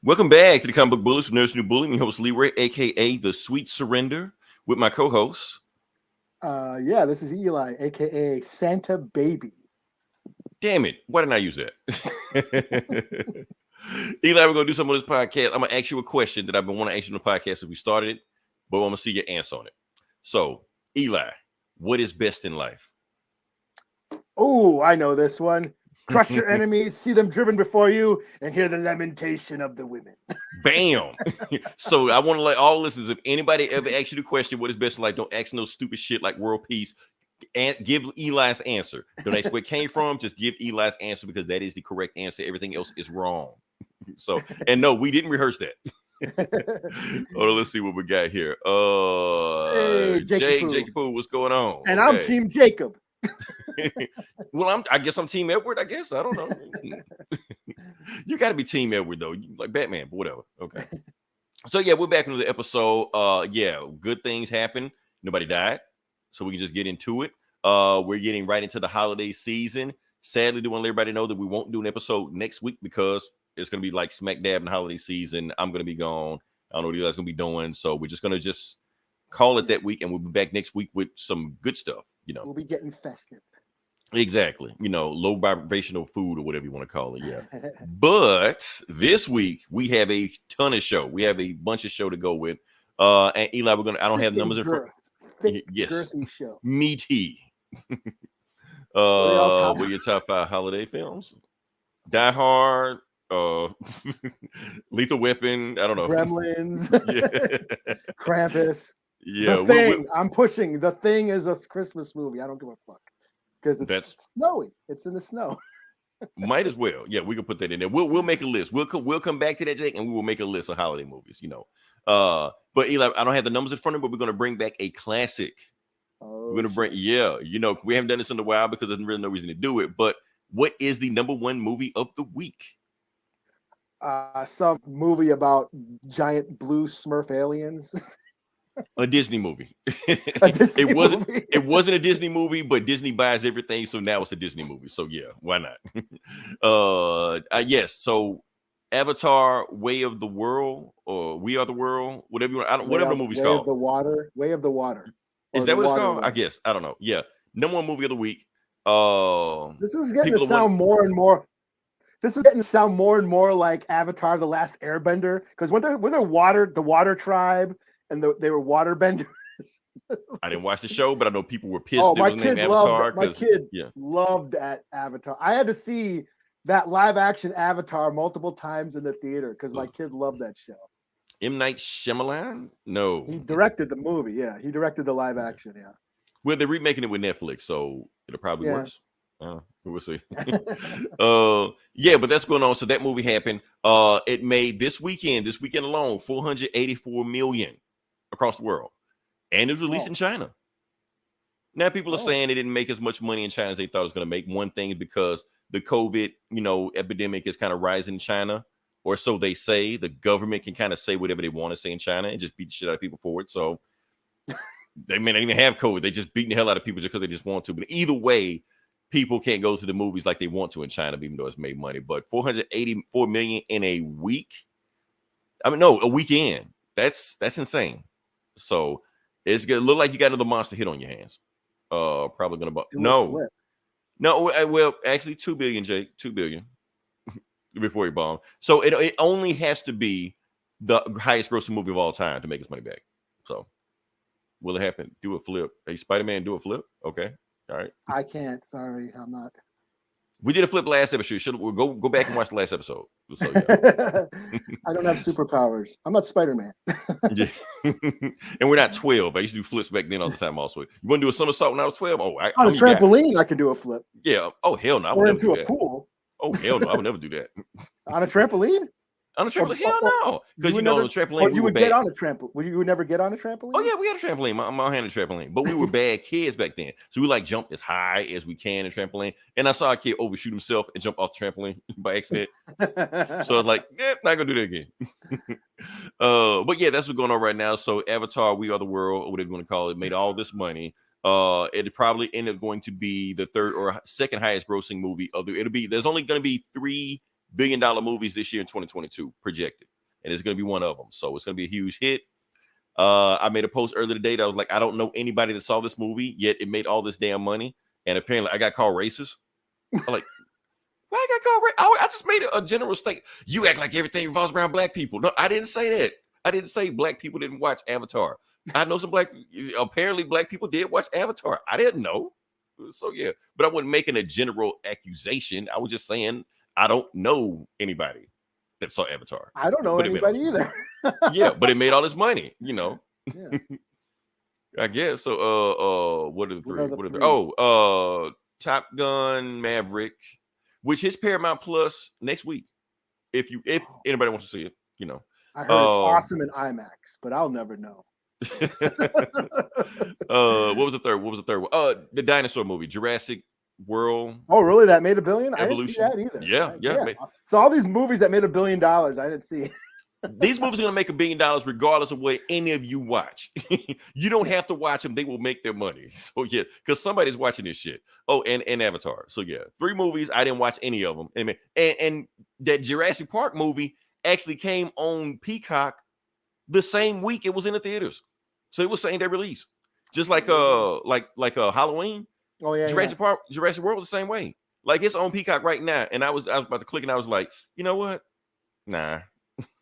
Welcome back to the Comic Book Bullets with Nurse New Bully. My host Leroy, aka The Sweet Surrender, with my co-host. Yeah, this is Eli, aka Santa Baby. Damn it! Why didn't I use that? Eli, we're gonna do some of this podcast. I'm gonna ask you a question that I've been wanting to ask you on the podcast since we started it, but I'm gonna see your answer on it. So, Eli, what is best in life? Oh, I know this one. Crush your enemies, see them driven before you, and hear the lamentation of the women. Bam! So I want to let all listeners, if anybody ever asks you the question, what is best in life, don't ask no stupid shit like world peace. And give Eli's answer. Don't ask where it came from. Just give Eli's answer because that is the correct answer. Everything else is wrong. So, and no, we didn't rehearse that. Hold on, let's see what we got here. Hey, Jacob, what's going on? And okay. I'm Team Jacob. Well, I guess I'm Team Edward. I guess I don't know. You got to be Team Edward though, like Batman, but whatever. Okay. So yeah, we're back into the episode. Yeah, good things happen. Nobody died, so we can just get into it. We're getting right into the holiday season. Sadly, do want to let everybody know that we won't do an episode next week because it's going to be like smack dab in the holiday season. I'm going to be gone. I don't know what you guys going to be doing, so we're just going to just call it that week, and we'll be back next week with some good stuff. You know, we'll be getting festive. Exactly. You know, low vibrational food or whatever you want to call it. Yeah. But this week we have a ton of show. We have a bunch of show to go with. And Eli, I don't have numbers in front. Yes. Girthy show. Meaty. What are your top 5 holiday films? Die Hard, Lethal Weapon. I don't know. Gremlins. Krampus. Yeah. The Thing. I'm pushing. The Thing is a Christmas movie. I don't give a fuck. Because it's snowy. It's in the snow. Might as well. Yeah, we can put that in there. We'll make a list. We'll come back to that, Jake, and we will make a list of holiday movies, you know. But Eli, I don't have the numbers in front of me, but we're gonna bring back a classic. We're gonna bring, you know, we haven't done this in a while because there's really no reason to do it. But what is the #1 movie of the week? Some movie about giant blue Smurf aliens. A Disney movie. It wasn't a Disney movie, but Disney buys everything, so now it's a Disney movie. So yeah, why not? Yes. So Avatar: Way of the World or We Are the World, whatever you want. Whatever the movie's called. Way of the Water. Is that what it's called? I guess. I don't know. Yeah. #1 movie of the week. This is getting to sound more and more. This is getting to sound more and more like Avatar: The Last Airbender, because when they're the Water Tribe. And they were waterbenders. I didn't watch the show, but I know people were pissed. Oh, my kid loved that Avatar. I had to see that live action Avatar multiple times in the theater because my kid loved that show. M. Night Shyamalan? No. He directed the movie. Yeah, he directed the live action. Yeah. Well, they're remaking it with Netflix, so it'll probably works. We'll see. Yeah, but that's going on. So that movie happened. It made this weekend alone, $484 million. Across the world, and it was released in China. Now people are saying it didn't make as much money in China as they thought it was going to make. One thing is because the COVID, epidemic is kind of rising in China, or so they say. The government can kind of say whatever they want to say in China and just beat the shit out of people for it. So they may not even have COVID. They just beating the hell out of people just because they just want to. But either way, people can't go to the movies like they want to in China, even though it's made money. But $484 million in a week. A weekend. That's insane. So it's gonna look like you got another monster hit on your hands. Probably gonna no. Well, actually, 2 billion, Jake, 2 billion before he bombed. So it only has to be the highest grossing movie of all time to make his money back. So will it happen? Do a flip. Hey, Spider-Man, do a flip. Okay, all right. I can't. Sorry, I'm not. We did a flip last episode. We'll go back and watch the last episode. So, yeah. I don't have superpowers. I'm not Spider-Man. Yeah. And we're not 12. I used to do flips back then all the time also. You want to do a somersault when I was 12? Oh, on a trampoline, I can do a flip. Yeah. Oh, hell no. Or into a pool. Oh, hell no. I would never do that. On a trampoline? On a trampoline? Hell no. Because on a trampoline. You would get on a trampoline. You would never get on a trampoline? Oh, yeah, we had a trampoline. My mom had a trampoline. But we were bad kids back then. So we jumped as high as we can in trampoline. And I saw a kid overshoot himself and jump off the trampoline by accident. So I was like, not gonna do that again. But yeah, that's what's going on right now. So Avatar, We Are the World, or whatever you want to call it, made all this money. It probably ended up going to be the third or second highest grossing movie there's only going to be $3 billion movies this year in 2022 projected. and it's going to be one of them. So it's going to be a huge hit. I made a post earlier today that I was like, I don't know anybody that saw this movie, yet it made all this damn money. And apparently I got called racist. I'm like, why I got called racist? I just made a general statement. You act like everything revolves around black people. No, I didn't say that. I didn't say black people didn't watch Avatar. I know some apparently black people did watch Avatar. I didn't know. So yeah, but I wasn't making a general accusation. I was just saying I don't know anybody that saw Avatar. I don't know anybody either. Yeah, but it made all this money, Yeah. I guess. So what are the three? What are the Oh, Top Gun, Maverick, which hits Paramount Plus next week. If anybody wants to see it, I heard it's awesome in IMAX, but I'll never know. What was the third one? The dinosaur movie, Jurassic World. Oh, really? That made $1 billion? Evolution. I didn't see that either. Yeah. So all these movies that made $1 billion, I didn't see. These movies are gonna make $1 billion regardless of what any of you watch. You don't have to watch them; they will make their money. So yeah, because somebody's watching this shit. Oh, and Avatar. So yeah, 3 movies. I didn't watch any of them. And that Jurassic Park movie actually came on Peacock the same week it was in the theaters. So it was same day release, just like Halloween. Oh yeah, Jurassic Park, Jurassic World the same way. Like it's on Peacock right now, and I was about to click, and I was like, you know what? Nah,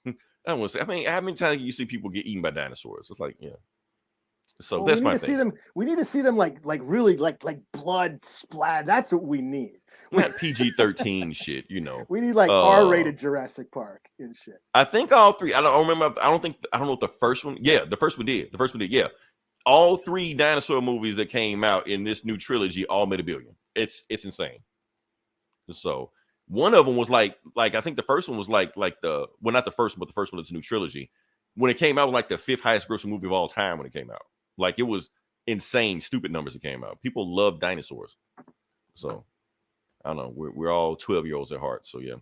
I don't want to say. I mean, how many times do you see people get eaten by dinosaurs? It's like, yeah. So that's my thing. We need to see them like really like blood splat. That's what we need. Not PG-13 shit, We need like R-rated Jurassic Park and shit. I think all 3. I don't remember. I don't know if the first one. Yeah, the first one did. Yeah, all 3 dinosaur movies that came out in this new trilogy all made $1 billion. It's insane. So one of them was like I think the first one was not the first one, but the first one of this new trilogy. When it came out, it was like the 5th highest grossing movie of all time when it came out. Like it was insane, stupid numbers that came out. People love dinosaurs. So I don't know. We're all 12-year-olds at heart. So yeah.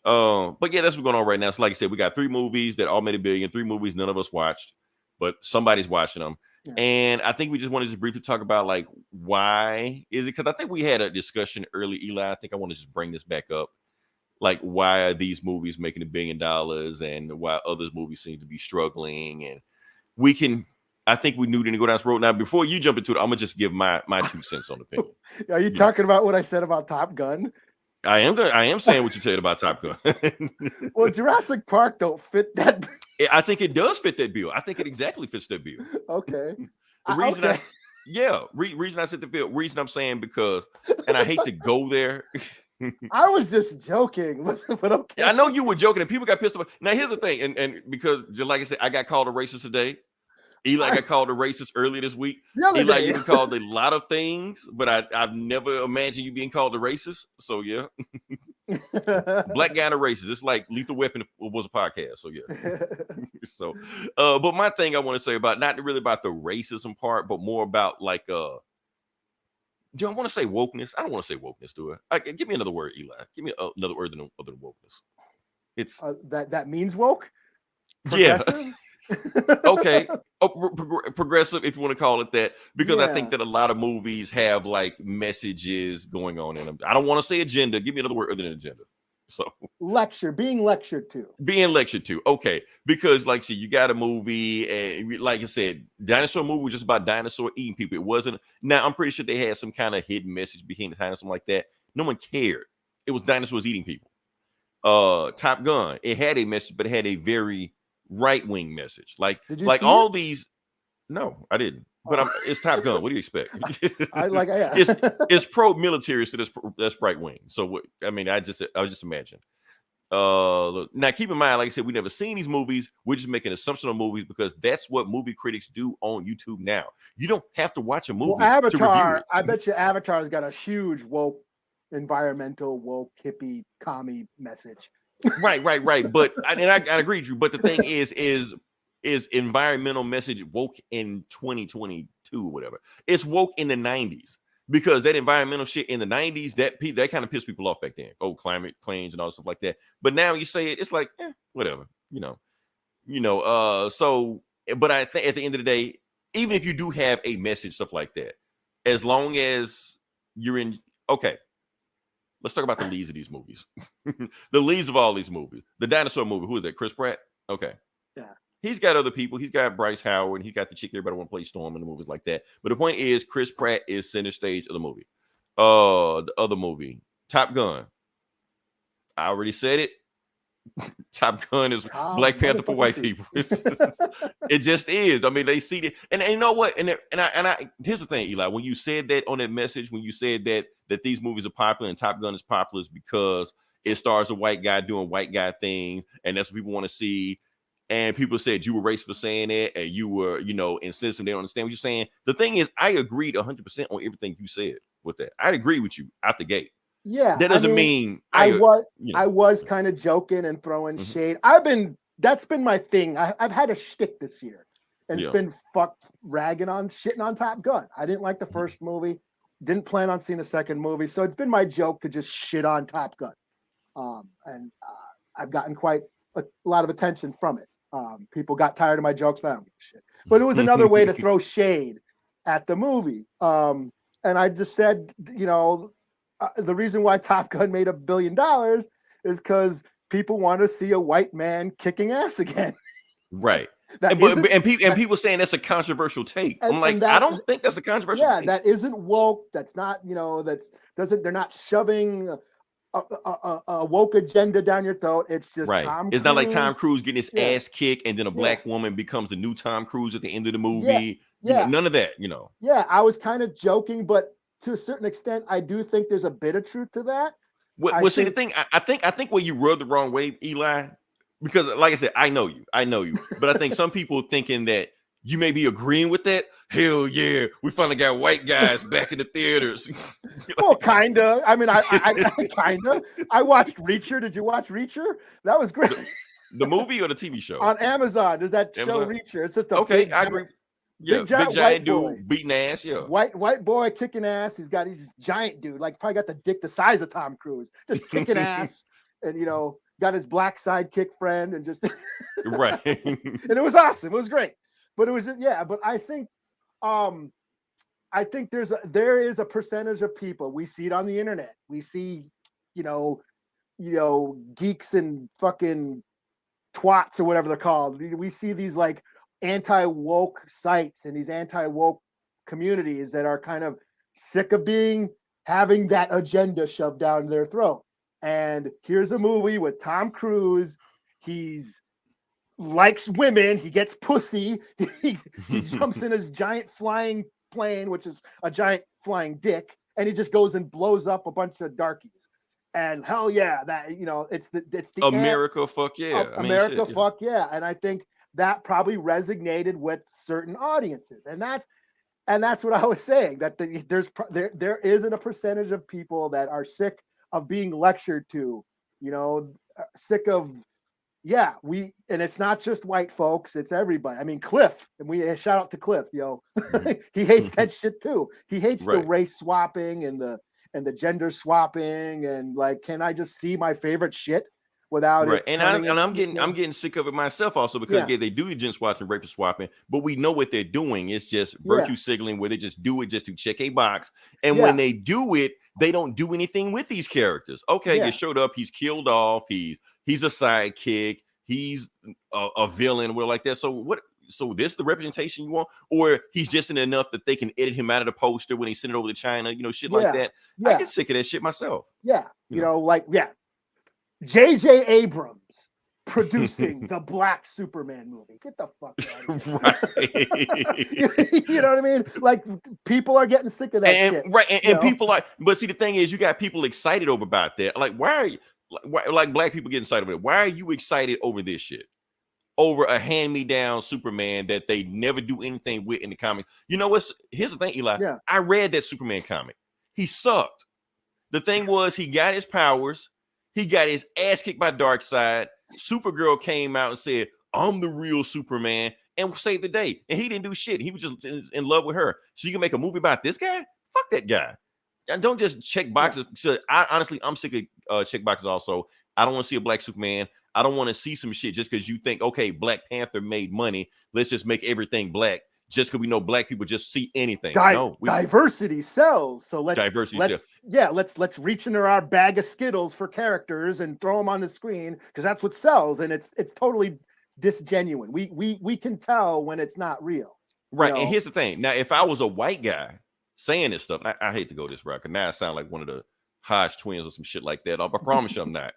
But yeah, that's what's going on right now. So like I said, we got 3 movies that all made $1 billion. 3 movies none of us watched, but somebody's watching them. Yeah. And I think we just wanted to briefly talk about like why is it? Because I think we had a discussion early, Eli. I think I want to just bring this back up. Like, why are these movies making $1 billion and why other movies seem to be struggling? And I think we knew to go down this road. Now, before you jump into it, I'm gonna just give my 2 cents on the opinion. Are you talking about what I said about Top Gun? I am saying what you said about Top Gun. Well, Jurassic Park don't fit that. I think it does fit that bill. I think it exactly fits that bill. Okay. The reason reason I said the bill. Reason I'm saying because, and I hate to go there. I was just joking, but okay. I know you were joking, and people got pissed off. Now here's the thing, and because just like I said, I got called a racist today. Eli got called a racist earlier this week. Eli, you've been called a lot of things, but I've never imagined you being called a racist. So yeah, black guy and a racist. It's like Lethal Weapon was a podcast. So yeah. So, but my thing I want to say about not really about the racism part, but more about like do I want to say wokeness? I don't want to say wokeness, do I? Give me another word, Eli. Give me another word other than wokeness. It's that means woke. Yeah. Okay. Progressive, if you want to call it that, because I think that a lot of movies have like messages going on in them. I don't want to say agenda. Give me another word other than agenda. So being lectured to. Okay, because like, see, you got a movie, and like I said, dinosaur movie was just about dinosaur eating people. It wasn't. Now I'm pretty sure they had some kind of hidden message behind the something like that. No one cared. It was dinosaurs eating people. Top Gun, it had a message, but it had a very right-wing message. Like all these. No, I didn't. But it's Top Gun. What do you expect? It's pro-military, so that's right-wing. So what? I mean, I just imagine. Now keep in mind, like I said, we never seen these movies. We're just making assumption on movies because that's what movie critics do on YouTube now. You don't have to watch a movie. Well, Avatar. I bet you Avatar's got a huge woke, environmental, woke, hippie, commie message. Right. But I agree with you. But the thing is environmental message woke in 2022 or whatever. It's woke in the 90s because that environmental shit in the 90s that kind of pissed people off back then. Oh, climate change and all stuff like that. But now you say it's like whatever. So, but I think at the end of the day, even if you do have a message, stuff like that, as long as you're in let's talk about the leads of these movies. The leads of all these movies. The dinosaur movie. Who is that? Chris Pratt? Okay. Yeah. He's got other people. He's got Bryce Howard, and he got the chick everybody want to play Storm in the movies like that. But the point is, Chris Pratt is center stage of the movie. The other movie, Top Gun. I already said it. Top Gun is Black Panther for white people. It just is. I mean, they see it, and you know what? And I here's the thing, Eli. When you said that on that message, when you said that these movies are popular and Top Gun is popular, is because it stars a white guy doing white guy things, and that's what people want to see. And people said you were racist for saying that, and you were, insisting they don't understand what you're saying. The thing is, I agreed 100% on everything you said with that. I agree with you out the gate. Yeah, that doesn't mean I was kind of joking and throwing shade. That's been my thing. I've had a shtick this year, and it's been shitting on Top Gun. I didn't like the first movie, didn't plan on seeing the second movie, so it's been my joke to just shit on Top Gun, and I've gotten quite a lot of attention from it. People got tired of my jokes. I don't give a shit, but it was another way to throw shade at the movie. And I just said, the reason why Top Gun made $1 billion is because people want to see a white man kicking ass again. Right. And people saying that's a controversial take. I'm like, I don't think that's a controversial take. That isn't woke. That's not, they're not shoving a woke agenda down your throat. It's just right. Tom It's Cruise. not like Tom Cruise getting his ass kicked and then a black woman becomes the new Tom Cruise at the end of the movie. None of that, Yeah, I was kind of joking, but to a certain extent, I do think there's a bit of truth to that. See, the thing, I think where you rode the wrong way, Eli, because like I said, I know you, but I think some people thinking that you may be agreeing with that. Hell yeah, we finally got white guys back in the theaters. Well, kinda. I mean, I kinda. I watched Reacher. Did you watch Reacher? That was great. The movie or the TV show? On Amazon. There's that show Reacher. It's just I agree. Yeah, big giant dude beating ass. Yeah, white boy kicking ass. He's giant dude, like probably got the dick the size of Tom Cruise, just kicking ass, and got his black sidekick friend, and just right. And it was awesome. It was great, but it was But I think there is a percentage of people. We see it on the internet. We see, geeks and fucking twats or whatever they're called. We see these like anti-woke sites and these anti-woke communities that are kind of sick of having that agenda shoved down their throat. And here's a movie with Tom Cruise. He's likes women. He gets pussy. He jumps in his giant flying plane, which is a giant flying dick, and he just goes and blows up a bunch of darkies. And hell yeah, that it's the America, fuck yeah, America, fuck yeah. And I think that probably resonated with certain audiences, and that's what I was saying. That there isn't a percentage of people that are sick of being lectured to, sick of, and it's not just white folks, it's everybody. I mean, Cliff, and we shout out to Cliff, he hates that shit too. He hates the race swapping and the gender swapping, and like, can I just see my favorite shit without it? And I'm getting sick of it myself also, because they do gender swapping and rape swapping, but we know what they're doing. It's just virtue signaling, where they just do it just to check a box. And when they do it, they don't do anything with these characters. Okay, you showed up, he's killed off, he's a sidekick, he's a villain, or like that. So what? So this the representation you want, or he's just in enough that they can edit him out of the poster when they send it over to China, shit like that. I get sick of that shit myself. J.J. Abrams producing the Black Superman movie. Get the fuck out of here. You know what I mean? Like, people are getting sick of that shit. Right. And people are, but see, the thing is, you got people excited over about that. Like, why are you, like black people getting excited over it? Why are you excited over this shit? Over a hand-me-down Superman that they never do anything with in the comic. Here's the thing, Eli. Yeah. I read that Superman comic. He sucked. The thing was, he got his powers. He got his ass kicked by Darkseid. Supergirl came out and said, I'm the real Superman, and saved the day. And he didn't do shit. He was just in love with her. So you can make a movie about this guy? Fuck that guy. And don't just check boxes. So I'm sick of check boxes also. I don't want to see a black Superman. I don't want to see some shit just because you think, okay, Black Panther made money. Let's just make everything black. Just because we know black people just see anything. Diversity sells. So let's reach into our bag of Skittles for characters and throw them on the screen because that's what sells. And it's totally disgenuine. We can tell when it's not real. Right. And here's the thing. Now, if I was a white guy saying this stuff, I hate to go this route because now I sound like one of the Hodge twins or some shit like that. I promise you I'm not.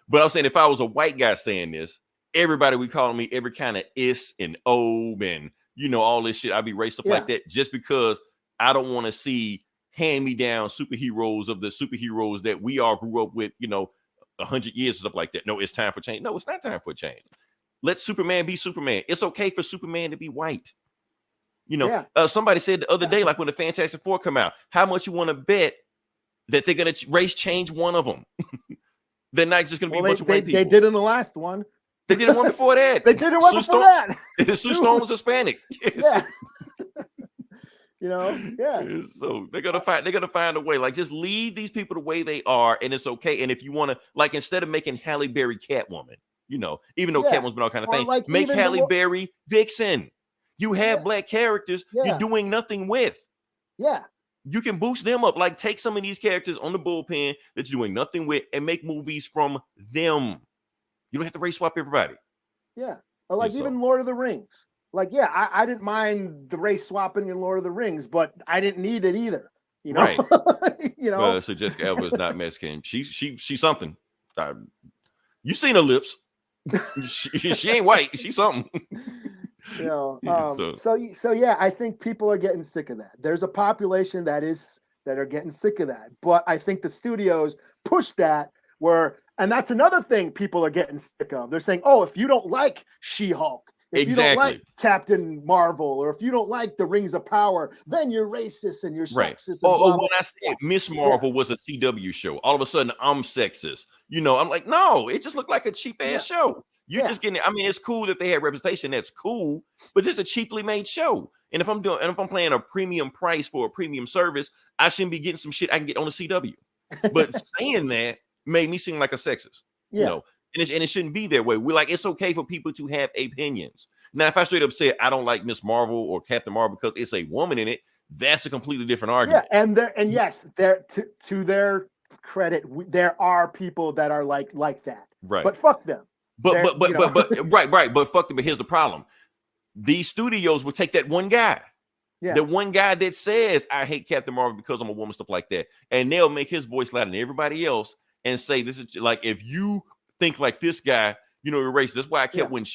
But I'm saying if I was a white guy saying this, everybody would call me every kind of is and oh and all this shit. I'd be racist stuff like that just because I don't want to see hand-me-down superheroes of the superheroes that we all grew up with, 100 years and stuff like that. No, it's time for change. No, it's not time for change. Let Superman be Superman. It's okay for Superman to be white. Somebody said the other day, like when the Fantastic Four come out, how much you want to bet that they're going to race change one of them? They're not just going to be a bunch of white people. They did in the last one. They did one before that. They did one before that. Sue Storm was Hispanic. Yeah. So they're gonna find a way. Like, just leave these people the way they are, and it's okay. And if you want to, like, instead of making Halle Berry Catwoman, even though Catwoman's been all kind of thing, like make Halle Berry Vixen. You have black characters you're doing nothing with. Yeah. You can boost them up. Like, take some of these characters on the bullpen that you're doing nothing with and make movies from them. You don't have to race swap everybody. Yeah. Or like even Lord of the Rings. Like, I didn't mind the race swapping in Lord of the Rings, but I didn't need it either. Right. So Jessica Alba is not Mexican. She's something. You seen her lips. she ain't white. She's something. So yeah, I think people are getting sick of that. There's a population that are getting sick of that. But I think the studios push that and that's another thing people are getting sick of. They're saying, oh, if you don't like She-Hulk, if you don't like Captain Marvel, or if you don't like the Rings of Power, then you're racist and you're sexist. Or when I said Miss Marvel was a CW show, all of a sudden I'm sexist. I'm like, no, it just looked like a cheap ass show. You're just getting. I mean, it's cool that they have representation. That's cool, but this is a cheaply made show. And if I'm paying a premium price for a premium service, I shouldn't be getting some shit I can get on the CW. But saying that made me seem like a sexist. And it shouldn't be that way. We're like, it's okay for people to have opinions. Now, if I straight up said I don't like Miss Marvel or Captain Marvel because it's a woman in it, that's a completely different argument. Yeah, and yes, to their credit, there are people that are like that. Right. But fuck them. But right. But fuck them. But here's the problem: these studios will take that one guy, the one guy that says I hate Captain Marvel because I'm a woman, stuff like that, and they'll make his voice louder than everybody else and say this is like if you think like this guy, you're racist. That's why I kept when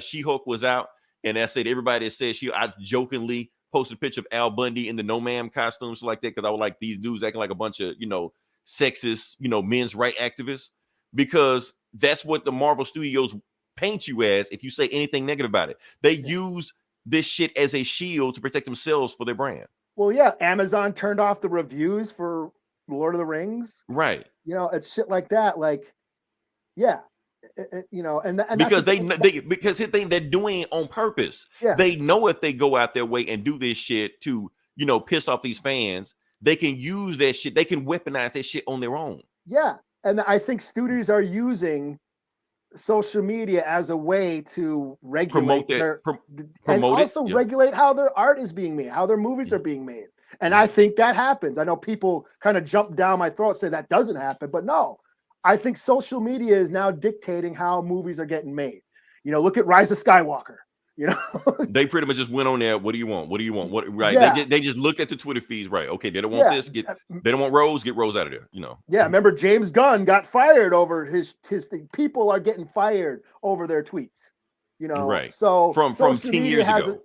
She-Hulk was out, and I said everybody said I jokingly posted a picture of Al Bundy in the No Ma'am costumes like that because I was like these dudes acting like a bunch of sexist men's rights activists because that's what the Marvel Studios paint you as if you say anything negative about it. They use this shit as a shield to protect themselves for their brand. Well, yeah, Amazon turned off the reviews for Lord of the Rings. Right. It's shit like that. Like, yeah. And because they're doing it on purpose. Yeah. They know if they go out their way and do this shit to, piss off these fans, they can use that shit. They can weaponize that shit on their own. Yeah. And I think studios are using social media as a way to regulate regulate how their art is being made, how their movies are being made. And I think that happens. I know people kind of jump down my throat, say that doesn't happen, but no, I think social media is now dictating how movies are getting made. Look at Rise of Skywalker. They pretty much just went on there. What do you want? What do you want? What right? Yeah. They just looked at the Twitter feeds, right? Okay, they don't want this. They don't want Rose. Get Rose out of there. Yeah, remember James Gunn got fired over his thing. People are getting fired over their tweets. Right. So from 10 years ago.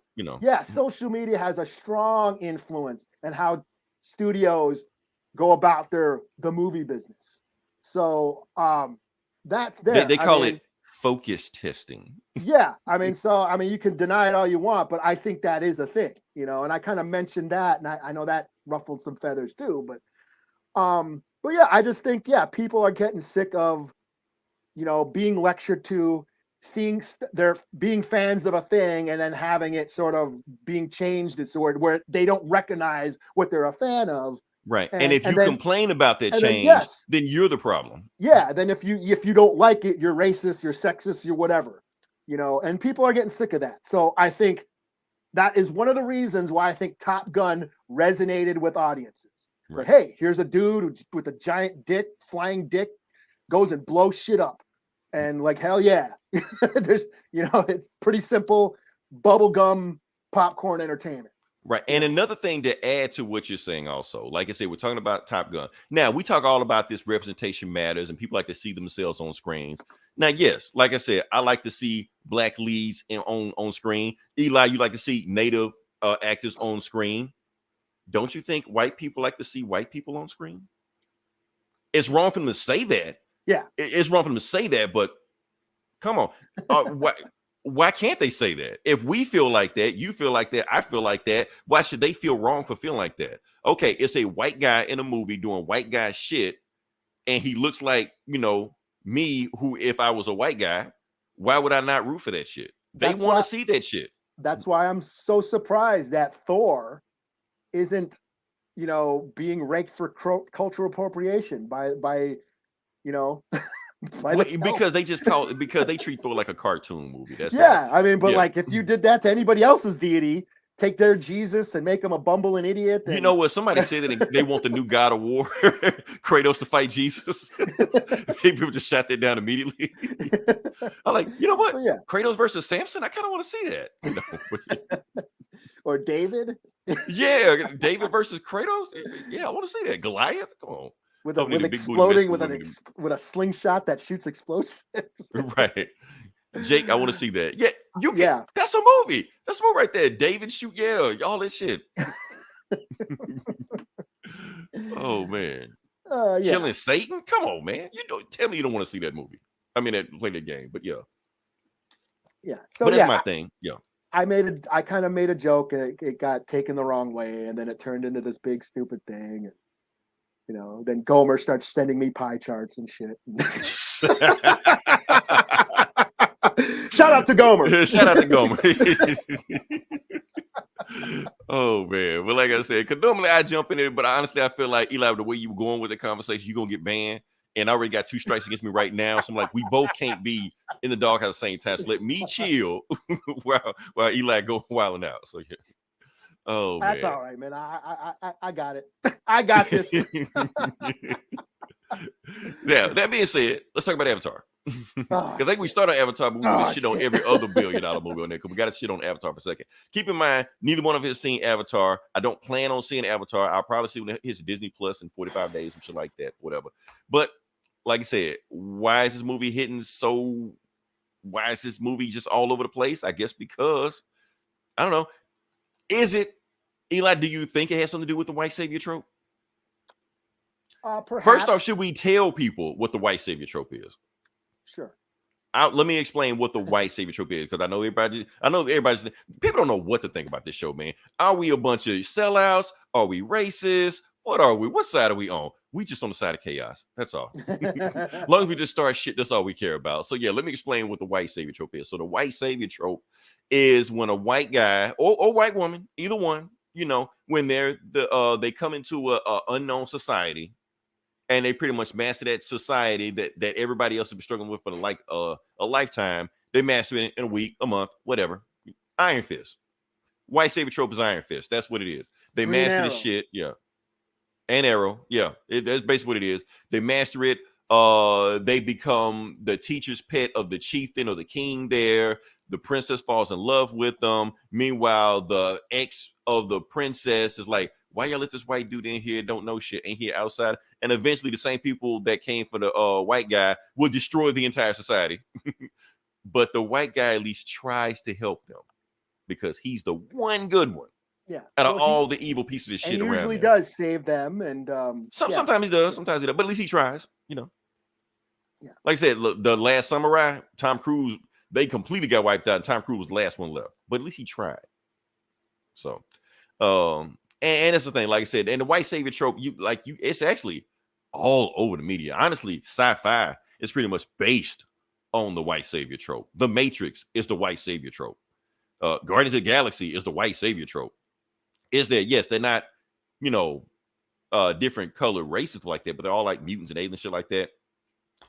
Social media has a strong influence in how studios go about the movie business. So that's there. They call it focus testing. Yeah, you can deny it all you want, but I think that is a thing, and I kind of mentioned that, and I know that ruffled some feathers too, but yeah, I just think people are getting sick of being lectured to, seeing they're being fans of a thing and then having it sort of being changed where they don't recognize what they're a fan of. Right. And if you complain about that change, then you're the problem. Yeah. Then if you don't like it, you're racist, you're sexist, you're whatever, and people are getting sick of that. So I think that is one of the reasons why I think Top Gun resonated with audiences. Right. But hey, here's a dude with a giant dick, flying dick, goes and blows shit up. And like, hell yeah. There's, it's pretty simple bubblegum popcorn entertainment. Right. And another thing to add to what you're saying also, like I said, we're talking about Top Gun. Now, we talk all about this representation matters and people like to see themselves on screens. Now, yes, like I said, I like to see black leads on screen. Eli, you like to see native actors on screen. Don't you think white people like to see white people on screen? It's wrong for them to say that. Yeah. It's wrong for them to say that, but come on. Why can't they say that? If we feel like that, you feel like that, I feel like that, why should they feel wrong for feeling like that? Okay, it's a white guy in a movie doing white guy shit, and he looks like, me, who, if I was a white guy, why would I not root for that shit? They want to see that shit. That's why I'm so surprised that Thor isn't, being raked for cultural appropriation by because they just because they treat Thor like a cartoon movie. That's I mean, but like if you did that to anybody else's deity, take their Jesus and make him a bumbling idiot. You know what? Somebody said that they want the new God of War, Kratos, to fight Jesus. People just shot that down immediately. I'm like, you know what? Yeah. Kratos versus Samson. I kind of want to see that. Or David. Yeah, David versus Kratos. Yeah, I want to see that. Goliath. Come on. With exploding with a slingshot that shoots explosives. Right. Jake, I want to see that. Yeah, that's a movie. That's a movie right there. David shoot, all that shit. Oh man. Killing Satan? Come on, man. You don't tell me you don't want to see that movie. I mean, play the game, but yeah. Yeah. So but that's my thing. Yeah. I kind of made a joke and it got taken the wrong way, and then it turned into this big stupid thing. And, then Gomer starts sending me pie charts and shit. Shout out to Gomer. Shout out to Gomer. Oh man. Well, like I said, because normally I jump in it, but honestly, I feel like Eli, the way you were going with the conversation, you're gonna get banned. And I already got 2 strikes against me right now. So I'm like, we both can't be in the doghouse at the same time. So let me chill while Eli go wilding out. So yeah. Oh, that's all right, man. I got it. I got this. Now, that being said, let's talk about Avatar. Because I think we start on Avatar, but we get shit on every other $1 billion movie on there. Because we got to shit on Avatar for a second. Keep in mind, neither one of us has seen Avatar. I don't plan on seeing Avatar. I'll probably see when it hits Disney Plus in 45 days, some shit like that, whatever. But like I said, why is this movie hitting so? Why is this movie just all over the place? I guess because I don't know. Is it, Eli, do you think it has something to do with the white savior trope? Perhaps. First off, should we tell people what the white savior trope is? Sure. Let me explain what the white savior trope is, because I know everybody's people don't know what to think about this show, man. Are we a bunch of sellouts? Are we racist? What are we? What side are we on? We just on the side of chaos. That's all. As long as we just start shit, that's all we care about. So yeah, let me explain what the white savior trope is. So the white savior trope is when a white guy or white woman, either one, when they come into a unknown society and they pretty much master that society that everybody else has been struggling with for a lifetime. They master it in a week, a month, whatever. Iron Fist. White savior trope is Iron Fist. That's what it is. They Green master Arrow. this shit. Yeah. And Arrow. Yeah. That's basically what it is. They master it. They become the teacher's pet of the chieftain or the king there. The princess falls in love with them. Meanwhile, the ex of the princess is like, why y'all let this white dude in here? Don't know shit. Ain't here outside. And eventually the same people that came for the white guy will destroy the entire society. But the white guy at least tries to help them because he's the one good one. Yeah. Out of all the evil pieces of shit and around. Usually does save them. And sometimes he does, but at least he tries, Yeah. Like I said, look, the Last Samurai, Tom Cruise, they completely got wiped out. Tom Cruise was the last one left, but at least he tried. So, and that's the thing, like I said, and the white savior trope, it's actually all over the media. Honestly, sci-fi is pretty much based on the white savior trope. The Matrix is the white savior trope. Guardians of the Galaxy is the white savior trope. Is that, yes, they're not, different color races like that, but they're all like mutants and aliens, shit like that.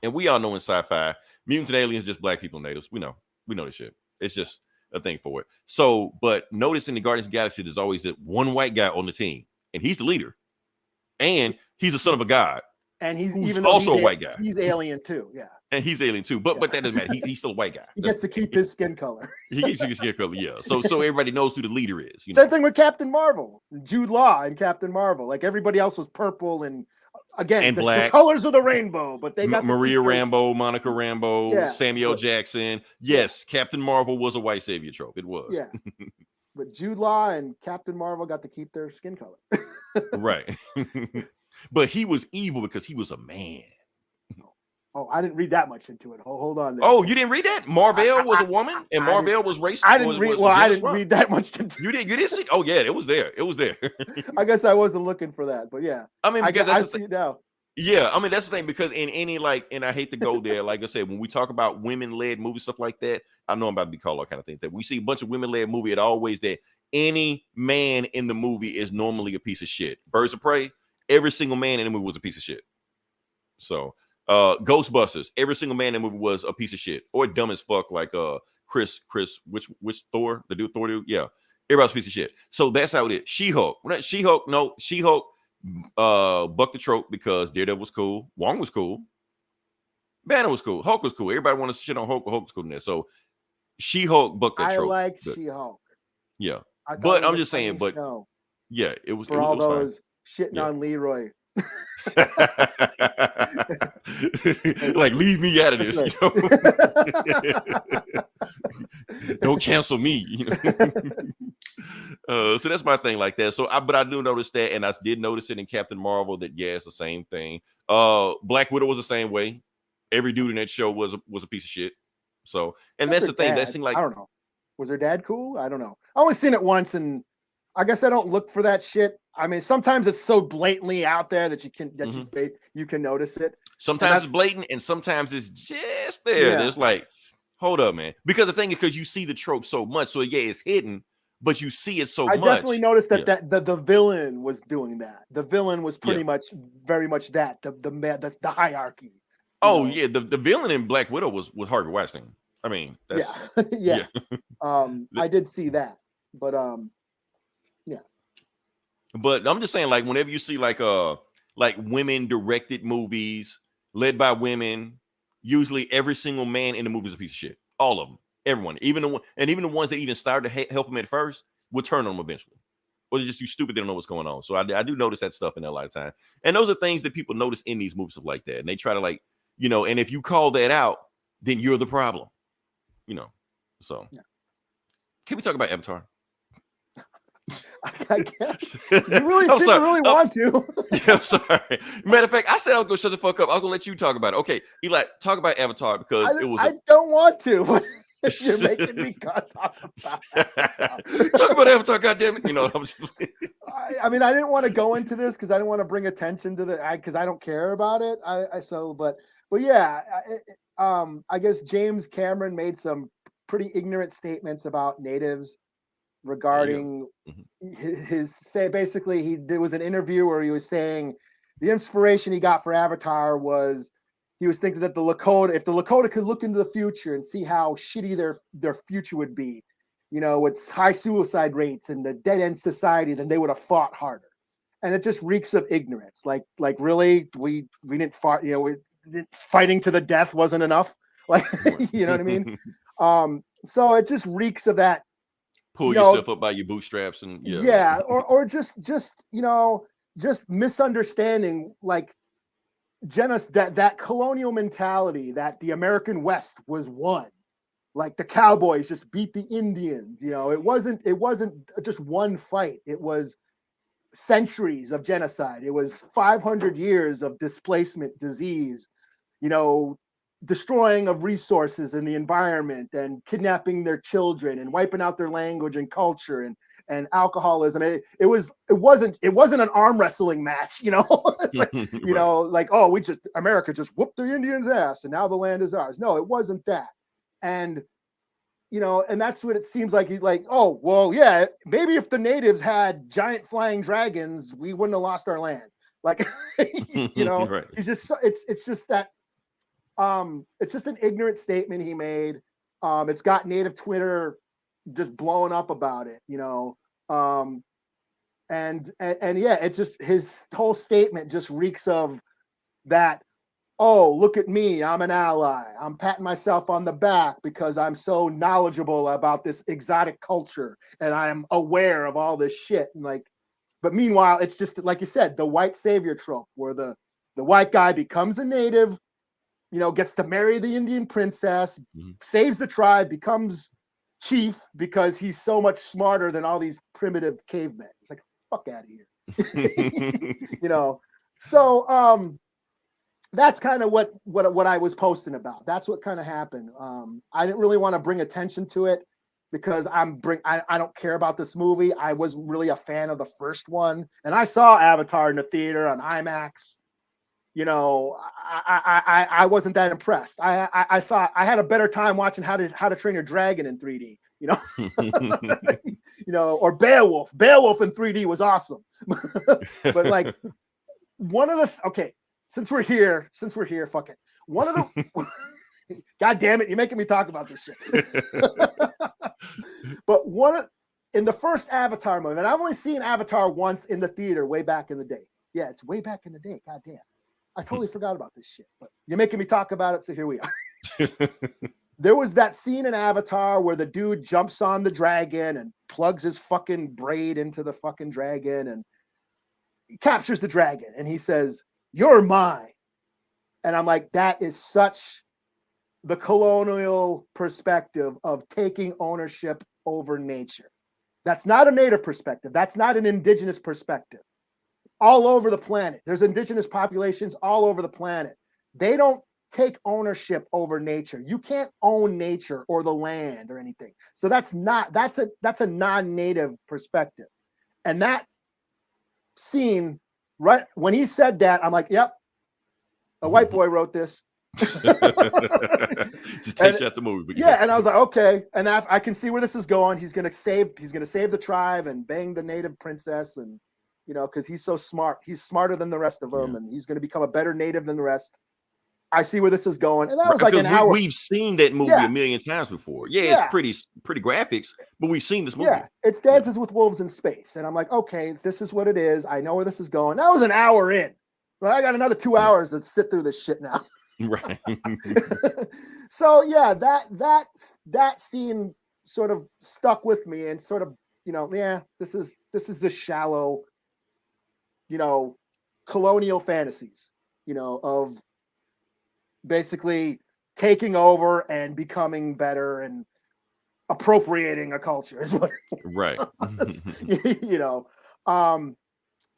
And we all know in sci-fi, mutants and aliens just black people and natives. We know this shit. It's just a thing for it. So, but notice in the Guardians of the Galaxy, there's always that one white guy on the team, and he's the leader, and he's the son of a god, and he's also a white guy. He's alien too. Yeah, And he's alien too, but that doesn't matter. He's still a white guy. He gets to keep his skin color. He gets his skin color, yeah. So everybody knows who the leader is. Same thing with Captain Marvel, Jude Law and Captain Marvel. Like everybody else was purple and again the colors of the rainbow, but they got Maria Rambeau, Monica Rambeau, Samuel Jackson. Yes, Captain Marvel was a white savior trope. It was. Yeah. But Jude Law and Captain Marvel got to keep their skin color. Right. But he was evil because he was a man. Oh, I didn't read that much into it. Hold on. There. Oh, you didn't read that? Marvel was a woman, and Marvel was racist. I didn't read. I didn't read that much. You didn't see? Oh yeah, it was there. It was there. I guess I wasn't looking for that, but yeah. I mean, because I see it now. Yeah, I mean that's the thing, because in any and I hate to go there, like I said, when we talk about women-led movies, stuff like that, I know I'm about to be called all kind of things. That we see a bunch of women-led movie, it always that any man in the movie is normally a piece of shit. Birds of Prey, every single man in the movie was a piece of shit. So Ghostbusters, every single man in the movie was a piece of shit or dumb as fuck, like Chris, which Thor, the dude Thor dude, yeah, everybody's a piece of shit. So that's how it is. She-Hulk, She-Hulk bucked the trope because Daredevil was cool, Wong was cool, Banner was cool, Hulk was cool. Everybody wanted to shit on Hulk, but Hulk was cool in there. So She-Hulk bucked that trope. I like She-Hulk. Yeah, but I'm just saying, but yeah, it was for all those shitting on Leroy. Like, leave me out of this, right. Don't cancel me, so that's my thing like that. So but I do notice that, and I did notice it in Captain Marvel that it's the same thing. Black Widow was the same way. Every dude in that show was a piece of shit. So, and that's the thing. That seemed like, I don't know, was her dad cool? I don't know. I only seen it once, and I guess I don't look for that shit. I mean, sometimes it's so blatantly out there that you can notice it. Sometimes it's blatant, and sometimes it's just there. Yeah. There's like, hold up, man. Because the thing is, because you see the trope so much, so yeah, it's hidden, but you see it so much. I definitely noticed that the villain was doing that. The villain was pretty much, very much that the hierarchy. Oh yeah, the villain in Black Widow was Harvey Weinstein. I mean, that's, yeah. I did see that, but yeah. But I'm just saying, like, whenever you see like women directed movies led by women, usually every single man in the movie is a piece of shit. All of them, everyone, even the ones that even started to help them at first will turn on them eventually, or they're just too stupid, they don't know what's going on. So I do notice that stuff in their lifetime, and those are things that people notice in these movies, stuff like that, and they try to, like, and if you call that out, then you're the problem, So can we talk about Avatar? I guess you really seem to really want to. Yeah, I'm sorry. Matter of fact, I said I was gonna shut the fuck up. I was gonna let you talk about it. Okay, Eli, talk about Avatar because I don't want to. But you're making me talk about Avatar. Talk about Avatar, goddammit. I'm just. I mean, I didn't want to go into this because I didn't want to bring attention to because I don't care about it. But yeah, I guess James Cameron made some pretty ignorant statements about natives regarding basically there was an interview where he was saying the inspiration he got for Avatar was he was thinking that if the Lakota could look into the future and see how shitty their future would be, with high suicide rates and the dead end society, then they would have fought harder. And it just reeks of ignorance. Like really, we didn't fight, fighting to the death wasn't enough. Like, you know what I mean? So it just reeks of that. Pull yourself up by your bootstraps and or just misunderstanding, like that colonial mentality that the American West was won, like the cowboys just beat the Indians. It wasn't just one fight. It was centuries of genocide. It was 500 years of displacement, disease, destroying of resources in the environment, and kidnapping their children and wiping out their language and culture and alcoholism. It wasn't an arm wrestling match, It's like, like, oh, America just whooped the Indians' ass and now the land is ours. No, it wasn't that. And and that's what it seems like. He's like, oh, well, yeah, maybe if the natives had giant flying dragons, we wouldn't have lost our land. Like, right. It's just that. It's just an ignorant statement he made. It's got native Twitter just blowing up about it, and yeah, it's just his whole statement just reeks of that. oh, look at me, I'm an ally. I'm patting myself on the back because I'm so knowledgeable about this exotic culture and I'm aware of all this shit. And like, but meanwhile, it's just like you said, the white savior trope where the white guy becomes a native, you know, gets to marry the Indian princess, saves the tribe, becomes chief because he's so much smarter than all these primitive cavemen. It's like, fuck out of here. You know, so that's kind of what I was posting about. That's what kind of happened. I didn't really want to bring attention to it because I don't care about this movie. I wasn't really a fan of the first one, and I saw Avatar in the theater on IMAX. You know, I wasn't that impressed. I thought I had a better time watching How to Train Your Dragon in 3D. You know, you know, or Beowulf. Beowulf in 3D was awesome. But like one of the okay. Since we're here, fuck it. One of the God damn it, you're making me talk about this shit. But in the first Avatar movie, and I've only seen Avatar once in the theater way back in the day. Yeah, it's way back in the day. God damn. I totally forgot about this shit. But you're making me talk about it, so here we are. There was that scene in Avatar where the dude jumps on the dragon and plugs his fucking braid into the fucking dragon and he captures the dragon and he says, "You're mine." And I'm like, that is such the colonial perspective of taking ownership over nature. That's not a native perspective. That's not an indigenous perspective. All over the planet, there's indigenous populations all over the planet. They don't take ownership over nature. You can't own nature or the land or anything. So that's a non-native perspective. And that scene, right when he said that, I'm like, yep, a white boy wrote this. Just takes you out the movie. But yeah, and I was like, okay, and I can see where this is going. He's gonna save the tribe and bang the native princess, and you know, because he's so smart. He's smarter than the rest of them, and he's gonna become a better native than the rest. I see where this is going, and that was like an hour. We've seen that movie a million times before. Yeah, it's pretty graphics, but we've seen this movie. Yeah, it's Dances with Wolves in Space, and I'm like, okay, this is what it is. I know where this is going. That was an hour in. Well, I got another 2 hours to sit through this shit now. Right. So yeah, that scene sort of stuck with me, and sort of, you know, this is the shallow, you know, colonial fantasies, you know, of basically taking over and becoming better and appropriating a culture is what right. You know.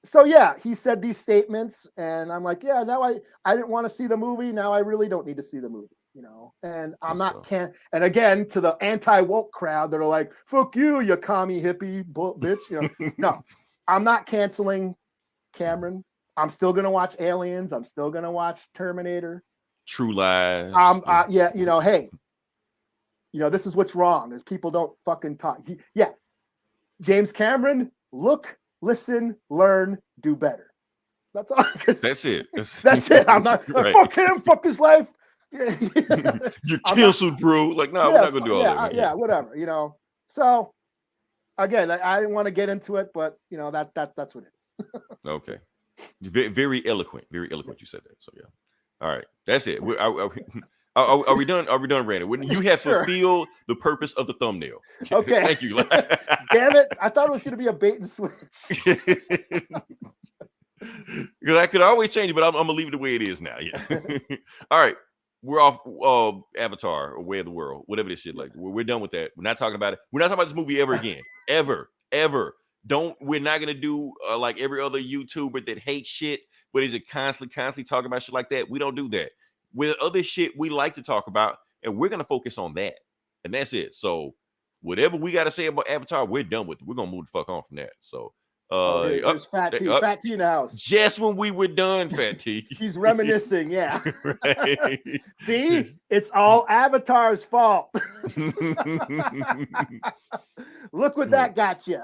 So yeah, he said these statements, and I'm like, yeah, now I didn't want to see the movie. Now I really don't need to see the movie, you know. And I'm not and again, to the anti-woke crowd that are like, fuck you, you commie hippie bitch. You know, no, I'm not canceling Cameron. I'm still gonna watch Aliens. I'm still gonna watch Terminator. True Lies. Yeah, you know, hey, you know, this is what's wrong is people don't fucking talk. James Cameron, look, listen, learn, do better. That's all. That's it. That's it. I'm not fuck him, fuck his life. You're canceled, bro. Like, no, we're not gonna do all that. Yeah, whatever. You know. So again, I didn't want to get into it, but you know, that's what it is. Okay. Very eloquent. Very eloquent. You said that. So yeah. All right. That's it. Are we done? Are we done, Randy? You have fulfilled the purpose of the thumbnail. Okay. Thank you. Damn it. I thought it was going to be a bait and switch. Because I could always change it, but I'm going to leave it the way it is now. Yeah. All right. We're off Avatar or Way of the World, whatever this shit like. We're done with that. We're not talking about it. We're not talking about this movie ever again. Ever. We're not going to do like every other YouTuber that hates shit, but is it constantly talking about shit like that? We don't do that. With other shit we like to talk about, and we're going to focus on that. And that's it. So whatever we got to say about Avatar, we're done with it. We're going to move the fuck on from that. So there's Fat T. Fat T in the house. Just when we were done, Fat T. He's reminiscing, yeah. See? It's all Avatar's fault. Look what that got you.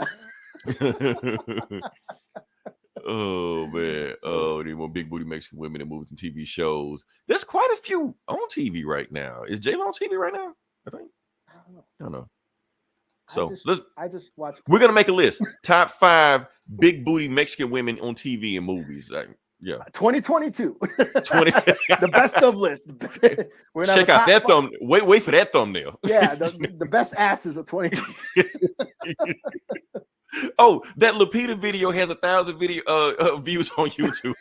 Oh man, they want big booty Mexican women that move to TV shows. There's quite a few on TV right now. Is J-Lo on TV right now? I think. I don't know. So I just watch. We're gonna make a list. Top 5 big booty Mexican women on TV and movies. Yeah. 2022. 20. The best of list. We're Check out that thumb. Wait for that thumbnail. Yeah, the best asses of 2020. Oh, that Lupita video has 1,000 video views on YouTube.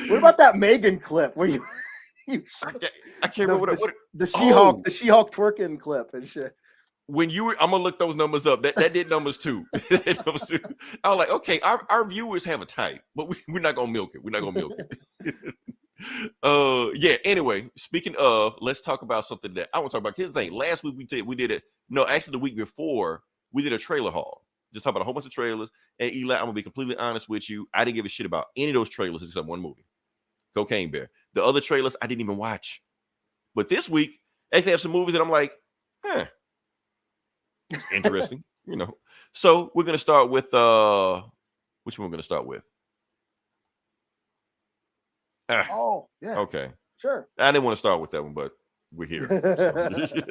What about that Megan clip where you I can't remember what the She-Hulk, the She-Hulk twerking clip and shit. When you were, I'm gonna look those numbers up. That did numbers too. I was like, okay, our viewers have a type, but we're not gonna milk it. We're not gonna milk it. Yeah. Anyway, speaking of, let's talk about something that I want to talk about. Here's the thing. Last week we did it. No, actually the week before we did a trailer haul. Just talk about a whole bunch of trailers. And Eli, I'm gonna be completely honest with you. I didn't give a shit about any of those trailers except one movie, Cocaine Bear. The other trailers I didn't even watch. But this week, they have some movies that I'm like, interesting, you know. So we're gonna start with which one we're gonna start with? Oh, yeah. Okay. Sure. I didn't want to start with that one, but we're here. So.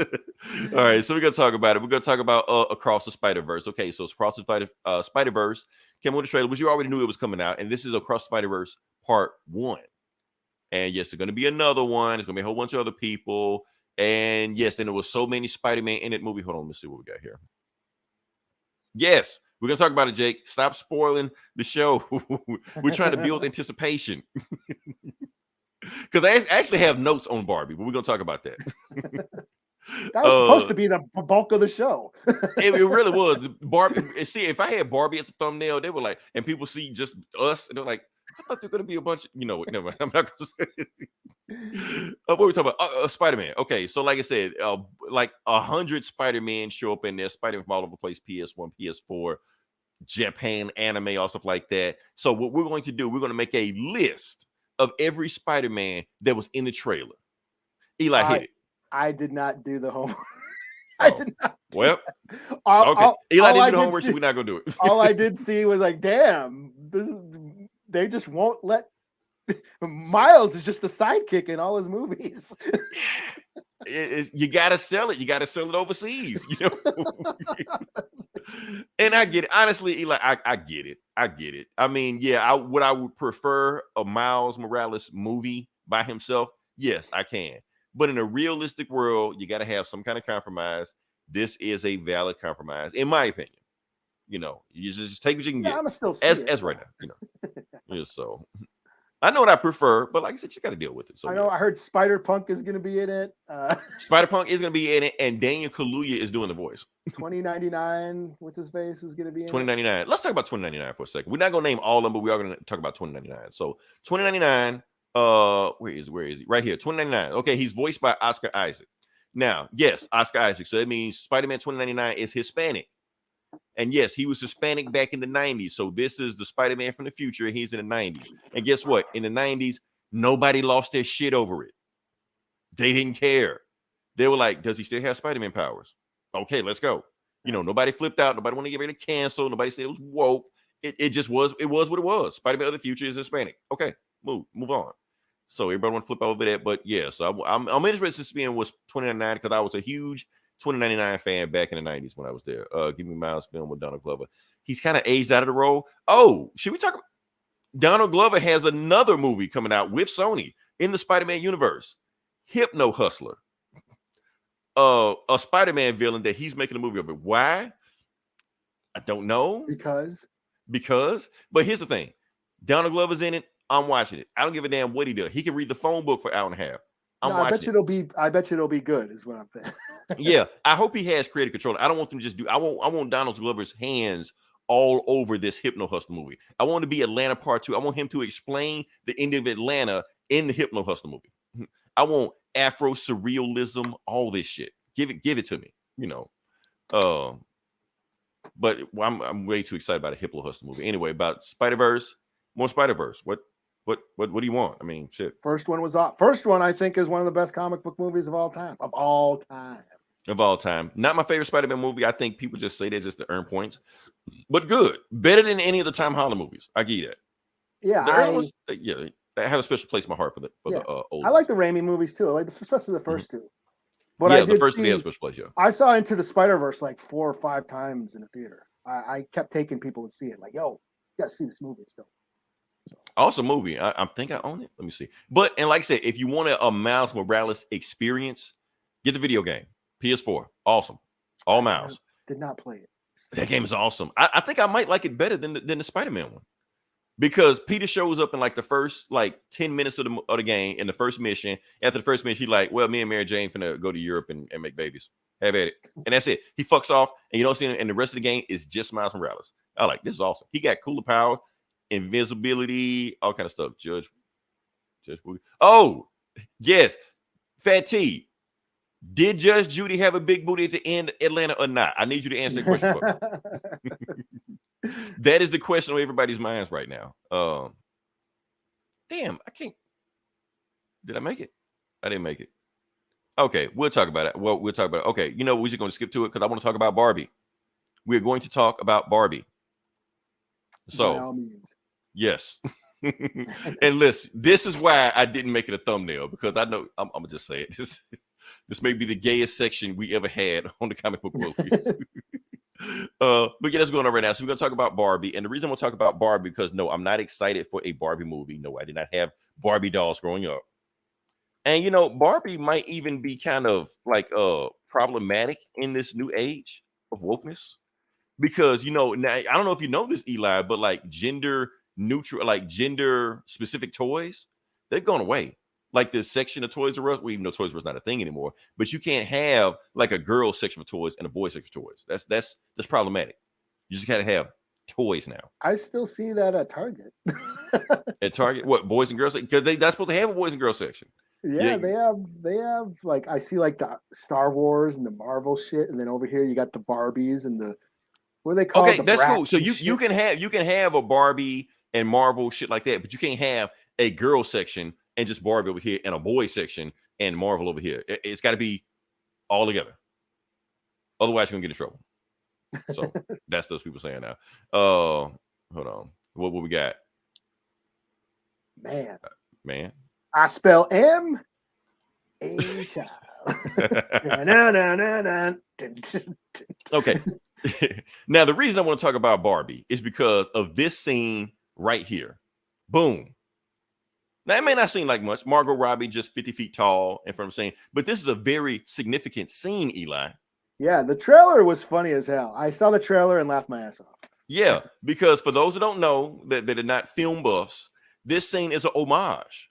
All right, so we're gonna talk about it. We're gonna talk about Across the Spider-Verse. Okay, so it's Across the Spider-Verse came with the trailer, which you already knew it was coming out, and this is Across the Spider-Verse Part 1. And yes, there's gonna be another one. There's gonna be a whole bunch of other people. And yes, then there was so many Spider-Man in that movie. Hold on, let's see what we got here. Yes, we're gonna talk about it, Jake. Stop spoiling the show. We're trying to build anticipation. Because I actually have notes on Barbie, but we're gonna talk about that. That was supposed to be the bulk of the show. it really was. Barbie. See, if I had Barbie as the thumbnail, they were like, and people see just us, and they're like, I thought there were gonna be a bunch of, never mind. I'm not gonna say it. What were we talking about? Spider-Man. Okay, so like I said, like 100 Spider-Man show up in there. Spider-Man from all over the place, PS1, PS4, Japan anime, all stuff like that. So what we're going to do, we're going to make a list of every Spider-Man that was in the trailer. Eli, hit it. I did not do the homework. I did not. Well, okay. Eli didn't do the homework, so we're not going to do it. All I did see was like, damn, they just won't let Miles is just a sidekick in all his movies. You gotta sell it. You gotta sell it overseas. And I get it. Honestly, Eli, I get it. I get it. I mean, yeah, I would prefer a Miles Morales movie by himself. Yes, I can. But in a realistic world, you got to have some kind of compromise. This is a valid compromise, in my opinion. You just take what you can get. I'm still as right now. So I know what I prefer, but like I said, you got to deal with it. So I know I heard Spider-Punk is going to be in it. Spider-Punk is going to be in it, and Daniel Kaluuya is doing the voice. 2099, what's his face, is going to be in 2099. Let's talk about 2099 for a second. We're not going to name all of them, but we are going to talk about 2099. So 2099, where is he? Right here, 2099. Okay, he's voiced by Oscar Isaac. Now, yes, Oscar Isaac. So that means Spider-Man 2099 is Hispanic. And yes, he was Hispanic back in the 90s. So this is the Spider-Man from the future. He's in the 90s. And guess what? In the 90s, nobody lost their shit over it. They didn't care. They were like, does he still have Spider-Man powers? Okay, let's go. Nobody flipped out. Nobody wanted to get ready to cancel. Nobody said it was woke. It just was. It was what it was. Spider-Man of the future is Hispanic. Okay, move on. So everybody want to flip over that. But yeah, so I'm interested in seeing what's 2099 because I was a huge 2099 fan back in the 90s when I was there. Give me Miles film with Donald Glover. He's kind of aged out of the role. Oh, should we talk about Donald Glover has another movie coming out with Sony in the Spider-Man universe. Hypno Hustler. A Spider-Man villain that he's making a movie of it. Why? I don't know. Because. But here's the thing. Donald Glover's in it. I'm watching it. I don't give a damn what he does. He can read the phone book for an hour and a half. I bet you it'll be good, is what I'm saying. Yeah, I hope he has creative control. I don't want them to just do. I want Donald Glover's hands all over this Hypno Hustler movie. I want to be Atlanta Part 2. I want him to explain the end of Atlanta in the Hypno Hustler movie. I want Afro surrealism, all this shit. Give it to me. But I'm way too excited about a Hypno Hustler movie. Anyway, about Spider-Verse, more Spider-Verse. What do you want? I mean, shit. First one I think is one of the best comic book movies of all time. Of all time. Not my favorite Spider-Man movie. I think people just say that just to earn points. But good. Better than any of the Tom Holland movies. I get it. Yeah. I have a special place in my heart for the old. I like the Raimi movies too. I like especially the first two. But the first two have a special place, yeah. I saw Into the Spider-Verse like 4 or 5 times in the theater. I kept taking people to see it. Like, yo, you gotta see this movie still. Awesome movie. I think I own it. Let me see. And like I said, if you want a Miles Morales experience, get the video game. PS4. Awesome. All Miles. Did not play it. That game is awesome. I think I might like it better than the Spider-Man one. Because Peter shows up in like the first 10 minutes of the game in the first mission. After the first mission, he's like, well, me and Mary Jane finna go to Europe and make babies. Have at it. And that's it. He fucks off and you don't see him. And the rest of the game is just Miles Morales. I like this is awesome. He got cooler powers, invisibility, all kind of stuff. Judge Booty. Oh, yes. Fat T. Did Judge Judy have a big booty at the end of Atlanta or not? I need you to answer that question for me. That is the question on everybody's minds right now. Damn, I can't. Did I make it? I didn't make it. Okay, we'll talk about it. Well, we'll talk about it. Okay, we're just going to skip to it because I want to talk about Barbie. We're going to talk about Barbie. So, by all means. Yes. And listen, this is why I didn't make it a thumbnail because I know I'm gonna just say it. This may be the gayest section we ever had on the comic book world. But yeah, that's going on right now. So we're gonna talk about Barbie, and the reason we'll talk about Barbie because no, I'm not excited for a Barbie movie. No, I did not have Barbie dolls growing up, and Barbie might even be kind of problematic in this new age of wokeness because now I don't know if you know this, Eli, but gender neutral, gender specific toys, they've gone away. Like the section of Toys R Us, well, even though Toys R Us not a thing anymore, but you can't have a girl section of toys and a boy section of toys. That's problematic. You just gotta have toys now. I still see that at Target. At Target, what, boys and girls? Because that's supposed to have a boys and girls section. Yeah, they have I see the Star Wars and the Marvel shit, and then over here you got the Barbies and the what are they called? Okay, that's cool. So you can have a Barbie and Marvel shit like that, but you can't have a girl section and just Barbie over here and a boy section and Marvel over here. It's got to be all together. Otherwise, you're gonna get in trouble. So that's those people saying now. Hold on. What we got? Man. I spell M A child. Okay. Now the reason I want to talk about Barbie is because of this scene right here. Boom. Now, it may not seem like much. Margot Robbie just 50 feet tall in front of saying, but this is a very significant scene, Eli. Yeah, the trailer was funny as hell. I saw the trailer and laughed my ass off. Yeah, because for those that don't know, that are not film buffs, this scene is an homage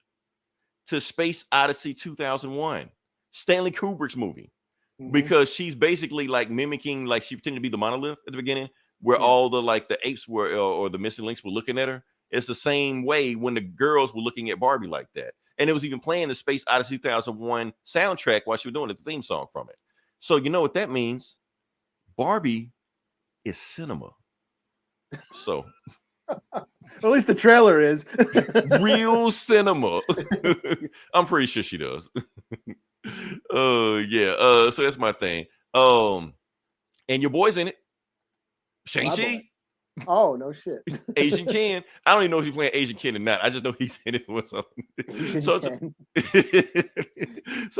to Space Odyssey 2001, Stanley Kubrick's movie. Mm-hmm. Because she's basically mimicking, she pretended to be the monolith at the beginning, where all the apes were, or the missing links were looking at her. It's the same way when the girls were looking at Barbie like that. And it was even playing the Space Odyssey 2001 soundtrack while she was doing the theme song from it. So you know what that means? Barbie is cinema. So at least the trailer is real cinema. I'm pretty sure she does. Yeah. So that's my thing. And your boy's in it. Shang-Chi. Oh, no shit. Asian Ken. I don't even know if he's playing Asian Ken or not. I just know he's in it for something. So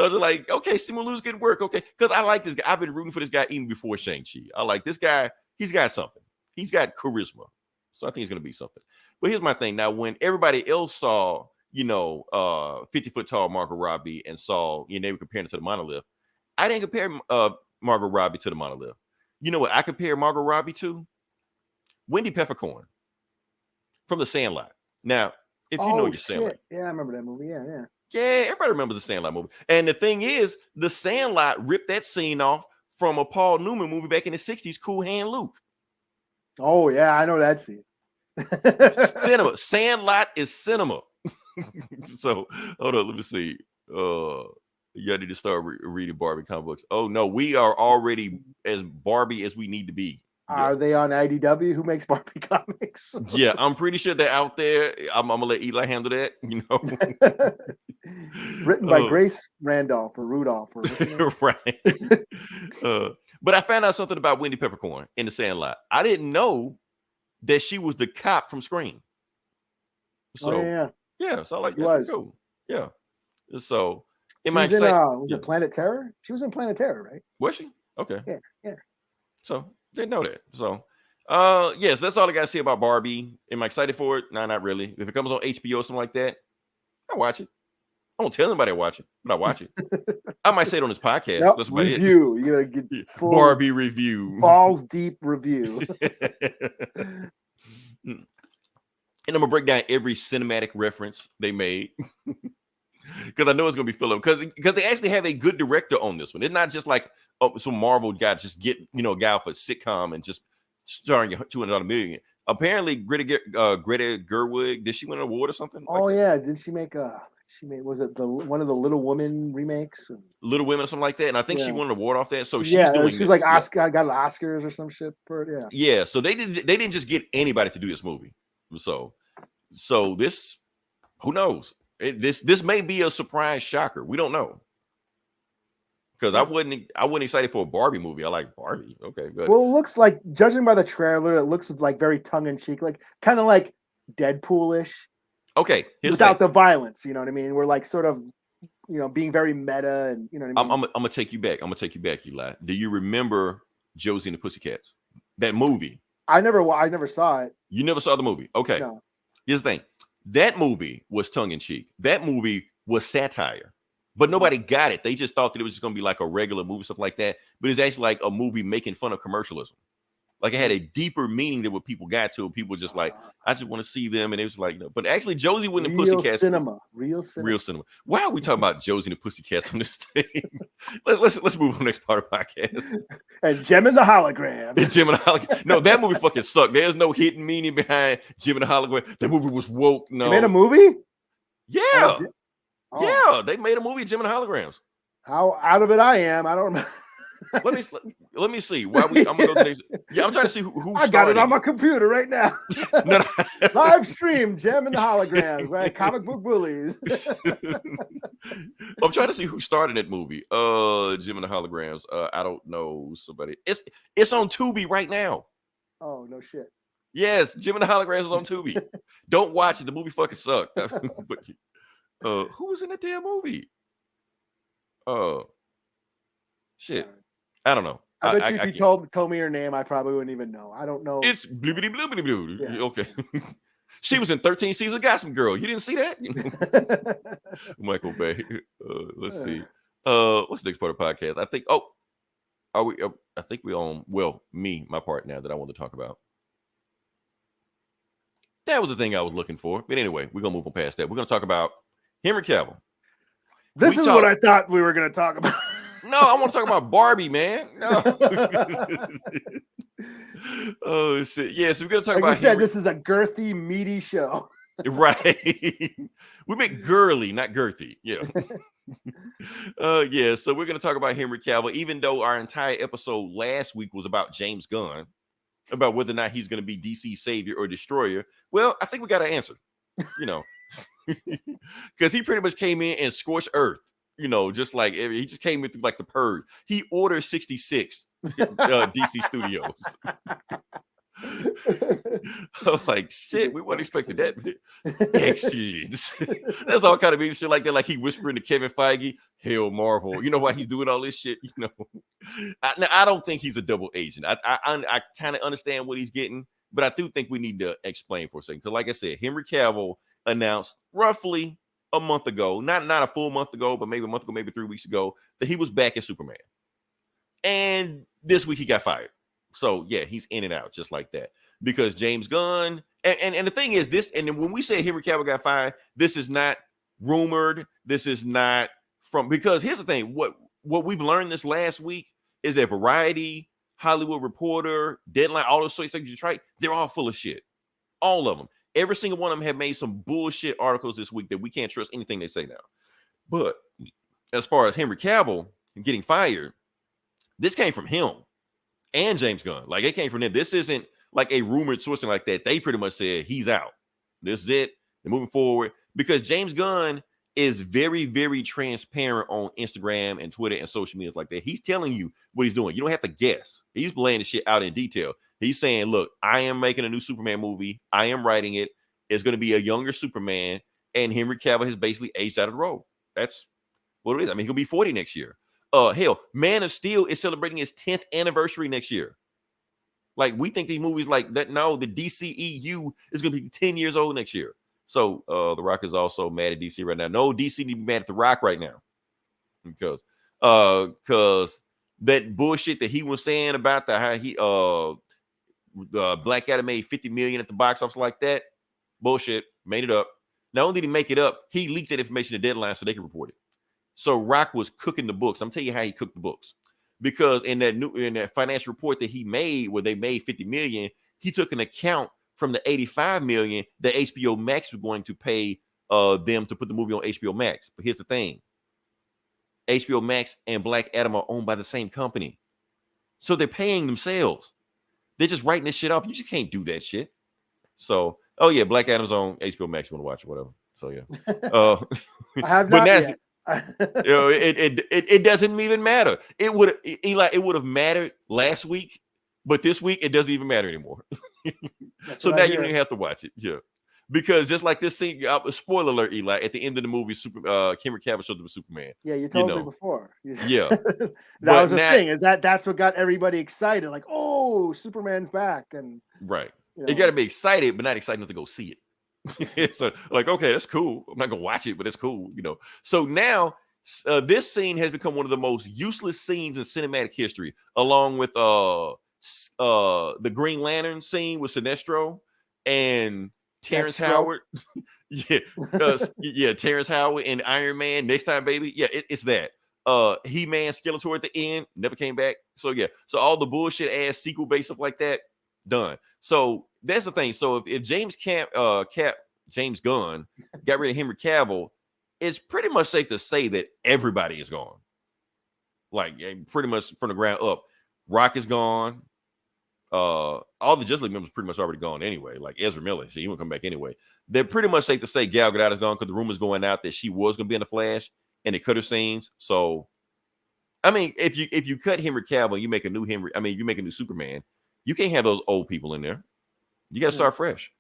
I was like, okay, Simu Liu's good work. Okay. Because I like this guy. I've been rooting for this guy even before Shang-Chi. I like this guy. He's got something. He's got charisma. So I think he's going to be something. But here's my thing. Now, when everybody else saw, 50-foot tall Margot Robbie and saw, they were comparing it to the monolith, I didn't compare Margot Robbie to the monolith. You know what I compare Margot Robbie to? Wendy Peppercorn from The Sandlot. Now, if you know your Sandlot. Yeah, I remember that movie. Yeah. Yeah, everybody remembers The Sandlot movie. And the thing is, The Sandlot ripped that scene off from a Paul Newman movie back in the 60s, Cool Hand Luke. Oh, yeah, I know that scene. Cinema. Sandlot is cinema. So, hold on, let me see. You need to start reading Barbie comic books. Oh, no, we are already as Barbie as we need to be. Are they on IDW? Who makes Barbie comics? Yeah, I'm pretty sure they're out there. I'm gonna let Eli handle that. Written by Grace Randolph or Rudolph, or right. But I found out something about Wendy Peppercorn in The Sandlot. I didn't know that she was the cop from Scream. So yeah. So I like that. Cool. Yeah. So it might say was it Planet Terror? She was in Planet Terror, right? Was she? Okay. Yeah. So they know that. So Yes, that's all I gotta say about Barbie. Am I excited for it? Nah, not really. If it comes on HBO or something like that, I watch it. I won't tell anybody I watch it, but I watch it. I might say it on this podcast. Nope. That's about Review. You gotta get it. full Barbie review. balls deep review. And I'm gonna break down every cinematic reference they made. Because I know it's gonna be filled up. Because they actually have a good director on this one. It's not just like some Marvel guy just get a guy for a sitcom and just starring $200 million. Apparently, Greta Gerwig, did she win an award or something? Oh like yeah, did she make a? She made was it one of the Little Women remakes? Little Women or something like that. And I think she won an award off that. So she's doing. She's like Oscar. Yeah. I got Oscars or some shit for it. Yeah. Yeah. So they didn't just get anybody to do this movie. So this, who knows? This may be a surprise shocker. We don't know. Because I wasn't excited for a Barbie movie. I like Barbie. Okay, good. Well, it looks like, judging by the trailer, it looks like very tongue in cheek, like kind of like Deadpool-ish. Okay, without the violence. You know what I mean? We're like sort of, being very meta, and you know what I mean. I'm gonna take you back. Eli. Do you remember Josie and the Pussycats? That movie. I never saw it. You never saw the movie? Okay. No. Here's the thing. That movie was tongue in cheek. That movie was satire. But nobody got it. They just thought that it was just going to be like a regular movie, stuff like that. But it's actually like a movie making fun of commercialism. Like it had a deeper meaning than what people got to. People just like, I just want to see them. And it was like, no. But actually, Josie and the Pussycats. Real cinema. Why are we talking about Josie and the Pussycats on this thing? let's move on to the next part of the podcast. And Gem and the Hologram. No, that movie fucking sucked. There's no hidden meaning behind Gem and the Hologram. That movie was woke. No. They made a movie? Yeah. Oh. Yeah, they made a movie, Gem and Holograms. How out of it I am. I don't remember. let me see. I'm gonna go to the next. Yeah, I'm trying to see who I got it on my computer right now. No. Live stream, Gem and the Holograms, right? Comic book bullies. I'm trying to see who started that movie. Gem and the Holograms. I don't know somebody. It's on Tubi right now. Oh, no shit. Yes, Gem and the Holograms is on Tubi. Don't watch it. The movie fucking sucked. But who was in that damn movie? Shit. I don't know. I bet if you told me her name, I probably wouldn't even know. I don't know. It's bloobity bloobity blue. Yeah. Okay. She was in 13 seasons of Gossip Girl. You didn't see that? Michael Bay. Let's see. What's the next part of the podcast? I think. Oh, are we? I think we on. Well, my part now that I want to talk about. That was the thing I was looking for. But anyway, we're gonna move on past that. We're gonna talk about Henry Cavill. This is what I thought we were gonna talk about. No, I want to talk about Barbie, man. No. Oh shit! Yeah, so we're gonna talk about. You said, this is a girthy, meaty show, right? We make girly, not girthy. Yeah. Yeah. So we're gonna talk about Henry Cavill, even though our entire episode last week was about James Gunn, about whether or not he's gonna be DC's savior or destroyer. Well, I think we got an answer. Because he pretty much came in and scorched earth. Just like he just came in through like the purge. He ordered 66 DC studios. I was like, shit, we weren't expecting that. Excellent. That's all kind of mean shit like that. Like he whispering to Kevin Feige, hell, Marvel. You know why he's doing all this shit? I don't think he's a double agent. I kind of understand what he's getting, but I do think we need to explain for a second. Because like I said, Henry Cavill announced roughly a month ago, not a full month ago, but maybe a month ago, maybe 3 weeks ago, that he was back as Superman. And this week he got fired. So yeah, he's in and out just like that. Because James Gunn, and the thing is this, and then when we say Henry Cavill got fired, this is not rumored. This is not because here's the thing, what we've learned this last week is that Variety, Hollywood Reporter, Deadline, all those sorts of things, right? They're all full of shit. All of them. Every single one of them have made some bullshit articles this week that we can't trust anything they say now. But as far as Henry Cavill getting fired, this came from him and James Gunn. Like it came from them. This isn't like a rumored sourcing like that. They pretty much said he's out. This is it. They're moving forward because James Gunn is very, very transparent on Instagram and Twitter and social media like that. He's telling you what he's doing. You don't have to guess. He's laying the shit out in detail. He's saying, look, I am making a new Superman movie. I am writing it. It's going to be a younger Superman. And Henry Cavill has basically aged out of the role. That's what it is. I mean, he'll be 40 next year. Hell, Man of Steel is celebrating its 10th anniversary next year. Like, we think these movies like that. No, the DCEU is going to be 10 years old next year. So The Rock is also mad at DC right now. No, DC need to be mad at The Rock right now. Because that bullshit that he was saying about how he the Black Adam made 50 million at the box office like that. Bullshit. Made it up. Not only did he make it up, he leaked that information to Deadline so they could report it. So Rock was cooking the books. I'm telling you how he cooked the books. Because in that financial report that he made, where they made 50 million, he took an account from the 85 million that HBO Max was going to pay them to put the movie on HBO Max. But here's the thing. HBO Max and Black Adam are owned by the same company. So they're paying themselves. They're just writing this shit off. You just can't do that shit. So, oh yeah, Black Adam's on HBO Max. You want to watch it, whatever. So yeah. I have not yet. You know, it doesn't even matter. It would have mattered last week, but this week it doesn't even matter anymore. So now you don't even have to watch it. Yeah. Because just like this scene, spoiler alert, Eli, at the end of the movie, Henry Cavill showed up with Superman. Yeah, you told me before. Yeah. That was the thing, is that's what got everybody excited. Like, oh, Superman's back. And right. You got to be excited, but not excited enough to go see it. So, like, okay, that's cool. I'm not going to watch it, but it's cool, So now, this scene has become one of the most useless scenes in cinematic history, along with the Green Lantern scene with Sinestro and Terrence Howard. Terrence Howard and Iron Man. Next time, baby. Yeah, it's that. He-Man, Skeletor at the end, never came back. So yeah, so all the bullshit ass sequel based stuff like that, done. So that's the thing. So if James Gunn got rid of Henry Cavill, it's pretty much safe to say that everybody is gone. Like, pretty much from the ground up. Rock is gone. All the Justice League members pretty much already gone anyway. Like Ezra Miller, he won't come back anyway. They're pretty much safe to say Gal Gadot is gone because the rumors going out that she was going to be in the Flash and they cut her scenes. So, I mean, if you cut Henry Cavill, you make a new you make a new Superman. You can't have those old people in there. You got to start fresh,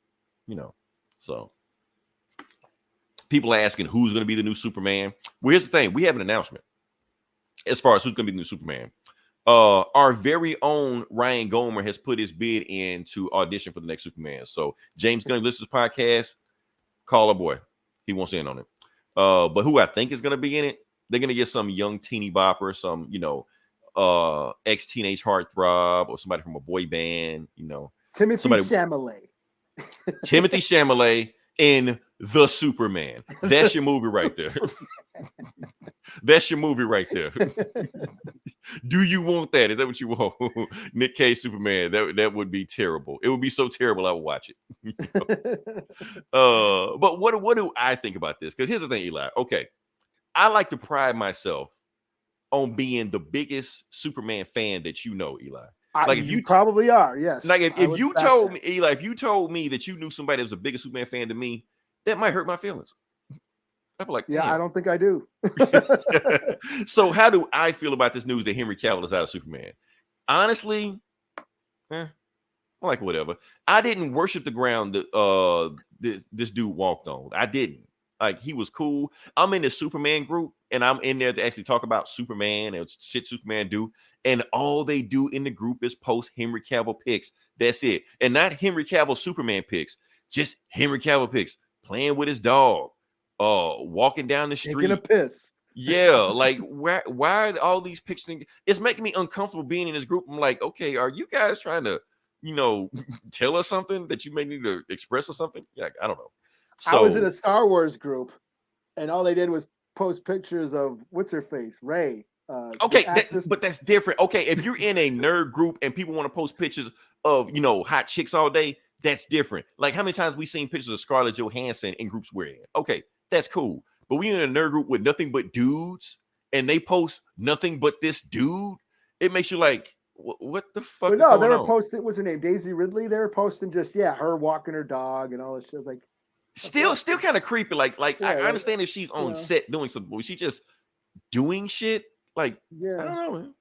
So, people are asking who's going to be the new Superman. Well, here's the thing: we have an announcement as far as who's going to be the new Superman. Our very own Ryan Gomer has put his bid in to audition for the next Superman. So James Gunn listens to this podcast. Call a boy. He wants in on it. But who I think is going to be in it, they're going to get some young teeny bopper, some, ex-teenage heartthrob or somebody from a boy band, Timothy Chalamet. Timothy Chalamet in The Superman. That's your movie right there. That's your movie right there. Do you want that? Is that what you want? Nick Cage Superman. That would be terrible. It would be so terrible I would watch it. But what do I think about this? Because here's the thing, Eli. Okay, I like to pride myself on being the biggest Superman fan that Eli. Like if you probably are, yes. Like if you told me, Eli, if you told me that you knew somebody that was a bigger Superman fan than me, that might hurt my feelings. I'd be like, yeah, I don't think I do. So how do I feel about this news that Henry Cavill is out of Superman? Honestly, I'm like, whatever. I didn't worship the ground that this dude walked on. I didn't. Like, he was cool. I'm in the Superman group, and I'm in there to actually talk about Superman and shit Superman do. And all they do in the group is post Henry Cavill pics. That's it. And not Henry Cavill Superman pics, just Henry Cavill pics, playing with his dog, walking down the street. Taking a piss. Yeah, like, why are all these pictures? It's making me uncomfortable being in this group. I'm like, okay, are you guys trying to, tell us something that you may need to express or something? Yeah, I don't know. So, I was in a Star Wars group, and all they did was post pictures of what's her face, Rey. Okay, but that's different. Okay, if you're in a nerd group and people want to post pictures of hot chicks all day, that's different. Like, how many times we seen pictures of Scarlett Johansson in groups we're in? Okay, that's cool. But we in a nerd group with nothing but dudes, and they post nothing but this dude. It makes you like, what the fuck? But no, they were posting. What's her name? Daisy Ridley. They were posting just her walking her dog and all this shit. Like, still kind of creepy. Like yeah, I understand if she's on set doing something, but she just doing shit. Like, I don't know, man.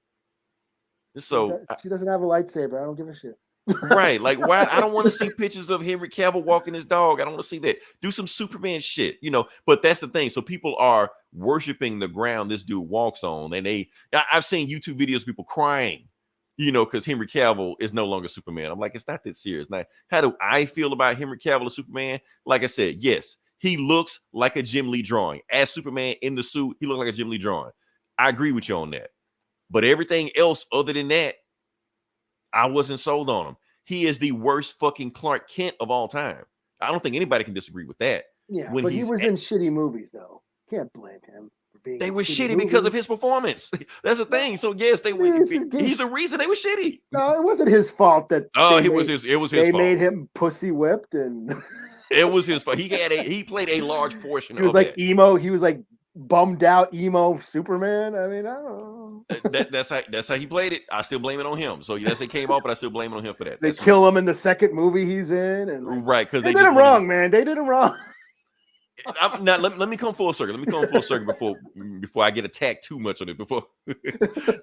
So she doesn't have a lightsaber. I don't give a shit. Right. Like, why? I don't want to see pictures of Henry Cavill walking his dog. I don't want to see that. Do some Superman shit, But that's the thing. So people are worshiping the ground this dude walks on. And I've seen YouTube videos of people crying because Henry Cavill is no longer Superman. I'm like, it's not that serious. Now, how do I feel about Henry Cavill as Superman? Like I said, yes, he looks like a Jim Lee drawing. As Superman in the suit, he looked like a Jim Lee drawing. I agree with you on that. But everything else other than that, I wasn't sold on him. He is the worst fucking Clark Kent of all time. I don't think anybody can disagree with that. Yeah, but he was in shitty movies, though. Can't blame him. They were shitty because of his performance. That's the thing. So yes, they were. He's the reason they were shitty. No, it wasn't his fault that. It was his fault. They made him pussy whipped, and it was his fault. He played a large portion. He was like emo. He was like bummed out emo Superman. I mean, I don't know. That's how he played it. I still blame it on him. So yes, it came off, but I still blame it on him for that. They kill him in the second movie he's in, and right because they did him wrong, man. They did him wrong. Now let me come full circle. Let me come full circle before I get attacked too much on it.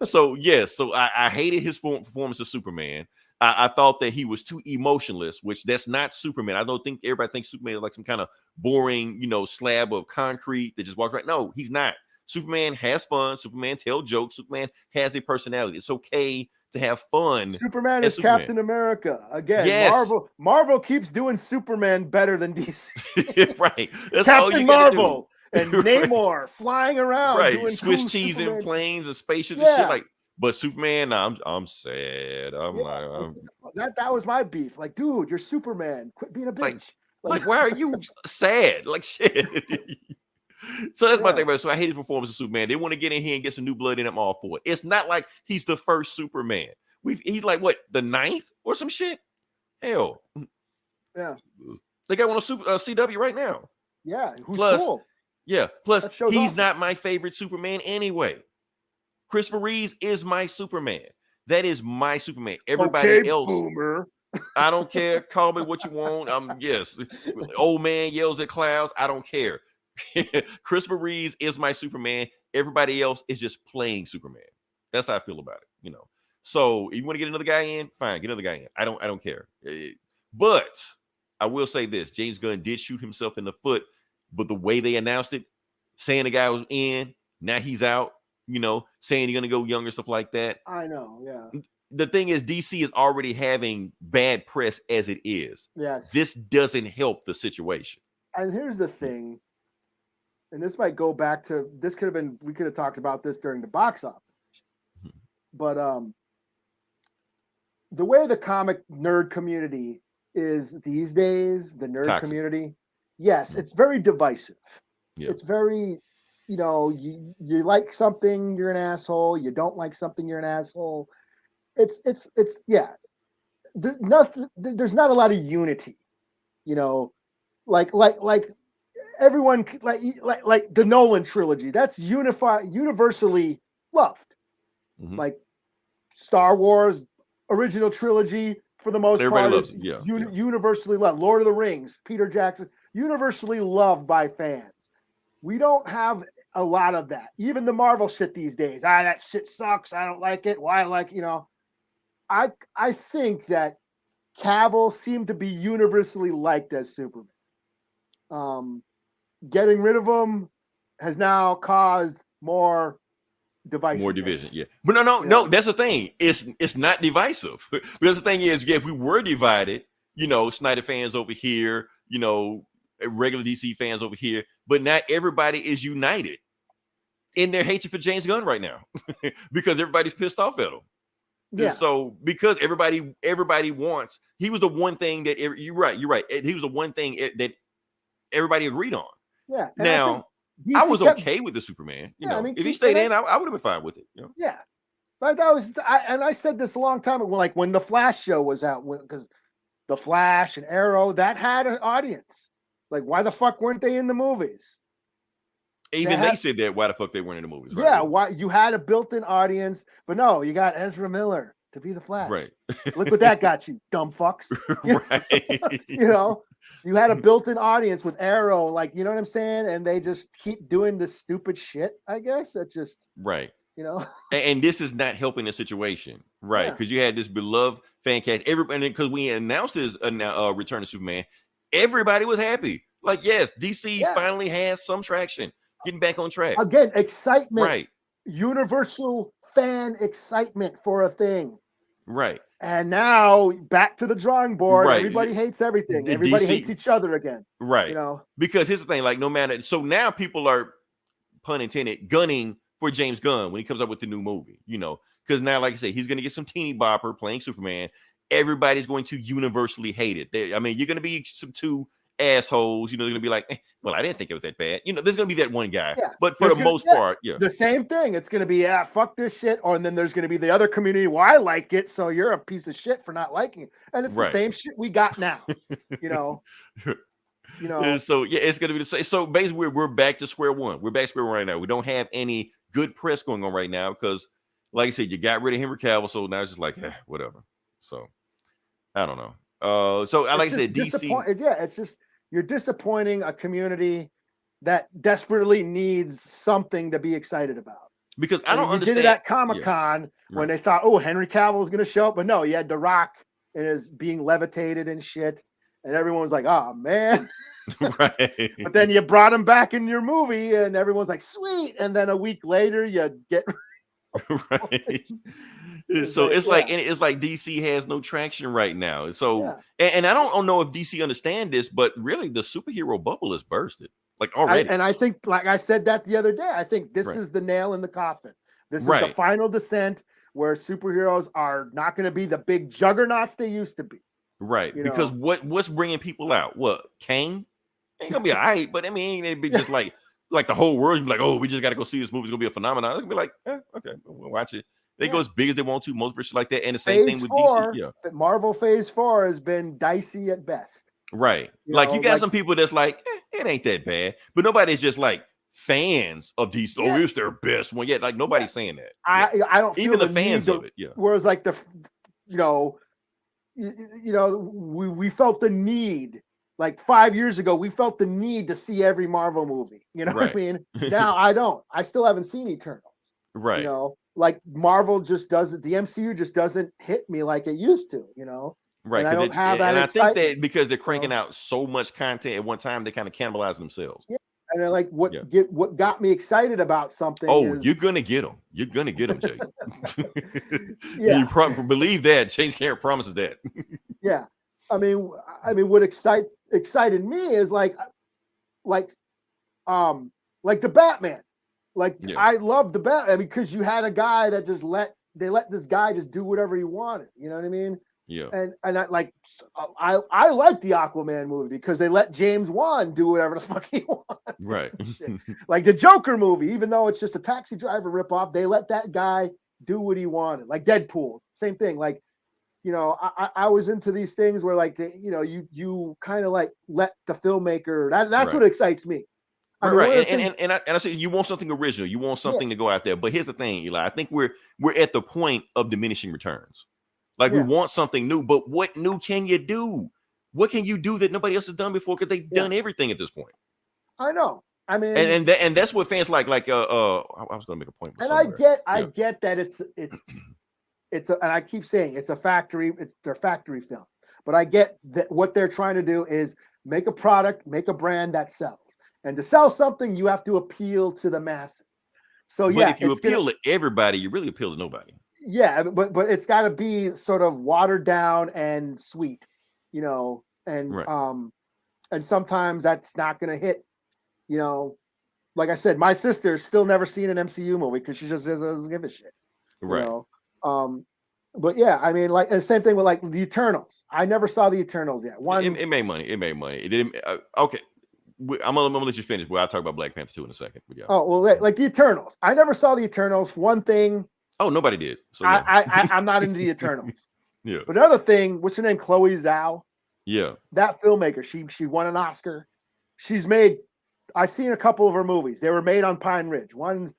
So I hated his performance as Superman. I thought that he was too emotionless, which that's not Superman. I don't think everybody thinks Superman is like some kind of boring, slab of concrete that just walks right. No, he's not. Superman has fun. Superman tells jokes. Superman has a personality. It's okay to have fun. Superman is Captain America. Again, yes. Marvel keeps doing Superman better than DC. Right. That's Captain Marvel and Namor flying around doing Swiss cool cheese Superman. and planes and spaceships and shit like. But Superman, I'm sad. That was my beef. Like, dude, you're Superman. Quit being a bitch. Like why are you sad? Like shit. So that's my thing about it. So I hate his performance of Superman. They want to get in here and get some new blood in him all for it. It's not like he's the first Superman. He's like what, the 9th or some shit? Hell. Yeah. They got one on CW right now. Yeah. Who's cool. Yeah. Plus, he's awesome. not my favorite Superman anyway. Christopher Reeves is my Superman. That is my Superman. Everybody else. Boomer. I don't care. Call me what you want. Yes. Old man yells at clouds. I don't care. Christopher Reeves is my Superman. Everybody else is just playing Superman. That's how I feel about it. So if you want to get another guy in, fine, get another guy in. I don't care. But I will say this: James Gunn did shoot himself in the foot, but the way they announced it, saying the guy was in, now he's out. Saying you're gonna go younger, stuff like that. I know. Yeah. The thing is, DC is already having bad press as it is. Yes. This doesn't help the situation. And here's the thing. And this might go back to we could have talked about this during the box office. But the way the comic nerd community is these days, the nerd community, yes, it's very divisive. Yeah. It's very, you like something, you're an asshole. You don't like something, you're an asshole. It's there's not a lot of unity, like everyone like the Nolan trilogy, that's universally loved. Mm-hmm. Like Star Wars original trilogy, for the most part, is universally loved. Lord of the Rings, Peter Jackson, universally loved by fans. We don't have a lot of that. Even the Marvel shit these days. That shit sucks. I don't like it. Why? I think that Cavill seemed to be universally liked as Superman. Getting rid of him has now caused more divisive. More division, yeah. But no. That's the thing. It's not divisive. Because the thing is, if we were divided, Snyder fans over here, regular DC fans over here, but not everybody is united in their hatred for James Gunn right now because everybody's pissed off at him. Yeah. And so because everybody wants, he was the one thing that you're right. He was the one thing that everybody agreed on. Yeah. Now I was okay with the Superman. If he stayed in, I would have been fine with it. Yeah. Like I said this a long time ago, like when the Flash show was out, because the Flash and Arrow, that had an audience. Like, why the fuck weren't they in the movies? Even they said that. Why the fuck they weren't in the movies? Right? Yeah, why you had a built-in audience, but no, you got Ezra Miller to be the Flash. Right. Look what that got you, dumb fucks. Right. You had a built-in audience with Arrow, like, you know what I'm saying? And they just keep doing this stupid shit, I guess. That just right. And this is not helping the situation, right? Because you had this beloved fan cast. Everybody, because we announced his Return to Superman, everybody was happy. Like, yes, DC finally has some traction, getting back on track. Again, excitement, right? Universal fan excitement for a thing. Right. And now back to the drawing board. Right. Everybody hates everything. The Everybody DC hates each other again. Right. You know, because here's the thing, like no matter, so now people are, pun intended, gunning for James Gunn when he comes up with the new movie, you know, because now, like I said, he's going to get some teeny bopper playing Superman. Everybody's going to universally hate it. I mean, you're going to be some two assholes, you know, they're going to be like, well, I didn't think it was that bad. You know, there's going to be that one guy, but for the most part, the same thing. It's going to be, fuck this shit. And then there's going to be the other community. Well, I like it, so you're a piece of shit for not liking it. And it's the same shit we got now, you know. You know, so yeah, it's gonna be the same. So basically, we're back to square one. We're back to square one right now. We don't have any good press going on right now because, like I said, you got rid of Henry Cavill, so now it's just like, whatever. So I don't know. So like I said, DC, it's just you're disappointing a community that desperately needs something to be excited about. Because I don't understand. Did it at Comic-Con when they thought, oh, Henry Cavill is going to show up, but no, you had The Rock and is being levitated and shit. And everyone's like, oh, man. Right. But then you brought him back in your movie and everyone's like, sweet. And then a week later, you get. Right. So it's like DC has no traction right now. So, and I don't know if DC understand this, but really the superhero bubble is bursted like already. And I think, like I said that the other day, I think this is the nail in the coffin. This is the final descent where superheroes are not going to be the big juggernauts they used to be. Right, because what's bringing people out? What, Kane? Ain't gonna be all right, but I mean, it'd be just like the whole world would be like, oh, we just got to go see this movie. It's gonna be a phenomenon. It's gonna be like, okay, we'll watch it. They go as big as they want to, multiverse like that, and the same thing with DC. Yeah, Marvel Phase 4 has been dicey at best. Right, you got some people that's like, it ain't that bad, but nobody's just like fans of DC. Oh, it's their best one. Yeah, like nobody's saying that. I don't feel even the fans of it. Yeah, whereas like we felt the need, like 5 years ago, we felt the need to see every Marvel movie. You know what I mean? Now I don't. I still haven't seen Eternals. Right. You know, like Marvel just doesn't, the MCU just doesn't hit me like it used to, you know? Right. And I don't have that. And I think that because they're cranking out so much content at one time, they kind of cannibalize themselves. Yeah. And then like what got me excited about something. You're gonna get them. You're gonna get them, Jay. You believe that. Chase Carrot promises that. Yeah, I mean, what excited me is like the Batman. I love the Batman because you had a guy that just let this guy just do whatever he wanted. You know what I mean? Yeah. And I like the Aquaman movie because they let James Wan do whatever the fuck he wanted. Right. Like the Joker movie, even though it's just a taxi driver ripoff, they let that guy do what he wanted. Like Deadpool, same thing. Like, you know, I was into these things where like you kind of like let the filmmaker. That's what excites me. I mean, right. And I say you want something original. You want something to go out there. But here's the thing, Eli. I think we're at the point of diminishing returns. Like we want something new, but what new can you do? What can you do that nobody else has done before? Because they've done everything at this point. I know. I mean, and that's what fans like. I was going to make a point. And I get that it's and I keep saying it's their factory film. But I get that what they're trying to do is make a product, make a brand that sells. And to sell something, you have to appeal to the masses. So but if you appeal to everybody, you really appeal to nobody. Yeah, but it's got to be sort of watered down and sweet, you know, and and sometimes that's not going to hit, you know. Like I said, my sister's still never seen an MCU movie because she just doesn't give a shit, right? You know? But yeah, I mean, like the same thing with like the Eternals. I never saw the Eternals yet. It made money. It made money. It didn't. Okay. I'm gonna let you finish. Well, I'll talk about Black Panther 2 in a second. But yeah. Oh well, like the Eternals. I never saw the Eternals. One thing. Oh, nobody did. So I'm not into the Eternals. Yeah. But another thing, what's her name? Chloe Zhao. Yeah. That filmmaker. She won an Oscar. I've seen a couple of her movies. They were made on Pine Ridge. One,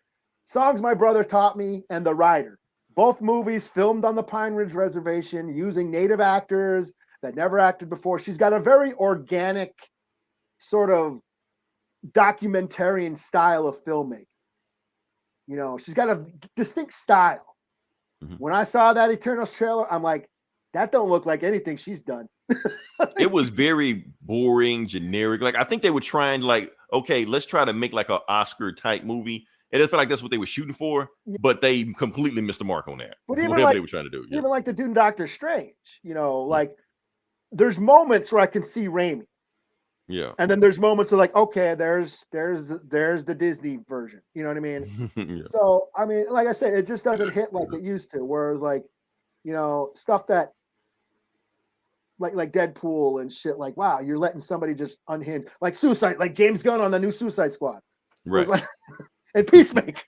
Songs My Brother Taught Me, and The Rider. Both movies filmed on the Pine Ridge Reservation using native actors that never acted before. She's got a very organic sort of documentarian style of filmmaking. You know, she's got a distinct style. Mm-hmm. When I saw that Eternals trailer, I'm like, that don't look like anything she's done. It was very boring, generic. Like, I think they were trying like, okay, let's try to make like an Oscar type movie. And it felt like that's what they were shooting for, but they completely missed the mark on that. But even whatever like, they were trying to do. Even like the dude in Doctor Strange, like there's moments where I can see Raimi. Yeah. And then there's moments of like, okay, there's the Disney version. You know what I mean? Yeah. So, I mean, like I said, it just doesn't hit like it used to, whereas like, stuff that like Deadpool and shit, like, wow, you're letting somebody just unhinge, like Suicide, like James Gunn on the new Suicide Squad. Right. Like, and Peacemaker.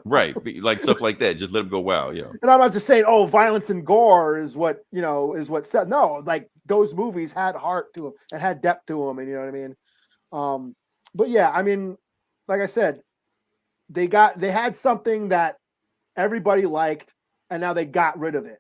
Right. Like stuff like that. Just let them go wild. Yeah. And I'm not just saying, oh, violence and gore is what, is what set. No, like those movies had heart to them and had depth to them. And you know what I mean? But yeah, I mean, like I said, they had something that everybody liked and now they got rid of it.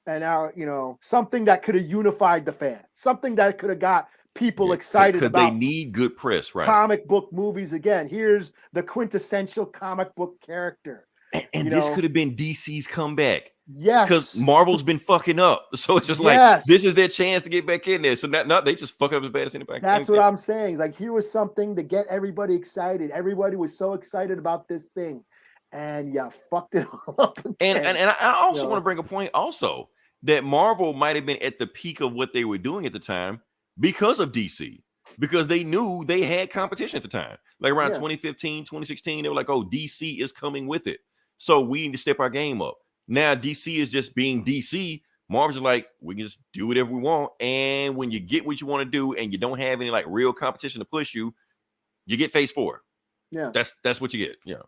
And now, something that could have unified the fans, something that could have got people excited about. They need good press, right? Comic book movies again. Here's the quintessential comic book character. And this could have been DC's comeback. Yes. Because Marvel's been fucking up. So it's just like, this is their chance to get back in there. So not they just fuck up as bad as anybody. That's what I'm saying. It's like, here was something to get everybody excited. Everybody was so excited about this thing. And you fucked it all up. And I also want to bring a point also that Marvel might have been at the peak of what they were doing at the time because of DC, because they knew they had competition at the time. Like around 2015, 2016, they were like, oh, DC is coming with it. So we need to step our game up. Now DC is just being DC. Marvel's like, we can just do whatever we want. And when you get what you want to do and you don't have any like real competition to push you, you get phase 4. Yeah. That's what you get. Yeah.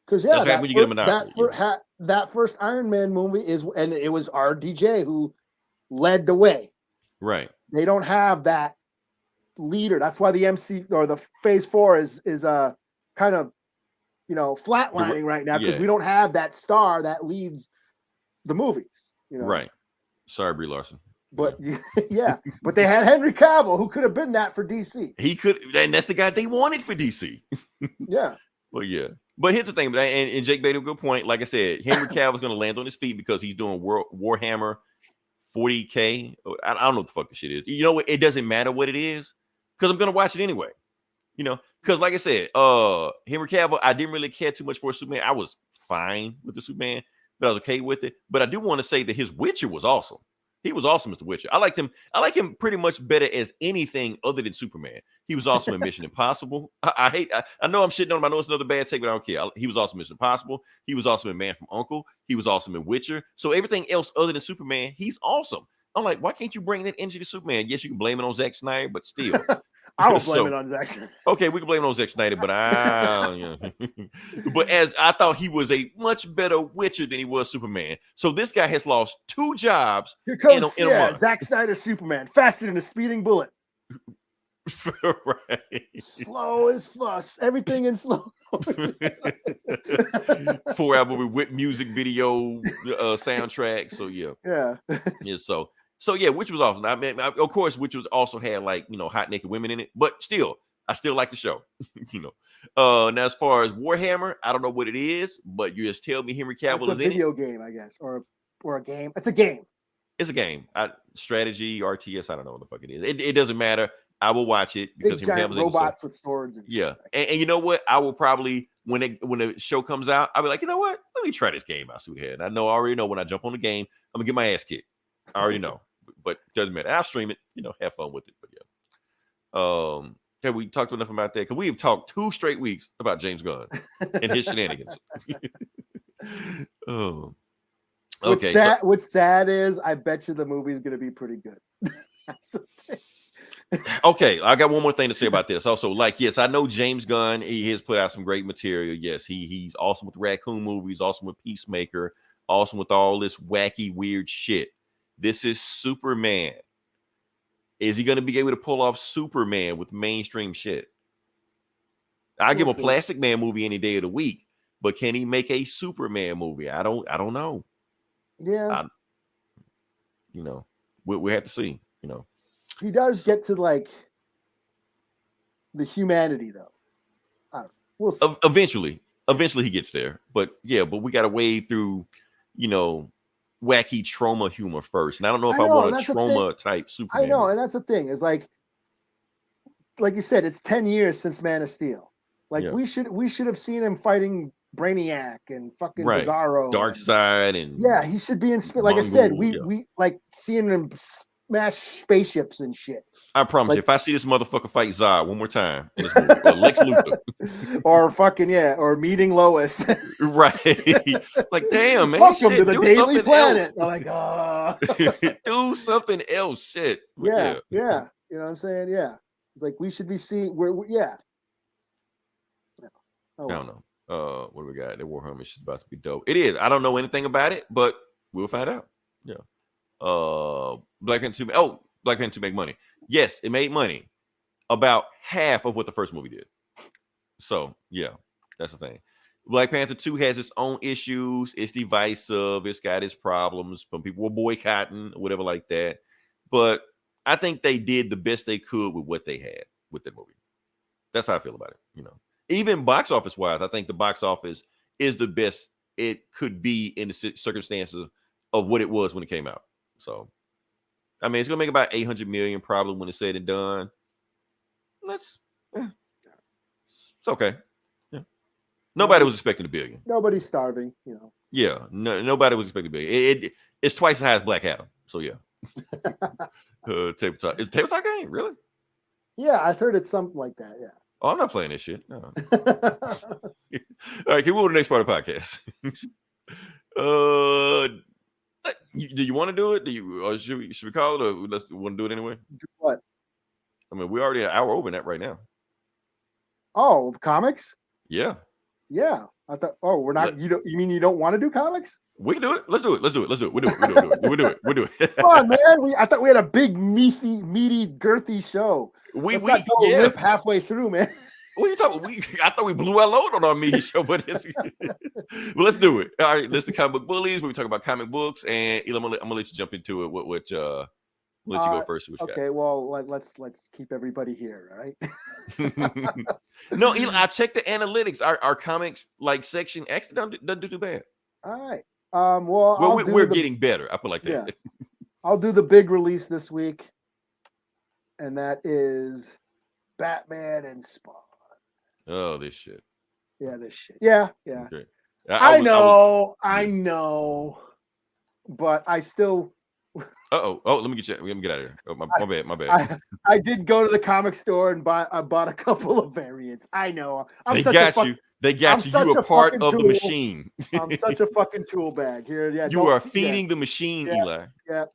Because that first Iron Man movie and it was RDJ who led the way. Right. They don't have that leader. That's why the MC or the phase 4 is kind of flatlining right now, because we don't have that star that leads the movies. Right. Sorry, Brie Larson. But but they had Henry Cavill, who could have been that for DC. He could, and that's the guy they wanted for DC. Yeah. Well, yeah. But here's the thing, and Jake made a good point. Like I said, Henry Cavill's going to land on his feet because he's doing Warhammer 40K. I don't know what the fuck the shit is. You know what? It doesn't matter what it is because I'm going to watch it anyway. Because like I said, Henry Cavill, I didn't really care too much for Superman. I was fine with the Superman, but I was okay with it. But I do want to say that his Witcher was awesome. He was awesome as the Witcher. I liked him. I like him pretty much better as anything other than Superman. He was awesome in Mission Impossible. I know I'm shitting on him. I know it's another bad take, but I don't care. He was awesome in Mission Impossible. He was awesome in Man from U.N.C.L.E. He was awesome in Witcher. So everything else other than Superman, he's awesome. I'm like, why can't you bring that energy to Superman? Yes, you can blame it on Zack Snyder, but still. I don't blame it on Zack Snyder. Okay, we can blame it on Zack Snyder, but but as I thought he was a much better Witcher than he was Superman. So this guy has lost 2 jobs. Here comes Zack Snyder Superman, faster than a speeding bullet. Right. Slow as fuss. Everything in slow. 4-hour movie with music video soundtrack. So yeah. So yeah, which was awesome. I mean, of course, which was also had like hot naked women in it, but still, I still like the show. Now as far as Warhammer, I don't know what it is, but you just tell me Henry Cavill is in it. It's a video game, I guess, or a game. It's a game. It's a game. Strategy, RTS. I don't know what the fuck it is. It doesn't matter. I will watch it because big giant robots with swords. And yeah, and you know what? I will probably when the show comes out, I'll be like, you know what? Let me try this game out. See what it had. I already know when I jump on the game, I'm gonna get my ass kicked. I already know. But it doesn't matter. I'll stream it, have fun with it. But yeah. We talked enough about that because we have talked 2 straight weeks about James Gunn and his shenanigans. Oh. Okay. What's sad is I bet you the movie's gonna be pretty good. Okay, I got one more thing to say about this. Also, yes, I know James Gunn, he has put out some great material. Yes, he's awesome with the Raccoon movies, awesome with Peacemaker, awesome with all this wacky, weird shit. This is Superman. Is he going to be able to pull off Superman with mainstream shit? I give him a Plastic Man movie any day of the week, but can he make a Superman movie? I don't know. Yeah. We have to see. He does get to the humanity though. We'll see. Eventually he gets there, but we got to wade through, wacky trauma humor first. And I don't know if I want a trauma type Superman. I know, and that's the thing. Is like you said, it's 10 years since Man of Steel. Like we should have seen him fighting Brainiac and fucking right. Bizarro, Darkseid, and yeah, he should be in space. Like I said, we like seeing him smash spaceships and shit. I promise you, if I see this motherfucker fight Zod one more time in this movie, or Lex Luthor, or fucking or meeting Lois, right? Like, damn, man, welcome shit, to the Daily Planet. Like, do something else, shit. Yeah, you know what I'm saying? Yeah, it's like we should be seeing where, yeah. I don't know. What do we got? The Warhammer is about to be dope. It is. I don't know anything about it, but we'll find out. Yeah. Black Panther 2. Oh, Black Panther 2 make money. Yes, it made money. About half of what the first movie did. So, yeah, that's the thing. Black Panther 2 has its own issues. It's divisive. It's got its problems. Some people were boycotting, or whatever like that. But I think they did the best they could with what they had with the movie. That's how I feel about it. You know, even box office wise, I think the box office is the best it could be in the circumstances of what it was when it came out. So, I mean, it's gonna make about 800 million probably when it's said and done. It's okay. Yeah. Nobody was expecting $1 billion. Nobody's starving, you know. Yeah, nobody was expecting $1 billion. It's twice as high as Black Adam. So yeah. Tabletop. Is it tabletop game really? Yeah, I heard it's something like that. Yeah. Oh, I'm not playing this shit. No. All right, can we go to the next part of the podcast? Do you want to do it? Do you, or should we call it, or want to do it anyway? Do what? I mean, we're already an hour over that right now. Oh, comics? Yeah. Yeah. I thought. Oh, we're not. You mean you don't want to do comics? We can do it. Let's do it. We'll do it. We'll do it. Come on, man. I thought we had a big, meaty, girthy show. Let's not go lip halfway through, man. What are you talking? I thought we blew our load on our media show, but well, let's do it. All right, let's the comic book bullies. We talk about comic books, and I'm gonna let you jump into it. Let you go first. Okay, well, let's keep everybody here, all right? No, Eli, I checked the analytics. Our comics section actually doesn't do too bad. All right. Well, we're getting better. I put like that. Yeah. I'll do the big release this week, and that is Batman and Spawn. Oh, this shit. Yeah, this shit. Yeah. Okay. I know, but I still. Oh, let me get out of here. Oh, my bad. I did go to the comic store and I bought a couple of variants. I know. They got you. You are part of the machine. I'm such a fucking tool bag here. Yeah, you are feeding the machine, Eli. Yeah,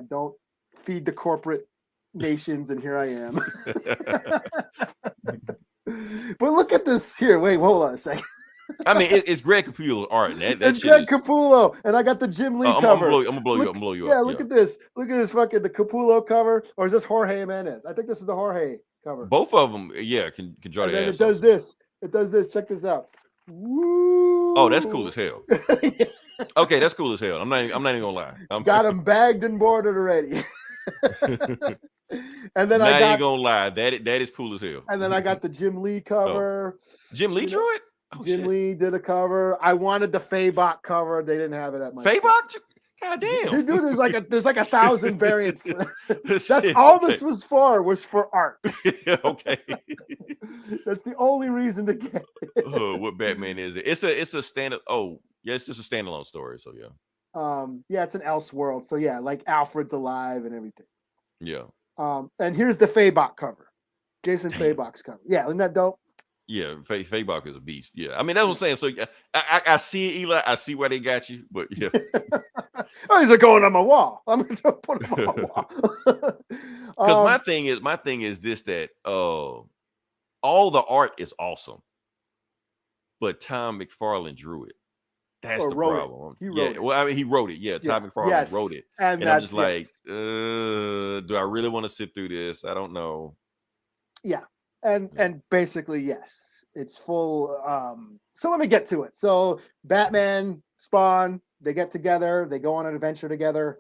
don't feed the corporate nations, and here I am. But look at this here. Wait, hold on a second. I mean, it's Greg Capullo's art. It's Greg Capullo, and I got the Jim Lee cover. I'm gonna blow you up. Yeah, look at this. Look at this fucking the Capullo cover, or is this Jorge Jimenez? I think this is the Jorge cover. Both of them, yeah, can draw the ass. It does this. It does this. Check this out. Woo! Oh, that's cool as hell. Yeah. Okay, that's cool as hell. I'm not even gonna lie. Got him bagged and boarded already. And then I ain't gonna lie, that is cool as hell. And then I got the Jim Lee cover. Jim Lee drew it. Jim Lee did a cover. I wanted the Fabok cover. They didn't have it at my Fabok. God damn. Dude, there's like 1,000 variants. That's all this was for art. Okay. That's the only reason to get it. Oh, what Batman is it? It's a standard. Oh, yeah, it's just a standalone story. So yeah, it's an Elseworld. So yeah, like Alfred's alive and everything. Yeah. And here's the Fabok cover. Jason Fabok's cover. Yeah, isn't that dope? Yeah, Fabok is a beast. Yeah, I mean that's what I'm saying. So I see it, Eli. I see why they got you, but yeah. Oh, these are going on my wall. I'm gonna put them on my wall. Because my thing is this: that all the art is awesome, but Tom McFarlane drew it. That's the problem. He wrote it. Well, I mean, he wrote it. Yeah, Tom McFarlane wrote it, and I'm just like, do I really want to sit through this? I don't know. Yeah. And basically, yes, it's full. So let me get to it. So Batman, Spawn, they get together. They go on an adventure together.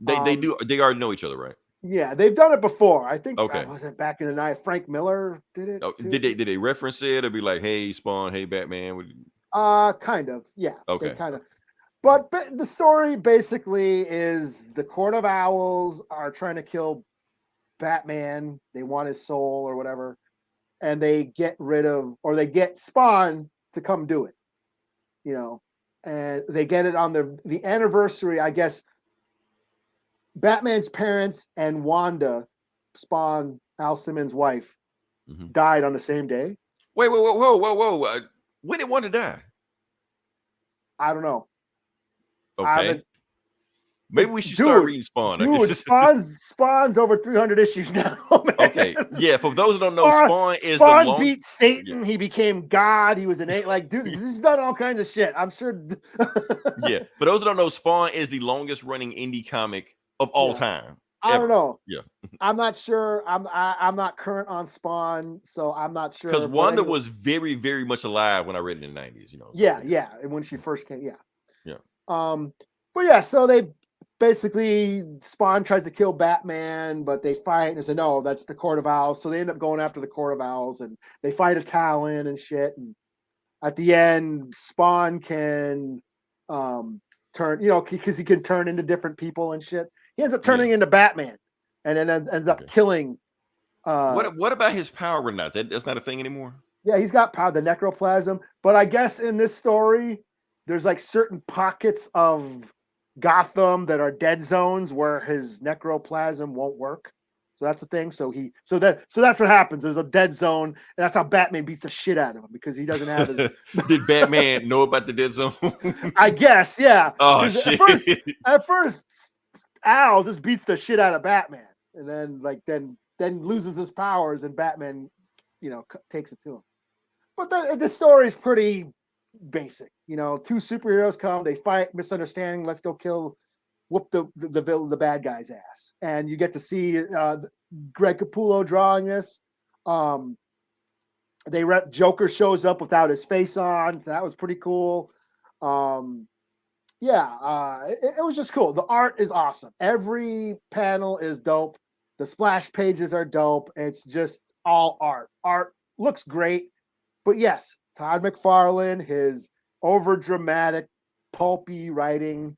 They already know each other, right? Yeah, they've done it before. I think. Okay. Was it back in the night? Frank Miller did it. Oh, did they reference it or be like, "Hey, Spawn, hey, Batman"? Kind of. Yeah. Okay. Kind of. But the story basically is the Court of Owls are trying to kill Batman. They want his soul or whatever. and they get rid of, or they get Spawn to come do it, you know, and they get it on the anniversary, I guess. Batman's parents and Wanda, Spawn, Al Simmons' wife, died on the same day. Wait, whoa. When did Wanda die? I don't know. Okay. Maybe we should start reading Spawn. Dude, Spawn's over 300 issues now. Man. Okay. Yeah, for those who don't know, Spawn is Spawn beat Satan. Yeah. He became God. He was an like, dude, this has done all kinds of shit. I'm sure. Yeah. For those who don't know, Spawn is the longest running indie comic of all time. I don't know. Yeah. I'm not sure. I'm not current on Spawn, so I'm not sure. Because Wanda was very, very much alive when I read it in the 90s, you know. Yeah. And when she first came, Yeah. But yeah, so they basically, Spawn tries to kill Batman, but they fight and say, no, that's the Court of Owls. So they end up going after the Court of Owls, and they fight a Talon and shit. And at the end, Spawn can turn, you know, because he can turn into different people and shit. He ends up turning into Batman, and then ends up killing. What about his power or not? That's not a thing anymore? Yeah, he's got power, the necroplasm. But I guess in this story, there's like certain pockets of Gotham that are dead zones where his necroplasm won't work. So that's the thing. So that's what happens. There's a dead zone, and that's how Batman beats the shit out of him, because he doesn't have his. Did Batman know about the dead zone? I guess, yeah. Oh shit! At first, Al just beats the shit out of Batman, and then loses his powers, and Batman, you know, takes it to him. But the story is pretty basic. You know, two superheroes come, they fight, misunderstanding, let's go whoop the bad guy's ass. And you get to see Greg Capullo drawing this. Joker shows up without his face on, so that was pretty cool. It was just cool. The art is awesome. Every panel is dope. The splash pages are dope. It's just all art. Art looks great. But yes, Todd McFarlane, his over-dramatic, pulpy writing,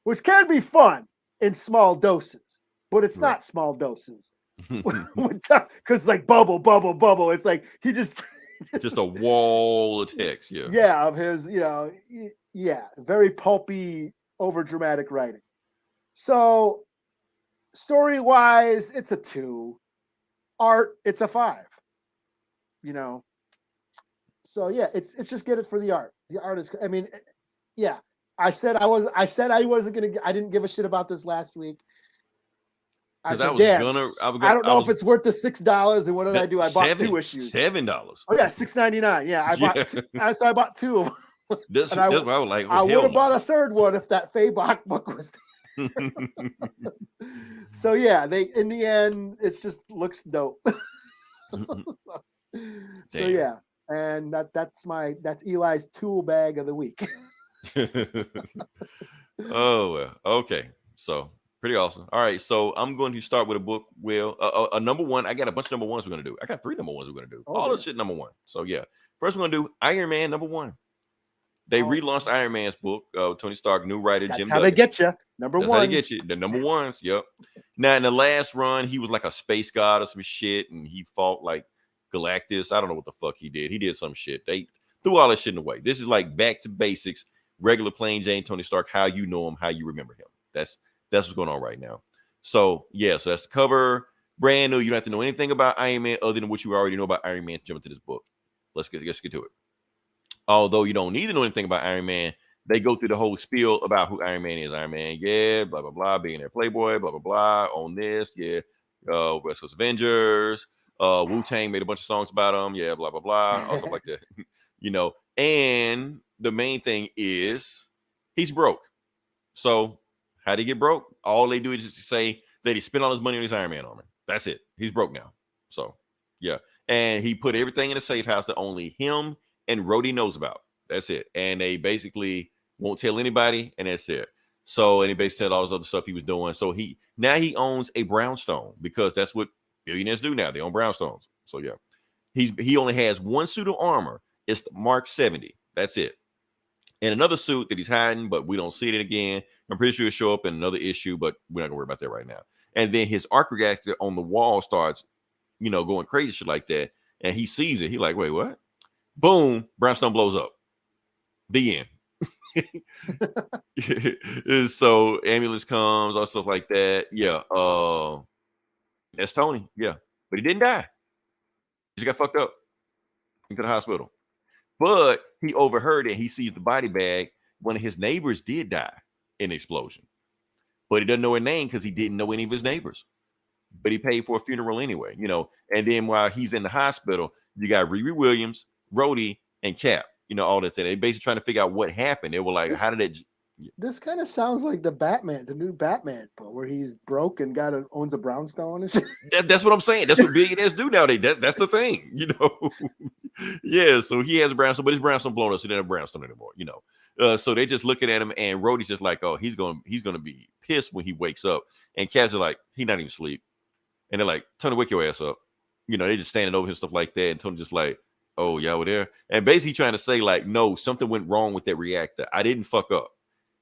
which can be fun in small doses, but it's not small doses. Because like bubble. It's like he just a wall of text. Of his, very pulpy, over-dramatic writing. So story-wise, it's a 2. Art, it's a 5. You know. So yeah, it's just get it for the art. The art is, I mean, yeah. I said I wasn't gonna. I didn't give a shit about this last week. I don't know if it's worth the $6. And what did I do? I bought 2 issues. $7. Oh yeah, $6.99. Yeah, I bought. So I bought 2 of them. That's what I was like. I would have bought a third one if that Fabok book was there. So yeah, in the end, it just looks dope. So yeah. And that's Eli's tool bag of the week. Oh well, okay. So pretty awesome. All right, so I'm going to start with a book. Well, a number one. I got a bunch of number ones we're gonna do. I got 3 number ones we're gonna do. All this shit number 1. So yeah, first we're gonna do Iron Man number 1. They relaunched Iron Man's book. Tony Stark, new writer Jim. How they get you number 1? How they get you the number 1s. Yep. Now in the last run, he was like a space god or some shit, and he fought like Galactus. I don't know what the fuck he did. He did some shit. They threw all that shit away. This is like back to basics, regular plain Jane Tony Stark, how you know him, how you remember him. That's what's going on right now. So yeah, so that's the cover. Brand new. You don't have to know anything about Iron Man other than what you already know about Iron Man to jump into this book. Let's get to it. Although you don't need to know anything about Iron Man, they go through the whole spiel about who Iron Man is. Iron Man, yeah, blah blah blah, being a playboy, blah blah blah, on this, yeah, West Coast Avengers. Wu-Tang made a bunch of songs about him, yeah, blah blah blah, all stuff like that. You know, and the main thing is he's broke. So how did he get broke? All they do is just say that he spent all his money on his Iron Man armor. That's it. He's broke now. So yeah, and he put everything in a safe house that only him and Rhodey knows about. That's it. And they basically won't tell anybody, and that's it. So, and he basically said all this other stuff he was doing. So he owns a brownstone, because that's what billionaires do now. They own brownstones. So yeah, he only has 1 suit of armor. It's the Mark 70. That's it. And another suit that he's hiding, but we don't see it again. I'm pretty sure it'll show up in another issue, but we're not gonna worry about that right now. And then his arc reactor on the wall starts, going crazy shit like that. and he sees it. He like, wait, what? Boom, brownstone blows up. The end. So ambulance comes, all stuff like that. Yeah. That's Tony. Yeah. But he didn't die. He just got fucked up into the hospital. But he overheard it. He sees the body bag. One of his neighbors did die in the explosion. But he doesn't know her name because he didn't know any of his neighbors. But he paid for a funeral anyway, And then while he's in the hospital, you got Riri Williams, Rhodey, and Cap, all that thing. They basically trying to figure out what happened. They were like, how did it? This kind of sounds like the new Batman, where he's broke and owns a brownstone and shit. That's what I'm saying. That's what billionaires do nowadays. That's the thing, Yeah, so he has a brownstone, but his brownstone blown up, so they don't have a brownstone anymore, So they just looking at him, and Rhodey's just like, oh, he's gonna be pissed when he wakes up. And Cap's are like, he's not even asleep. And they're like, Tony, wake your ass up. They just standing over him, stuff like that. And Tony just like, oh, y'all were there. And basically trying to say, like, no, something went wrong with that reactor. I didn't fuck up.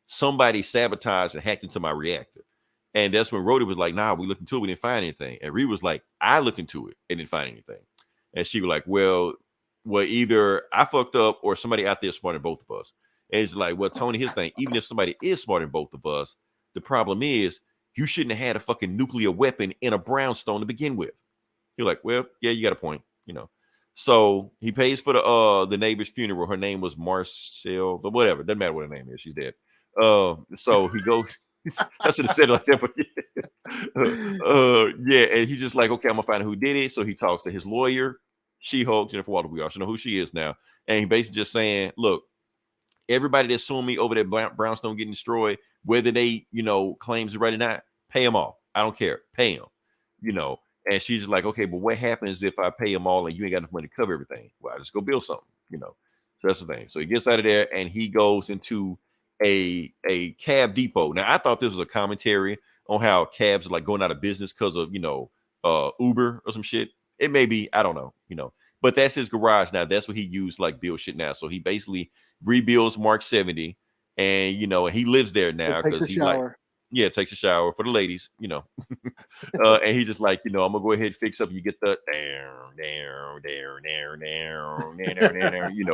Somebody sabotaged and hacked into my reactor. And that's when Rhodey was like, nah, we looked into it, we didn't find anything. And Ree was like, I looked into it and didn't find anything. And she was like, well, either I fucked up or somebody out there smarter than both of us. And it's like, well, Tony, his thing, even if somebody is smarter than both of us, the problem is you shouldn't have had a fucking nuclear weapon in a brownstone to begin with. You're like, well, yeah, you got a point, So he pays for the neighbor's funeral. Her name was Marcel, but whatever, doesn't matter what her name is. She's dead. So he goes. I should have said it like that, but yeah. And he's just like, okay, I'm gonna find out who did it. So he talks to his lawyer, She-Hulk, Jennifer Walter. We also know who she is now. And he basically just saying, look, everybody that's suing me over that brownstone getting destroyed, whether they, claims it right or not, pay them off. I don't care. Pay them, And she's just like, okay, but what happens if I pay them all and you ain't got enough money to cover everything? Well, I just go build something, So that's the thing. So he gets out of there and he goes into a cab depot. Now, I thought this was a commentary on how cabs are like going out of business because of, Uber or some shit. It may be, I don't know, but that's his garage now. That's what he used like build shit now. So he basically rebuilds Mark 70 and, and he lives there now because he like, yeah, takes a shower for the ladies, and he's just like, I'm gonna go ahead and fix up. You get the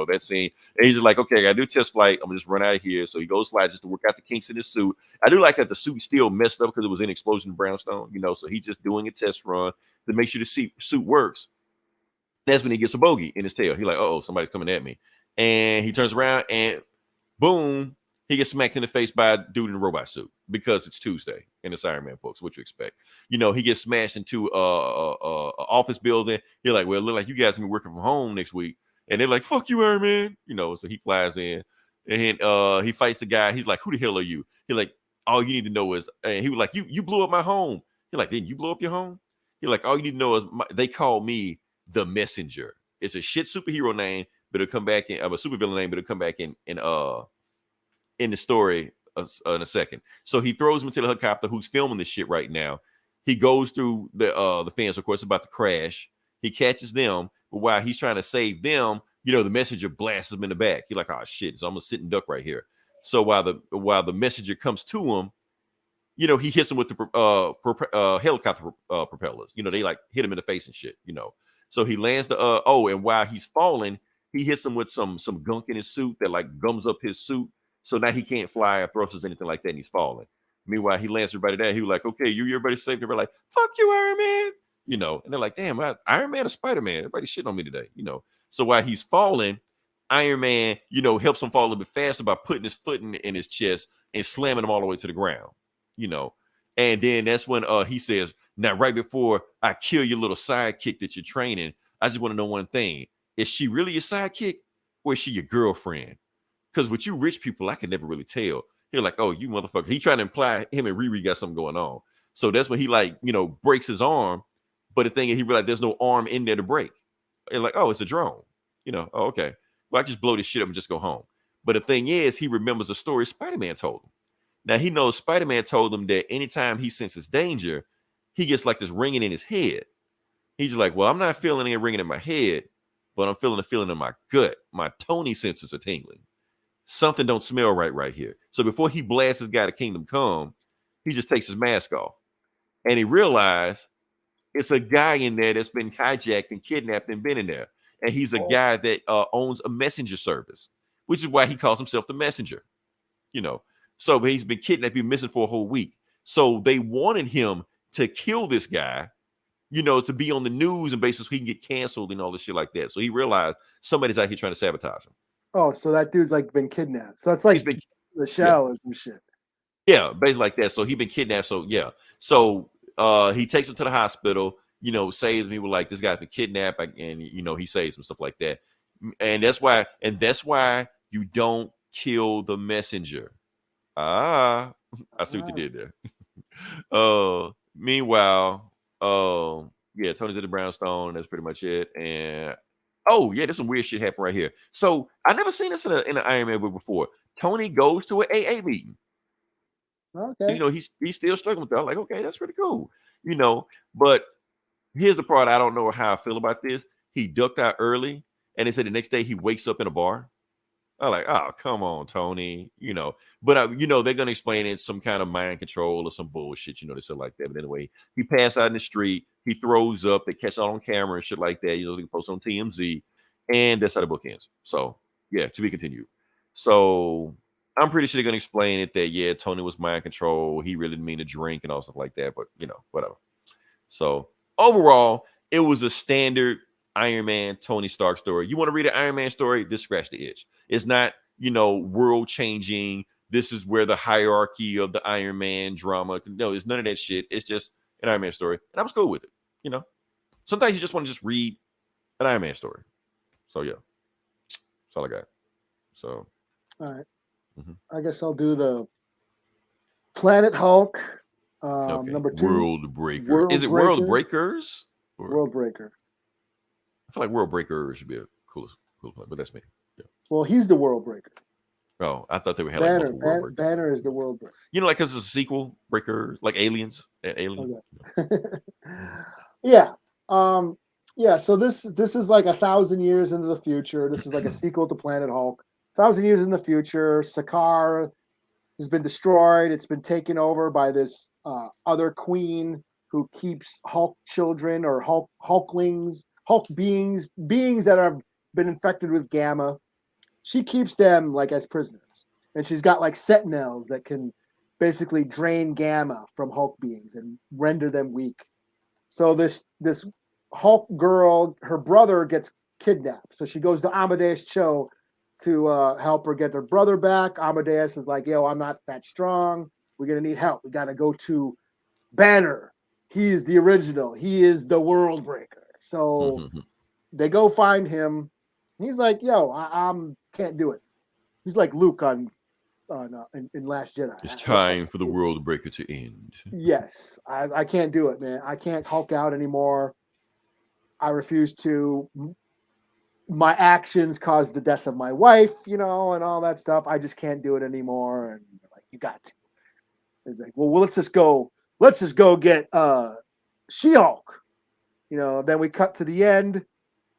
that scene. And he's just like, okay, I gotta do a test flight. I'm gonna just run out of here. So he goes fly just to work out the kinks in his suit. I do like that the suit still messed up because it was in explosion in brownstone, So he's just doing a test run to make sure the suit works. That's when he gets a bogey in his tail. He's like, oh, somebody's coming at me. And he turns around and boom, he gets smacked in the face by a dude in a robot suit because it's Tuesday in the Iron Man books. What you expect? He gets smashed into a office building. You're like, well, it look like you guys can be working from home next week. And they're like, fuck you, Iron Man. So he flies in and he fights the guy. He's like, who the hell are you? He's like, all you need to know is, and he was like, you blew up my home. He's like, didn't you blow up your home? He's like, all you need to know is they call me the Messenger. It's a shit superhero name, but it'll come back in, a supervillain name, but it'll come back in the story in a second. So he throws him into the helicopter who's filming this shit right now. He goes through the fence, of course, about to crash. He catches them, but while he's trying to save them, the messenger blasts him in the back. He's like, oh shit, so I'm gonna sit and duck right here. So while the messenger comes to him, he hits him with the helicopter propellers. They like hit him in the face and shit, So he lands and while he's falling, he hits him with some gunk in his suit that like gums up his suit. So now he can't fly or thrusters, anything like that, and he's falling. Meanwhile, he lands everybody there. He was like, okay, everybody safe. Everybody like, fuck you, Iron Man. And they're like, damn, Iron Man or Spider-Man? Everybody shitting on me today, So while he's falling, Iron Man, helps him fall a little bit faster by putting his foot in his chest and slamming him all the way to the ground, And then that's when he says, now, right before I kill your little sidekick that you're training, I just want to know one thing. Is she really your sidekick or is she your girlfriend? Because with you rich people, I can never really tell. He's like, oh, you motherfucker. He trying to imply him and Riri got something going on. So that's when he breaks his arm. But the thing is, he realized there's no arm in there to break. And like, oh, it's a drone. Oh, okay. Well, I just blow this shit up and just go home. But the thing is, he remembers a story Spider-Man told him. Now, he knows Spider-Man told him that anytime he senses danger, he gets like this ringing in his head. He's like, well, I'm not feeling it ringing in my head, but I'm feeling a feeling in my gut. My Tony senses are tingling. Something don't smell right here. So before he blasts this guy to Kingdom Come, he just takes his mask off. And he realized It's a guy in there that's been hijacked and kidnapped and been in there. And he's a guy that owns a messenger service, which is why he calls himself the messenger. So he's been kidnapped, been missing for a whole week. So they wanted him to kill this guy, to be on the news and basically he can get canceled and all this shit like that. So he realized somebody's out here trying to sabotage him. Oh, so that dude's like been kidnapped. So it's like the shell or some shit. Yeah, basically like that. So he been kidnapped. So yeah. So he takes him to the hospital, saves him. He was like, this guy's been kidnapped, and he saves him, stuff like that. And that's why you don't kill the messenger. I see what you did there. Meanwhile, Tony's at the brownstone. That's pretty much it. And there's some weird shit happening right here. So I never seen this in an Iron Man book before. Tony goes to an AA meeting. Okay. He's still struggling with that. I'm like, okay, that's pretty cool. But here's the part I don't know how I feel about this. He ducked out early, and they said the next day he wakes up in a bar. I'm like, oh, come on, Tony. But they're gonna explain it some kind of mind control or some bullshit, they said like that. But anyway, he passed out in the street, he throws up, they catch it on camera and shit like that, they post on TMZ, and that's how the book ends. So yeah, to be continued. So I'm pretty sure they're gonna explain it that Tony was mind control, he really didn't mean to drink and all stuff like that, but whatever. So overall, it was a standard Iron Man Tony Stark story. You want to read an Iron Man story? This scratch the itch. It's not, world changing. This is where the hierarchy of the Iron Man drama. No, it's none of that shit. It's just an Iron Man story. And I was cool with it. Sometimes you just want to just read an Iron Man story. So yeah, that's all I got. So, all right. I guess I'll do the Planet Hulk. Number 2. Worldbreaker. Is it Worldbreakers? Worldbreaker. I feel like Worldbreaker should be a cool play, but that's me. Yeah. Well, he's the Worldbreaker. Oh, I thought they would have Banner. Like Banner is the Worldbreaker. Like because it's a sequel, Breaker, like Aliens. Alien. Okay. Yeah. So this is like 1,000 years into the future. This is like a sequel to Planet Hulk. 1,000 years in the future, Sakaar has been destroyed. It's been taken over by this other queen who keeps Hulk children or Hulklings, Hulk beings that have been infected with gamma. She keeps them like as prisoners, and she's got like sentinels that can basically drain gamma from Hulk beings and render them weak. So this Hulk girl, her brother gets kidnapped, so she goes to Amadeus Cho to help her get her brother back. Amadeus is like, yo, I'm not that strong. We're gonna need help. We gotta go to Banner. He is the original. He is the Worldbreaker. So they go find him. He's like, yo, I can't do it. He's like Luke in Last Jedi. It's time for the Worldbreaker to end. Yes, I can't do it, man. I can't Hulk out anymore. I refuse to. My actions caused the death of my wife, and all that stuff. I just can't do it anymore. And like, you got to. It's like, well, let's just go get She-Hulk. Then we cut to the end,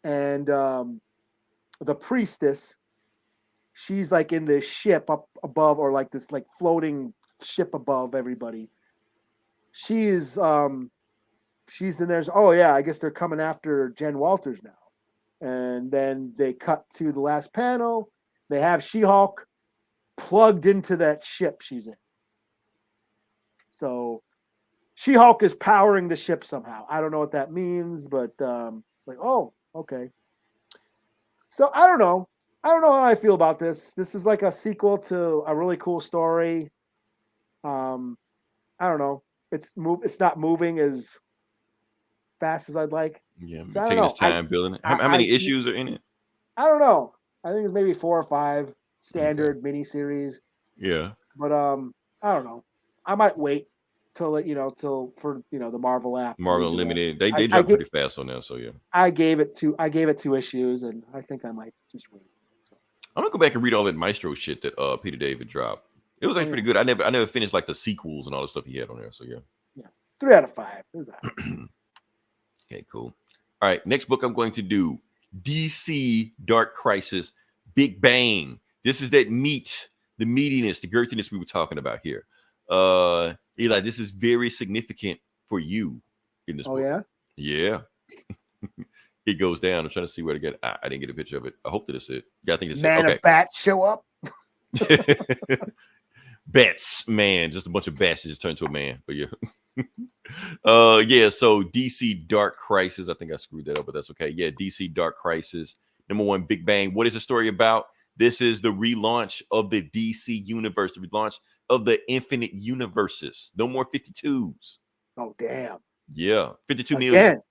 and the priestess, she's like in this ship up above, or like this like floating ship above everybody. She's in there. Oh yeah, I guess they're coming after Jen Walters now. And then they cut to the last panel. They have She-Hulk plugged into that ship she's in. So She-Hulk is powering the ship somehow. I don't know what that means, but oh, okay. So I don't know. I don't know how I feel about this. This is like a sequel to a really cool story. I don't know. It's not moving as fast as I'd like. Yeah, so taking its time building it. How many issues are in it? I don't know. I think it's maybe 4 or 5 standard miniseries. Yeah. But I don't know. I might wait till for the Marvel app. Marvel Unlimited. They drop pretty fast on that, so yeah. I gave it 2 issues, and I think I might just wait. So. I'm gonna go back and read all that Maestro shit that Peter David dropped. It was actually pretty good. I never finished like the sequels and all the stuff he had on there. So yeah. Yeah. 3 out of 5. It was okay, cool. All right, next book I'm going to do, DC Dark Crisis Big Bang. This is that the meatiness, the girthiness we were talking about here. Eli, this is very significant for you in this book. Yeah? Yeah. He goes down. I'm trying to see where to get. I didn't get a picture of it. I hope that it's it. Yeah, I think it's Man it. Okay. of bats show up. Bats, man, just a bunch of bats just turned to a man. But yeah. Yeah, so DC Dark Crisis. I think I screwed that up, but that's okay. Yeah, DC Dark Crisis. #1, Big Bang. What is the story about? This is the relaunch of the DC universe, the relaunch of the Infinite Universes. No more 52s. Oh, damn. Yeah, 52 Again. million.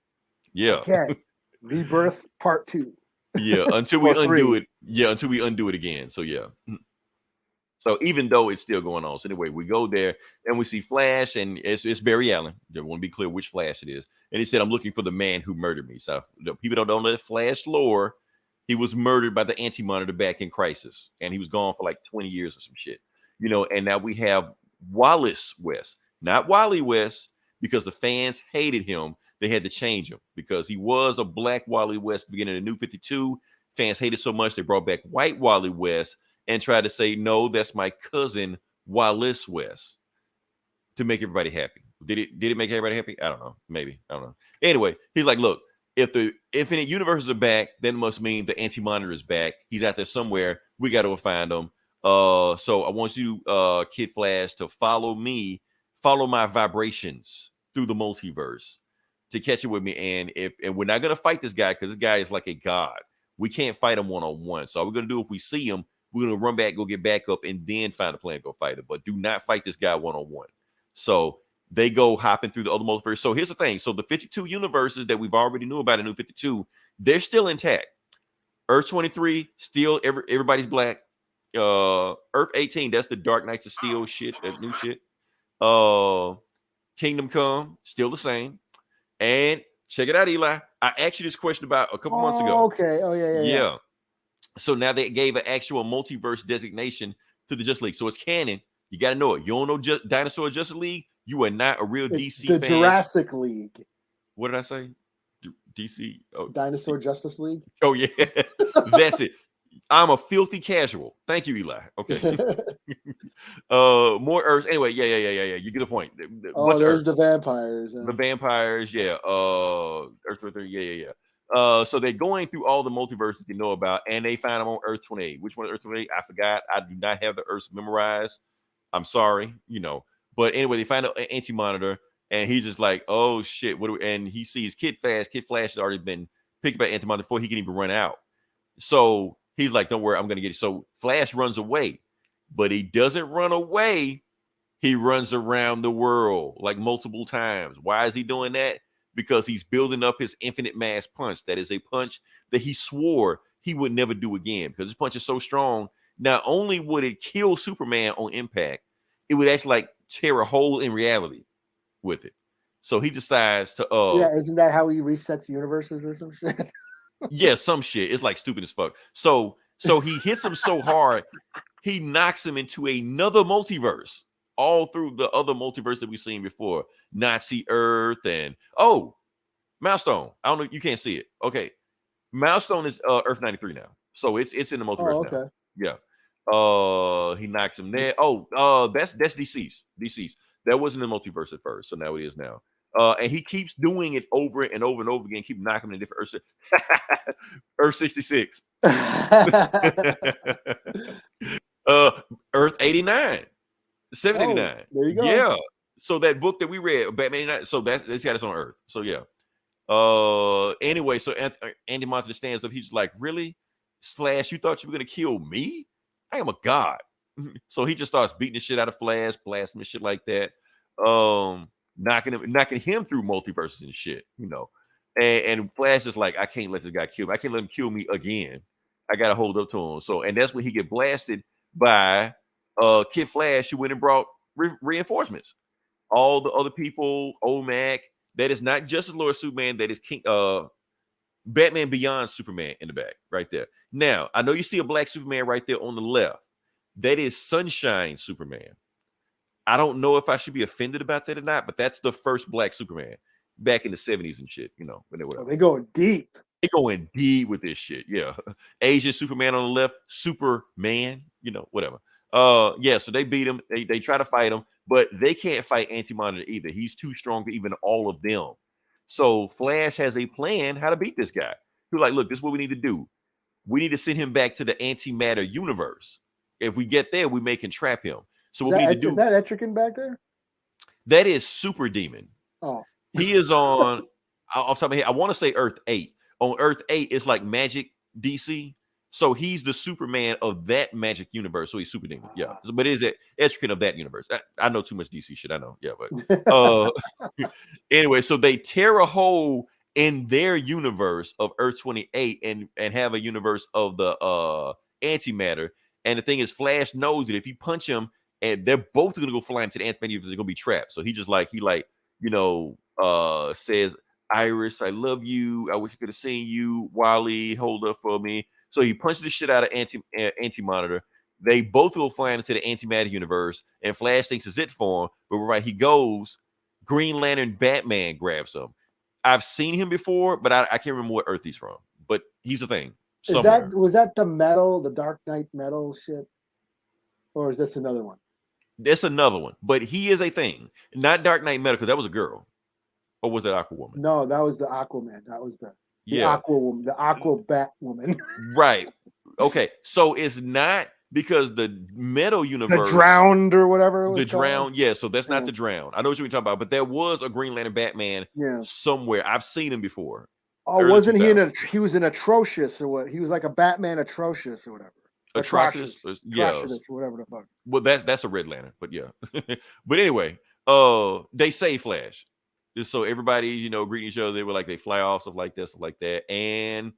Yeah. Okay. Rebirth Part 2. Yeah, until we undo it. Yeah, until we undo it again. So yeah. So even though it's still going on. So anyway, we go there and we see Flash, and it's Barry Allen. I want to be clear which Flash it is. And he said, I'm looking for the man who murdered me. So people don't know the Flash lore. He was murdered by the Anti-Monitor back in Crisis. And he was gone for like 20 years or some shit. And now we have Wallace West. Not Wally West, because the fans hated him. They had to change him because he was a black Wally West beginning of New 52. Fans hated so much they brought back white Wally West and tried to say, no, that's my cousin Wallace West, to make everybody happy. Did it make everybody happy? I don't know. Maybe. I don't know. Anyway, he's like, look, if the Infinite Universes are back, then it must mean the Anti-Monitor is back. He's out there somewhere. We got to find him. So I want you, Kid Flash, to follow me, follow my vibrations through the multiverse to catch it with me. And we're not going to fight this guy because this guy is like a god. We can't fight him one-on-one. So all we're going to do, if we see him, we're going to run back, go get back up, and then find a plan to go fight him. But do not fight this guy one-on-one. So they go hopping through the other multiverse. So here's the thing. So the 52 universes that we've already knew about in New 52, they're still intact. Earth 23, still everybody's black. Earth 18, that's the Dark Knights of Steel shit, that new shit. Kingdom Come, still the same. And check it out, Eli. I asked you this question about a couple months ago. Okay. Oh, yeah. So now they gave an actual multiverse designation to the Justice League. So it's canon. You got to know it. You don't know Dinosaur Justice League? You are not a real DC the fan. Jurassic League. What did I say? DC? Oh, Dinosaur Justice League? Oh, yeah. That's it. I'm a filthy casual. Thank you, Eli. Okay. More Earths. Anyway, yeah. You get the point. There's the vampires. The vampires, yeah. Earth 23, yeah. So they're going through all the multiverses you know about, and they find them on Earth 28. Which one is Earth 28? I forgot. I do not have the Earths memorized. I'm sorry, But anyway, they find an Anti-Monitor, and he's just like, oh shit. And he sees Kid Flash. Kid Flash has already been picked by Anti-Monitor before he can even run out. So he's like, don't worry, I'm gonna get it. So Flash runs away, but he doesn't run away. He runs around the world like multiple times. Why is he doing that? Because he's building up his infinite mass punch. That is a punch that he swore he would never do again, because his punch is so strong. Not only would it kill Superman on impact, it would actually like tear a hole in reality with it. So he decides to isn't that how he resets universes or some shit? Yeah, some shit. It's like stupid as fuck. So he hits him so hard, he knocks him into another multiverse. All through the other multiverse that we've seen before. Nazi Earth and Milestone. I don't know, you can't see it. Okay. Milestone is Earth 93 now. So it's in the multiverse now. Yeah. He knocks him there. That's deceased. That wasn't in the multiverse at first, so now it is now. And he keeps doing it over and over and over again, keep knocking him in different Earth. Earth 66. Earth 89. 789. There you go. Yeah. So that book that we read, Batman 89, so that's got us on Earth. So yeah. Anyway, so Anti-Monitor stands up. He's like, really? Flash, you thought you were gonna kill me? I am a god. So he just starts beating the shit out of Flash, blasting and shit like that. Knocking him through multiverses and shit, And Flash is like, I can't let this guy kill me. I can't let him kill me again. I gotta hold up to him. So, and that's when he get blasted by Kid Flash, who went and brought reinforcements. All the other people, OMAC, that is not Justice Lord Superman, that is Batman Beyond Superman in the back, right there. Now, I know you see a black Superman right there on the left. That is Sunshine Superman. I don't know if I should be offended about that or not, but that's the first black Superman back in the 70s and shit, They going deep. They going deep with this shit, yeah. Asian Superman on the left, Superman, whatever. So they beat him. They try to fight him, but they can't fight Anti-Monitor either. He's too strong for even all of them. So Flash has a plan how to beat this guy. He's like, look, this is what we need to do. We need to send him back to the antimatter universe. If we get there, we may can trap him. So what we need to do. Is that Etrigan back there? That is Super Demon. Oh. He is on, off the top of my head, I want to say Earth 8. On Earth 8, it's like Magic DC. So he's the Superman of that Magic universe. So he's Super Demon. Yeah. But it is Etrigan of that universe. I know too much DC shit. I know. Yeah. But anyway, so they tear a hole in their universe of Earth 28 and have a universe of the antimatter. And the thing is, Flash knows that if you punch him, and they're both going to go flying to the antimatter universe, they're going to be trapped. So he says, Iris, I love you. I wish I could have seen you. Wally, hold up for me. So he punches the shit out of Anti-Monitor. They both go flying into the antimatter universe, and Flash thinks it's it for him. But right, he goes. Green Lantern Batman grabs him. I've seen him before, but I can't remember what Earth he's from. But he's a thing. Was that the Dark Knight metal shit? Or is this another one? That's another one. But he is a thing. Not Dark Knight Metal, because that was a girl. Or was that Aquawoman? No, that was the Aquaman. That was the Aquawoman, the Aqua Batwoman. Right. Okay. So it's not because the metal universe. The Drowned or whatever it was. The Drowned. Yeah. So that's not the Drowned. I know what you're talking about, but there was a Green Lantern Batman somewhere. I've seen him before. Oh, wasn't he he was an Atrocious or what? He was like a Batman Atrocious or whatever. Atrocious. Yeah. Or whatever the fuck. Well, that's a Red Lantern, but yeah. But anyway, they say Flash. Just so everybody, greeting each other. They were like, they fly off, stuff like that. And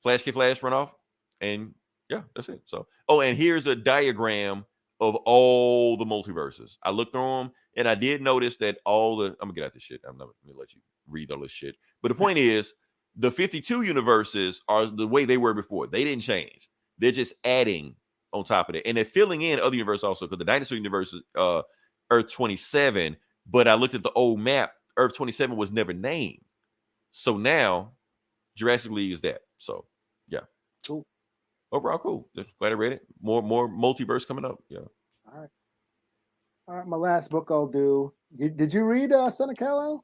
Flash can run off. And yeah, that's it. So, and here's a diagram of all the multiverses. I looked through them and I did notice that I'm gonna get out this shit. I'm not gonna let you read all this shit. But the point is, the 52 universes are the way they were before. They didn't change. They're just adding on top of it. And they're filling in other universes also, because the dinosaur universe is Earth 27. But I looked at the old map. Earth 27 was never named. So now Jurassic League is that. So yeah. Cool. Overall cool. Just glad I read it. More multiverse coming up. Yeah. All right. My last book I'll do. Did you read Son of Kal-El?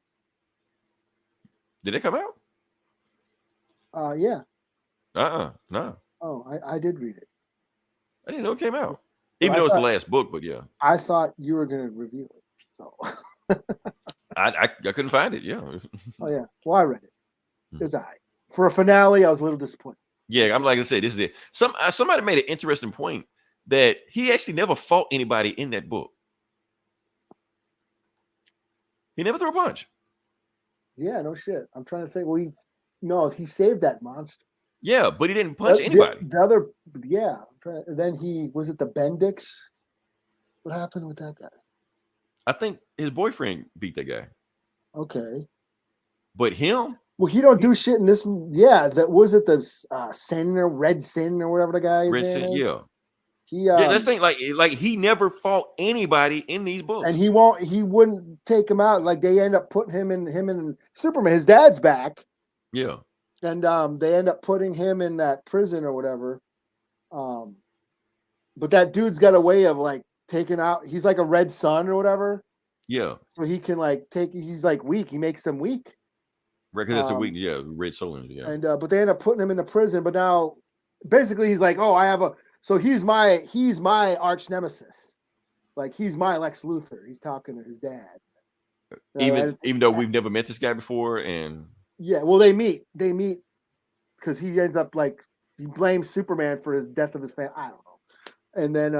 Did it come out? Yeah. No. Oh, I did read it. I didn't know it came out. Even though it's the last book, but yeah. I thought you were gonna review it. So I couldn't find it. Yeah. Oh yeah. Well, I read it. It's all right. For a finale, I was a little disappointed. Yeah, I'm like I said, this is it. Somebody made an interesting point that he actually never fought anybody in that book. He never threw a punch. Yeah, no shit. I'm trying to think. Well, he saved that monster. Yeah, but he didn't punch anybody. Then was it the Bendix? What happened with that guy? I think his boyfriend beat that guy. Okay. But him? Well, he don't do shit in this. Yeah, was it the Sin or Red Sin or whatever the guy is. Red Sin, yeah. That's the thing. Like he never fought anybody in these books, and he wouldn't take him out. Like they end up putting him and Superman. His dad's back. Yeah. And they end up putting him in that prison or whatever. But that dude's got a way of like taking out. He's like a red sun or whatever. Yeah. So he can like he's like weak. He makes them weak. Right, because that's a weak, red solar. Yeah. And but they end up putting him in the prison. But now, basically, he's like, oh, I have a. So he's my arch nemesis. Like he's my Lex Luthor. He's talking to his dad. Even though we've never met this guy before, and yeah, well, they meet because he ends up like he blames Superman for his death of his family. I don't know. And then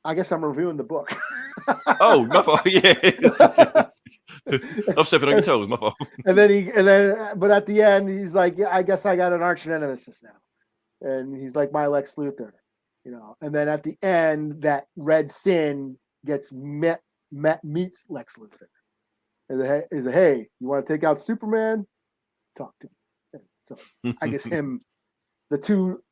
I guess I'm reviewing the book. Oh, my fault. Yeah. I'm stepping on your toes, my fault. But at the end, he's like, yeah, I guess I got an arch nemesis now. And he's like my Lex Luthor, And then at the end, that Red Sin gets meets Lex Luthor. And he's like, hey, you want to take out Superman? Talk to me. So I guess the two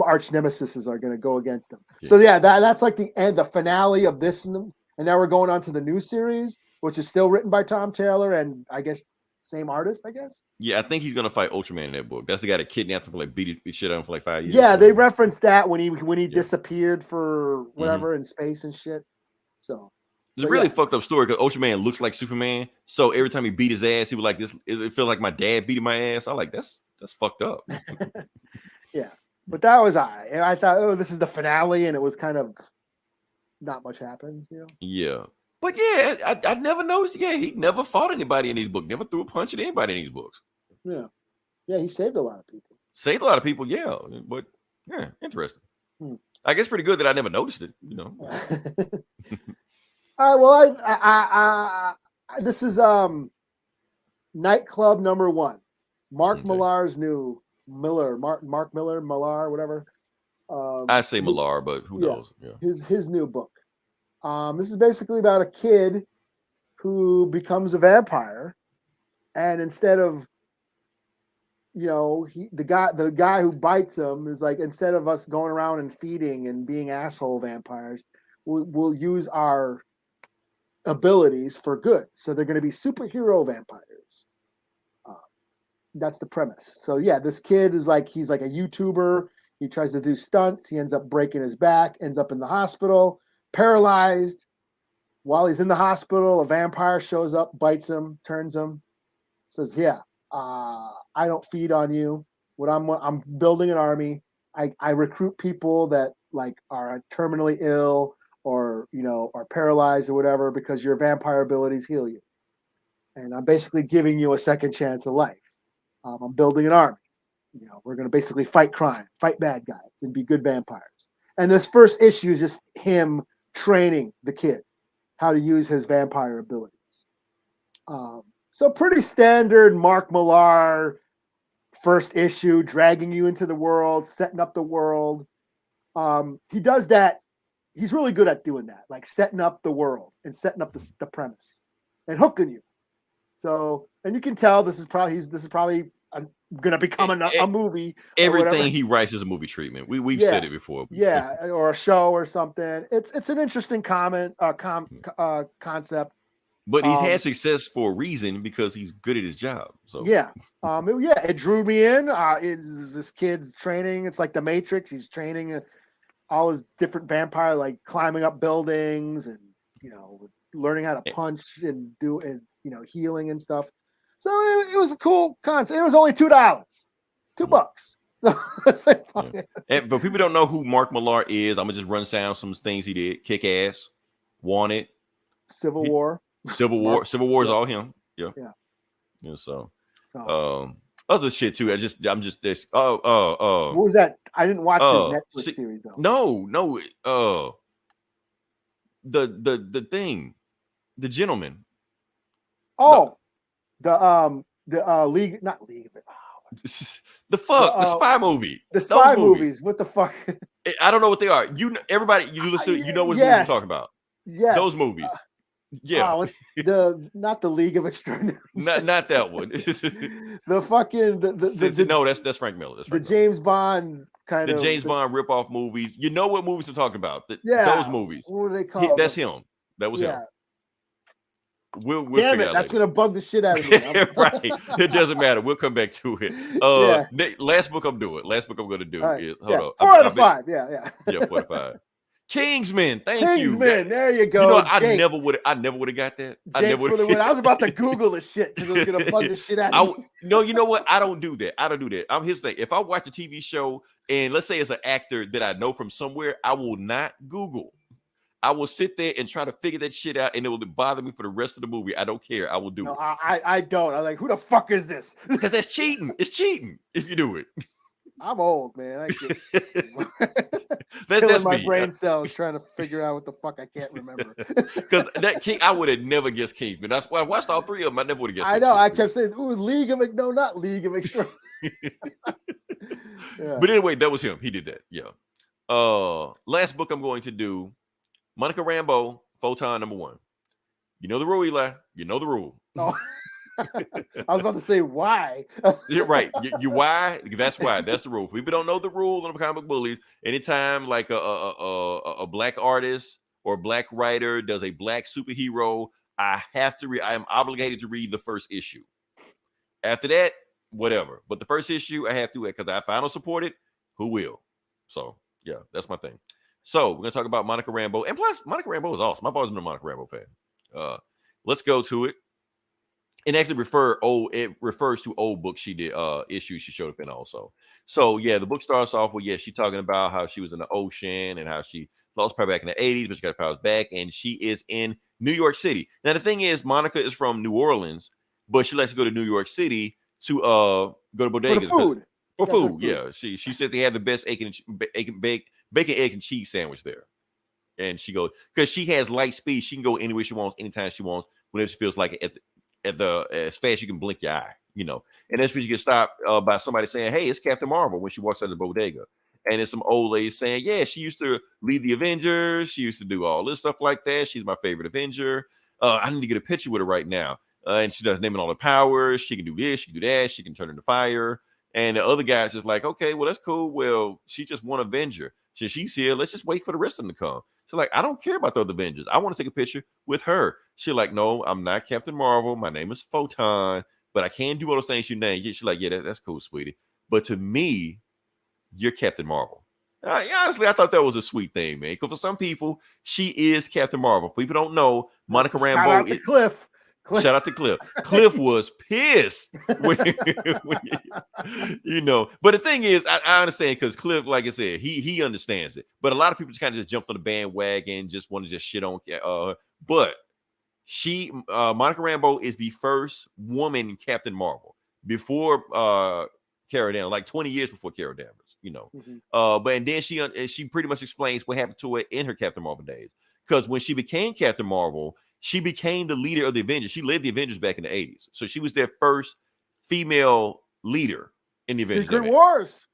arch nemesis are going to go against him. Yeah. So yeah, that's like the finale of this, and now we're going on to the new series, which is still written by Tom Taylor and I guess same artist. I guess. Yeah, I think he's going to fight Ultraman in that book. That's the guy that kidnapped him for like beat shit out of him for like 5 years. Yeah, they referenced that when he disappeared for whatever in space and shit. So It's a really fucked up story because Ocean Man looks like Superman. So every time he beat his ass, he was like, "This." It felt like my dad beating my ass. I'm like, that's fucked up. Yeah, but that was and I thought, oh, this is the finale, and it was kind of not much happened, you know. Yeah, but yeah, I never noticed. Yeah, he never fought anybody in these books. Never threw a punch at anybody in these books. Yeah, he saved a lot of people. Saved a lot of people. Yeah, but yeah, interesting. I guess pretty good that I never noticed it. You know. All right. Well, I this is Nightclub number 1. Mark Millar's new Mark Miller, whatever. I say Millar, but who knows? Yeah. His new book. This is basically about a kid who becomes a vampire, and instead of, you know, the guy who bites him is like, instead of us going around and feeding and being asshole vampires, we'll use our abilities for good. So they're going to be superhero vampires. That's the premise. So yeah, this kid is like, he's like a YouTuber. He tries to do stunts. He ends up breaking his back, ends up in the hospital, paralyzed. While he's in the hospital, a vampire shows up, bites him, turns him, says, yeah, I don't feed on you. I'm building an army. I recruit people that like are terminally ill or, you know, are paralyzed or whatever, because your vampire abilities heal you. And I'm basically giving you a second chance of life. I'm building an army. You know, we're going to basically fight crime, fight bad guys, and be good vampires. And this first issue is just him training the kid how to use his vampire abilities. So pretty standard Mark Millar first issue, dragging you into the world, setting up the world. He does that. He's really good at doing that, like setting up the world and setting up the premise and hooking you. So, and you can tell this is probably going to become a movie. Everything he writes is a movie treatment. We've said it before. Yeah, or a show or something. It's an interesting concept. But he's had success for a reason, because he's good at his job. So it drew me in. This kid's training. It's like the Matrix. He's training all his different vampire, like climbing up buildings and, you know, learning how to punch and do, you know, healing and stuff. So it was a cool concept. It was only $2, $2. So and for people don't know who Mark Millar is, I'm gonna just run down some things he did. Kick Ass, Wanted, Civil War is all him. Yeah. So other shit too. I'm just this. What was that? I didn't watch his Netflix series though. No. The thing, The Gentleman. The League, not League. The spy movie. The spy movies. What the fuck? I don't know what they are. You know, everybody, you listen. You know what movies I'm talking about. Yes, those movies. Not the League of Extraordinary. not that one. The fucking no, that's Frank Miller. That's Frank the James Bond kind of James Bond ripoff movies. You know what movies I'm talking about? Those movies. What do they call? That's him. That was him. We'll Damn it, that's gonna bug the shit out of me. Right. It doesn't matter. We'll come back to it. Last book I'm doing. Last book I'm gonna do is 4 out of 5. Yeah, 4 out of 5. Kingsman. Thank you. Kingsman. There you go. You know, I never would have got that. I was about to Google the shit because it was gonna bug the shit out of me. No, you know what? I don't do that. I'm his thing. If I watch a TV show and let's say it's an actor that I know from somewhere, I will not Google. I will sit there and try to figure that shit out, and it will bother me for the rest of the movie. I don't care. I will do it. I don't. I'm like, who the fuck is this? Because that's cheating. It's cheating if you do it. I'm old, man. That's killing my me. brain cells trying to figure out what the fuck I can't remember. Because I would have never guessed Kingsman. That's why I watched all 3 of them. I never would have guessed. I know. I kept saying, "Ooh, not League of Extraordinary." But anyway, that was him. He did that. Yeah. Last book I'm going to do. Monica Rambeau, Photon #1. You know the rule, Eli. You know the rule. Oh. I was about to say why. You're right. You why? That's why. That's the rule. If people don't know the rules on the comic book bullies, anytime like a black artist or black writer does a black superhero, I have to I am obligated to read the first issue. After that, whatever. But the first issue I have to, because if I don't support it, who will? So yeah, that's my thing. So we're gonna talk about Monica Rambeau, and plus Monica Rambeau is awesome. I've always been a Monica Rambeau fan. Let's go to it. And actually it refers to old books she did, issues she showed up in also. So yeah, the book starts off with she's talking about how she was in the ocean and how she lost power back in the 80s, but she got her powers back, and she is in New York City. Now the thing is, Monica is from New Orleans, but she likes to go to New York City to go to bodegas for food. Yeah, she said they had the best bacon, egg, and cheese sandwich there. And she goes, because she has light speed, she can go anywhere she wants, anytime she wants, whenever she feels like it, as fast as you can blink your eye, And that's when you get stopped by somebody saying, "Hey, it's Captain Marvel," when she walks out of the bodega. And it's some old lady saying, "Yeah, she used to lead the Avengers. She used to do all this stuff like that. She's my favorite Avenger. I need to get a picture with her right now." And she does naming all the powers. She can do this, she can do that, she can turn into fire. And the other guy's just like, "Okay, well, that's cool. Well, she just one Avenger. So she's here. Let's just wait for the rest of them to come." She's like, "I don't care about the other Avengers. I want to take a picture with her." She's like, "No, I'm not Captain Marvel. My name is Photon, but I can't do all those things you name." She's like, "Yeah, that's cool, sweetie. But to me, you're Captain Marvel." Honestly, I thought that was a sweet thing, man. Because for some people, she is Captain Marvel. People don't know Monica Rambeau. Shout out to Cliff. Shout out to Cliff. Cliff was pissed. But the thing is, I understand, because Cliff, like I said, he understands it. But a lot of people just kind of just jumped on the bandwagon, just want to just shit on. But Monica Rambeau is the first woman Captain Marvel before Carol Danvers, like 20 years before Carol Danvers. And then she pretty much explains what happened to her in her Captain Marvel days. Because when she became Captain Marvel, she became the leader of the Avengers. She led the Avengers back in the 80s. So she was their first female leader in the Avengers. Secret Wars.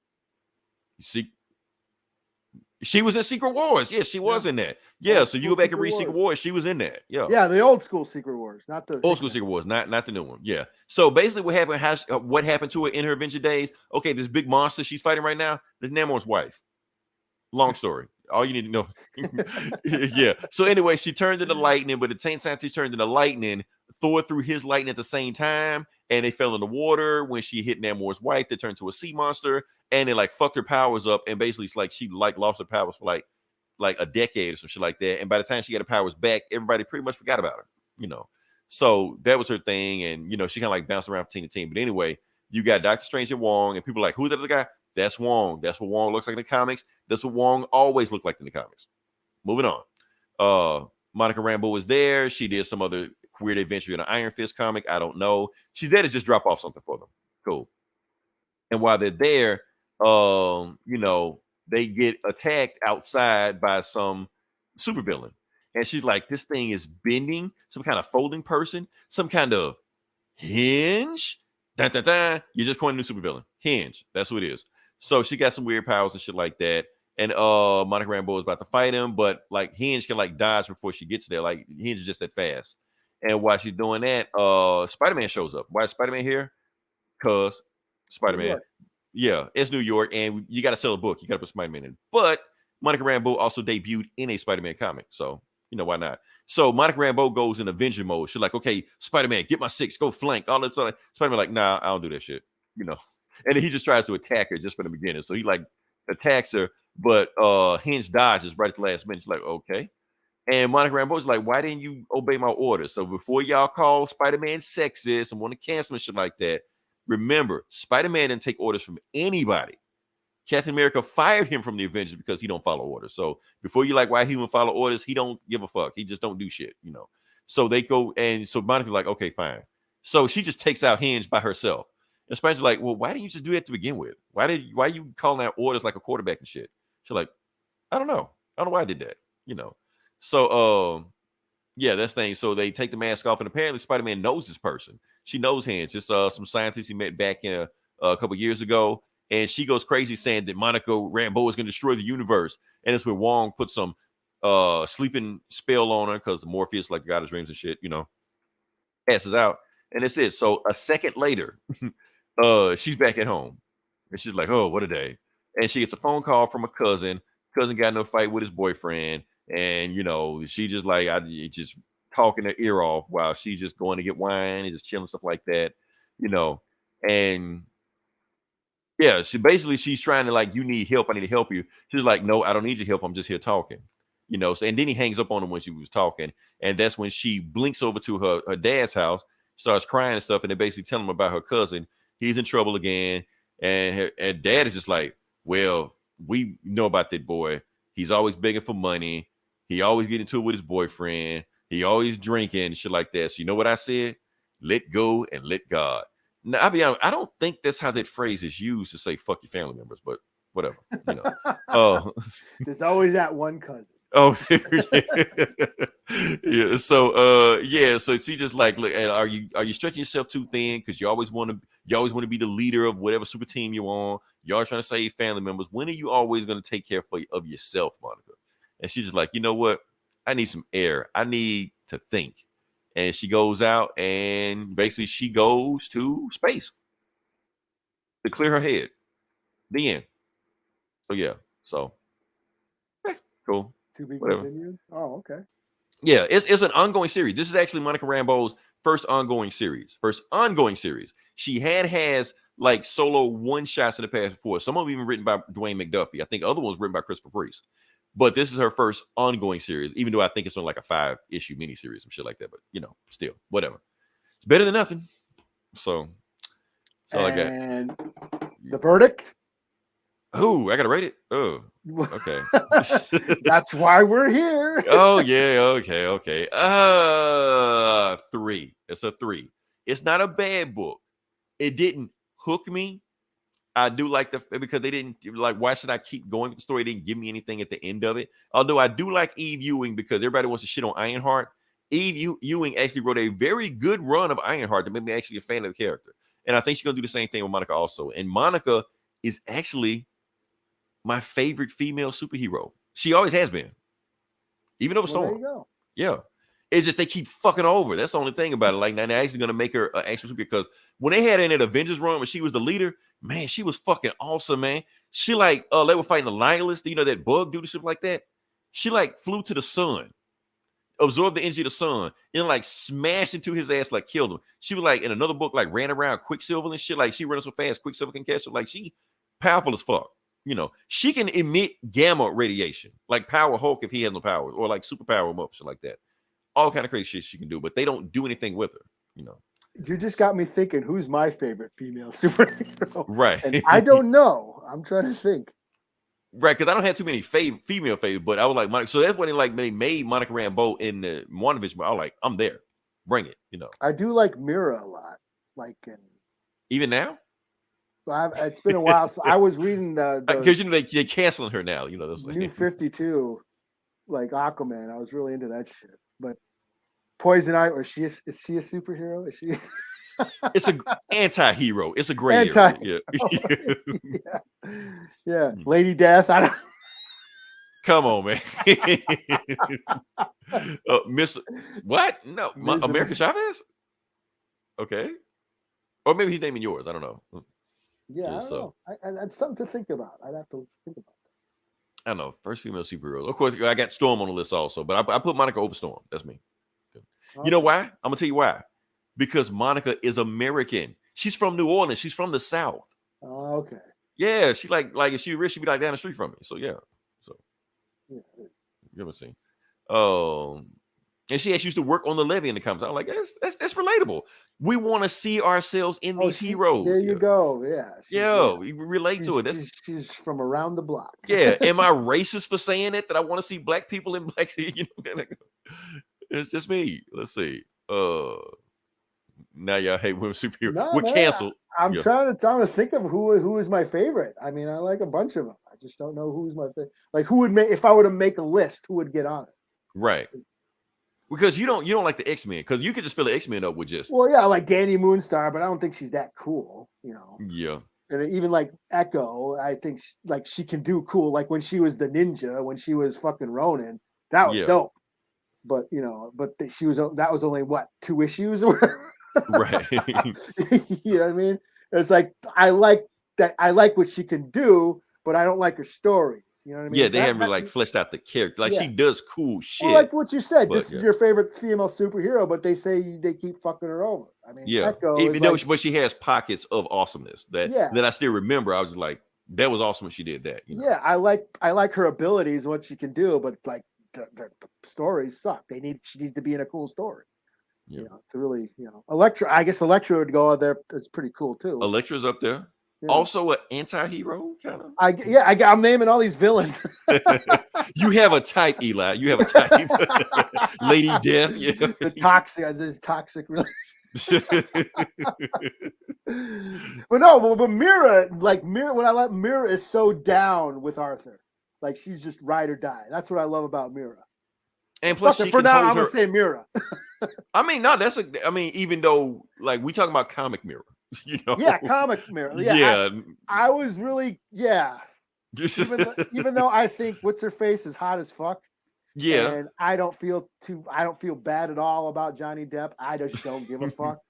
She was in Secret Wars. Yes, she was in that. Yeah, so you go back and read Secret Wars. She was in that. Yeah. Yeah, the old school Secret Wars, not the old school Secret Wars, not the new one. Yeah. So basically what happened to her in her Avenger days, okay, this big monster she's fighting right now, that's Namor's wife. Long story. All you need to know. Yeah. So anyway, she turned into lightning, but at the same time she turned into lightning, Thor threw his lightning at the same time, and they fell in the water. When she hit Namor's wife, they turned to a sea monster, and they fucked her powers up, and basically it's like she lost her powers for like a decade or some shit like that. And by the time she got her powers back, everybody pretty much forgot about her, So that was her thing, and she kind of bounced around from team to team. But anyway, you got Doctor Strange and Wong, and people are like, "Who's that other guy?" That's Wong. That's what Wong looks like in the comics. That's what Wong always looked like in the comics. Moving on. Monica Rambeau was there. She did some other weird adventure in an Iron Fist comic. I don't know. She's there to just drop off something for them. Cool. And while they're there, they get attacked outside by some supervillain. And she's like, "This thing is bending, some kind of folding person, some kind of hinge." You're just coining a new supervillain. Hinge. That's what it is. So she got some weird powers and shit like that. And Monica Rambeau is about to fight him, but Hinge can dodge before she gets there. Hinge is just that fast. And while she's doing that, Spider-Man shows up. Why is Spider-Man here? Because Spider-Man. Yeah, it's New York, and you got to sell a book. You got to put Spider-Man in. But Monica Rambeau also debuted in a Spider-Man comic. So, why not? So Monica Rambeau goes in Avenger mode. She's like, "Okay, Spider-Man, get my six, go flank." All that stuff. Spider-Man like, "Nah, I don't do that shit." And then he just tries to attack her just for the beginning. So he attacks her, but Hinge dodges right at the last minute. She's like, "Okay." And Monica Rambeau's like, "Why didn't you obey my orders? So before y'all call Spider-Man sexist and want to cancel and shit like that, remember, Spider-Man didn't take orders from anybody. Captain America fired him from the Avengers because he don't follow orders. So before you why he wouldn't follow orders, he don't give a fuck. He just don't do shit, So they go, and so Monica's like, "Okay, fine." So she just takes out Hinge by herself. And Spider's like, "Well, why didn't you just do that to begin with? Why you calling out orders like a quarterback and shit?" She's like, "I don't know. I don't know why I did that." So yeah, that's thing. So they take the mask off, and apparently Spider-Man knows this person. She knows Hinge. It's some scientists he met back in a couple years ago. And she goes crazy saying that Monica Rambeau is going to destroy the universe. And it's when Wong puts some sleeping spell on her because Morpheus, like the god of dreams and shit, passes out. And that's it. So a second later, she's back at home. And she's like, "Oh, what a day." And she gets a phone call from a cousin. Cousin got in a fight with his boyfriend. And, she just just talking her ear off while she's just going to get wine and just chilling, stuff like that, And Yeah, she's trying to like, you need help, I need to help you. She's like, no, I don't need your help, I'm just here talking. So, and then he hangs up on her when she was talking, and that's when she blinks over to her dad's house, starts crying and stuff, and they basically tell him about her cousin. He's in trouble again, and dad is just like, well, we know about that boy. He's always begging for money. He always getting into it with his boyfriend. He always drinking, shit like that. So you know what I said? Let go and let God. Now, I'll be honest, I don't think that's how that phrase is used to say fuck your family members, but whatever. There's always that one cousin. Oh, yeah. So she just like, look, are you stretching yourself too thin? Because you always want to be the leader of whatever super team you're on. You're always trying to save family members. When are you always going to take care of yourself, Monica? And she's just like, you know what? I need some air. I need to think. And she goes out, and basically she goes to space to clear her head. The end. So yeah. So cool. To be continued. Oh, okay. Yeah, it's an ongoing series. This is actually Monica Rambeau's first ongoing series. She has like solo one shots in the past before. Some of them even written by Dwayne McDuffie. I think other ones written by Christopher Priest. But this is her first ongoing series, even though I think it's on like a 5-issue miniseries and shit like that. But still, whatever. It's better than nothing. So I got. And the verdict. Oh, I gotta rate it. Oh, okay. That's why we're here. Oh yeah, okay. 3. It's a 3. It's not a bad book. It didn't hook me. I do like because they didn't like. Why should I keep going with the story? It didn't give me anything at the end of it. Although I do like Eve Ewing because everybody wants to shit on Ironheart. Eve Ewing actually wrote a very good run of Ironheart that made me actually a fan of the character, and I think she's gonna do the same thing with Monica also. And Monica is actually my favorite female superhero. She always has been. Even over Storm. There you go. Yeah. It's just they keep fucking over. That's the only thing about it. Like, now they're actually going to make her an actual superhero, because when they had her in that Avengers run when she was the leader, man, she was fucking awesome, man. She like, they were fighting the Nihilist, that bug dude and shit like that. She like flew to the sun, absorbed the energy of the sun, and like smashed into his ass, like killed him. She was like in another book, like ran around Quicksilver and shit. Like she running so fast, Quicksilver can catch her. Like she powerful as fuck. She can emit gamma radiation, like Power Hulk if he has no powers, or like superpower him up, shit like that. All kind of crazy shit she can do, but they don't do anything with her. You just got me thinking, who's my favorite female superhero? Right. And I don't know. I'm trying to think. Right, because I don't have too many female favorites, but I was like, Monica. So that's when they made Monica Rambeau in the WandaVision. But I was like, I'm there. Bring it. I do like Mira a lot. Like even now. It's been a while. So I was reading because they're canceling her now. Those New 52, like Aquaman. I was really into that shit. But Poison Ivy, is she a superhero? Is she? It's an anti-hero. It's a gray area. Yeah. Lady Death. I don't. Come on, man. Miss what? No, America Chavez. Okay, or maybe he's naming yours. I don't know. Yeah, I don't know. That's something to think about. I'd have to think about that. I don't know. First female superhero. Of course, I got Storm on the list also, but I put Monica over Storm. That's me. Okay. You know why? I'm gonna tell you why. Because Monica is American. She's from New Orleans. She's from the South. Oh, okay. Yeah, she like if she rich, she'd be like down the street from me. So yeah. So yeah. You ever seen? And she actually used to work on the levee in the comics. I'm like, that's relatable. We want to see ourselves in these heroes. There you go. Yeah. We relate to it. She's from around the block. Yeah. Am I racist for saying it? That I want to see black people in black? It's just me. Let's see. Now y'all hate women superheroes. No, We're canceled. I'm trying to think of who is my favorite. I mean, I like a bunch of them. I just don't know who's my favorite. Like, who would make, if I were to make a list, who would get on it? Right. Because you don't like the X-Men, because you could just fill the X-Men up with just. Well, yeah, like Danny Moonstar, but I don't think she's that cool. Yeah. And even like Echo, I think she can do cool. Like when she was the ninja, when she was fucking Ronin, that was dope. But that was only what, 2 issues? Right. You know what I mean? It's like I like what she can do, but I don't like her stories. You know what I mean? Yeah, they haven't really like fleshed out the character. Like she does cool shit. Well, like what you said, this is your favorite female superhero, but they say they keep fucking her over. I mean, even though but she has pockets of awesomeness that I still remember. I was just like, that was awesome when she did that. You know? Yeah, I like her abilities, what she can do, but like the stories suck. She needs to be in a cool story. You know, to really, Elektra. I guess Elektra would go out there. It's pretty cool too. Elektra's up there. Yeah. Also an anti-hero, kind of. I'm naming all these villains. You have a type, Eli. You have a type. Lady Death. Yeah. The toxic. This toxic. Really. but Mira, Mira is so down with Arthur. Like she's just ride or die. That's what I love about Mira. And plus, for now, I'm gonna say Mira. I mean, no, even though like we talking about comic Mira. Yeah, comic mirror. Yeah. I was really, even though I think what's her face is hot as fuck. Yeah. And I don't feel bad at all about Johnny Depp. I just don't give a fuck.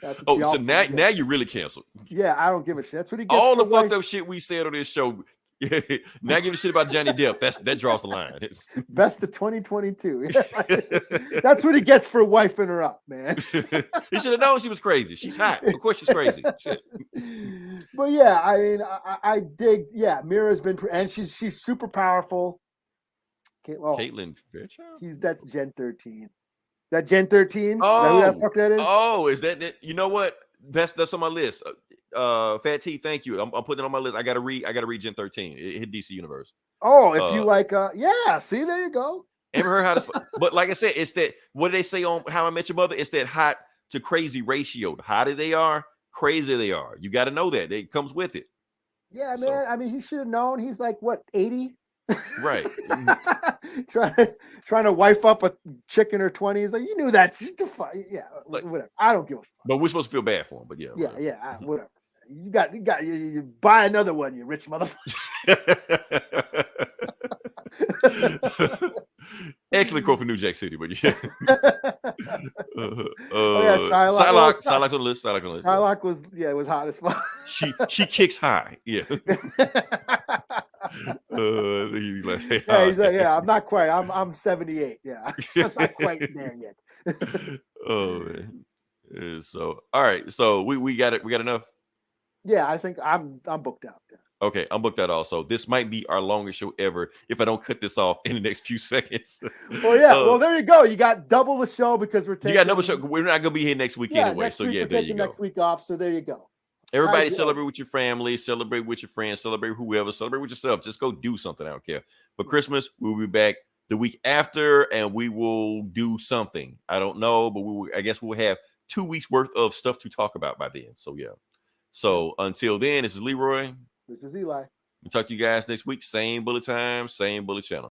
That's so now you really canceled. Yeah, I don't give a shit. That's what he gets. All the fucked up shit we said on this show. Now give a shit about Johnny Depp. That draws the line. Best of 2022. That's what he gets for wifing her up, man. He should have known she was crazy. She's hot. Of course she's crazy. Shit. But yeah, I mean, I dig. Yeah, Mira's been, and she's super powerful. Caitlin Fairchild. That's Gen 13. That Gen 13. Oh, is that who that fuck that is? Oh, is that? You know what? That's on my list. Fat T, thank you. I'm putting it on my list. I gotta read Gen 13. It hit DC Universe. Oh, if you like, see, there you go. Ever heard how to? But like I said, it's that. What do they say on How I Met Your Mother? It's that hot to crazy ratio. The hotter they are, crazier they are. You got to know that it comes with it. Yeah, man. So, I mean, he should have known. He's like what, 80? Right. trying to wife up a chick in her 20s. Like, you knew that. Yeah, like, whatever. I don't give a fuck. But we're supposed to feel bad for him. But whatever. You buy another one, you rich motherfucker. Excellent quote for New Jack City, but yeah. Psylocke on the list. Psylocke was hot as fuck. She kicks high. Yeah. He's like, I'm not quite. I'm 78. Yeah, I'm not quite there yet. Oh man. So all right. So we got it. We got enough. Yeah, I think I'm booked out. Yeah. Okay, I'm booked out also. This might be our longest show ever if I don't cut this off in the next few seconds. Well, yeah. Well, there you go. You got double the show because we're taking. You got double show. We're not gonna be here next week anyway. Next so week yeah, there you go. Next week off. So there you go. Everybody celebrate with your family, celebrate with your friends, celebrate whoever, celebrate with yourself. Just go do something. I don't care. For Christmas, we'll be back the week after, and we will do something. I don't know, but I guess we'll have 2 weeks worth of stuff to talk about by then. So yeah. So until then, this is Leroy. This is Eli. We'll talk to you guys next week. Same bullet time, same bullet channel.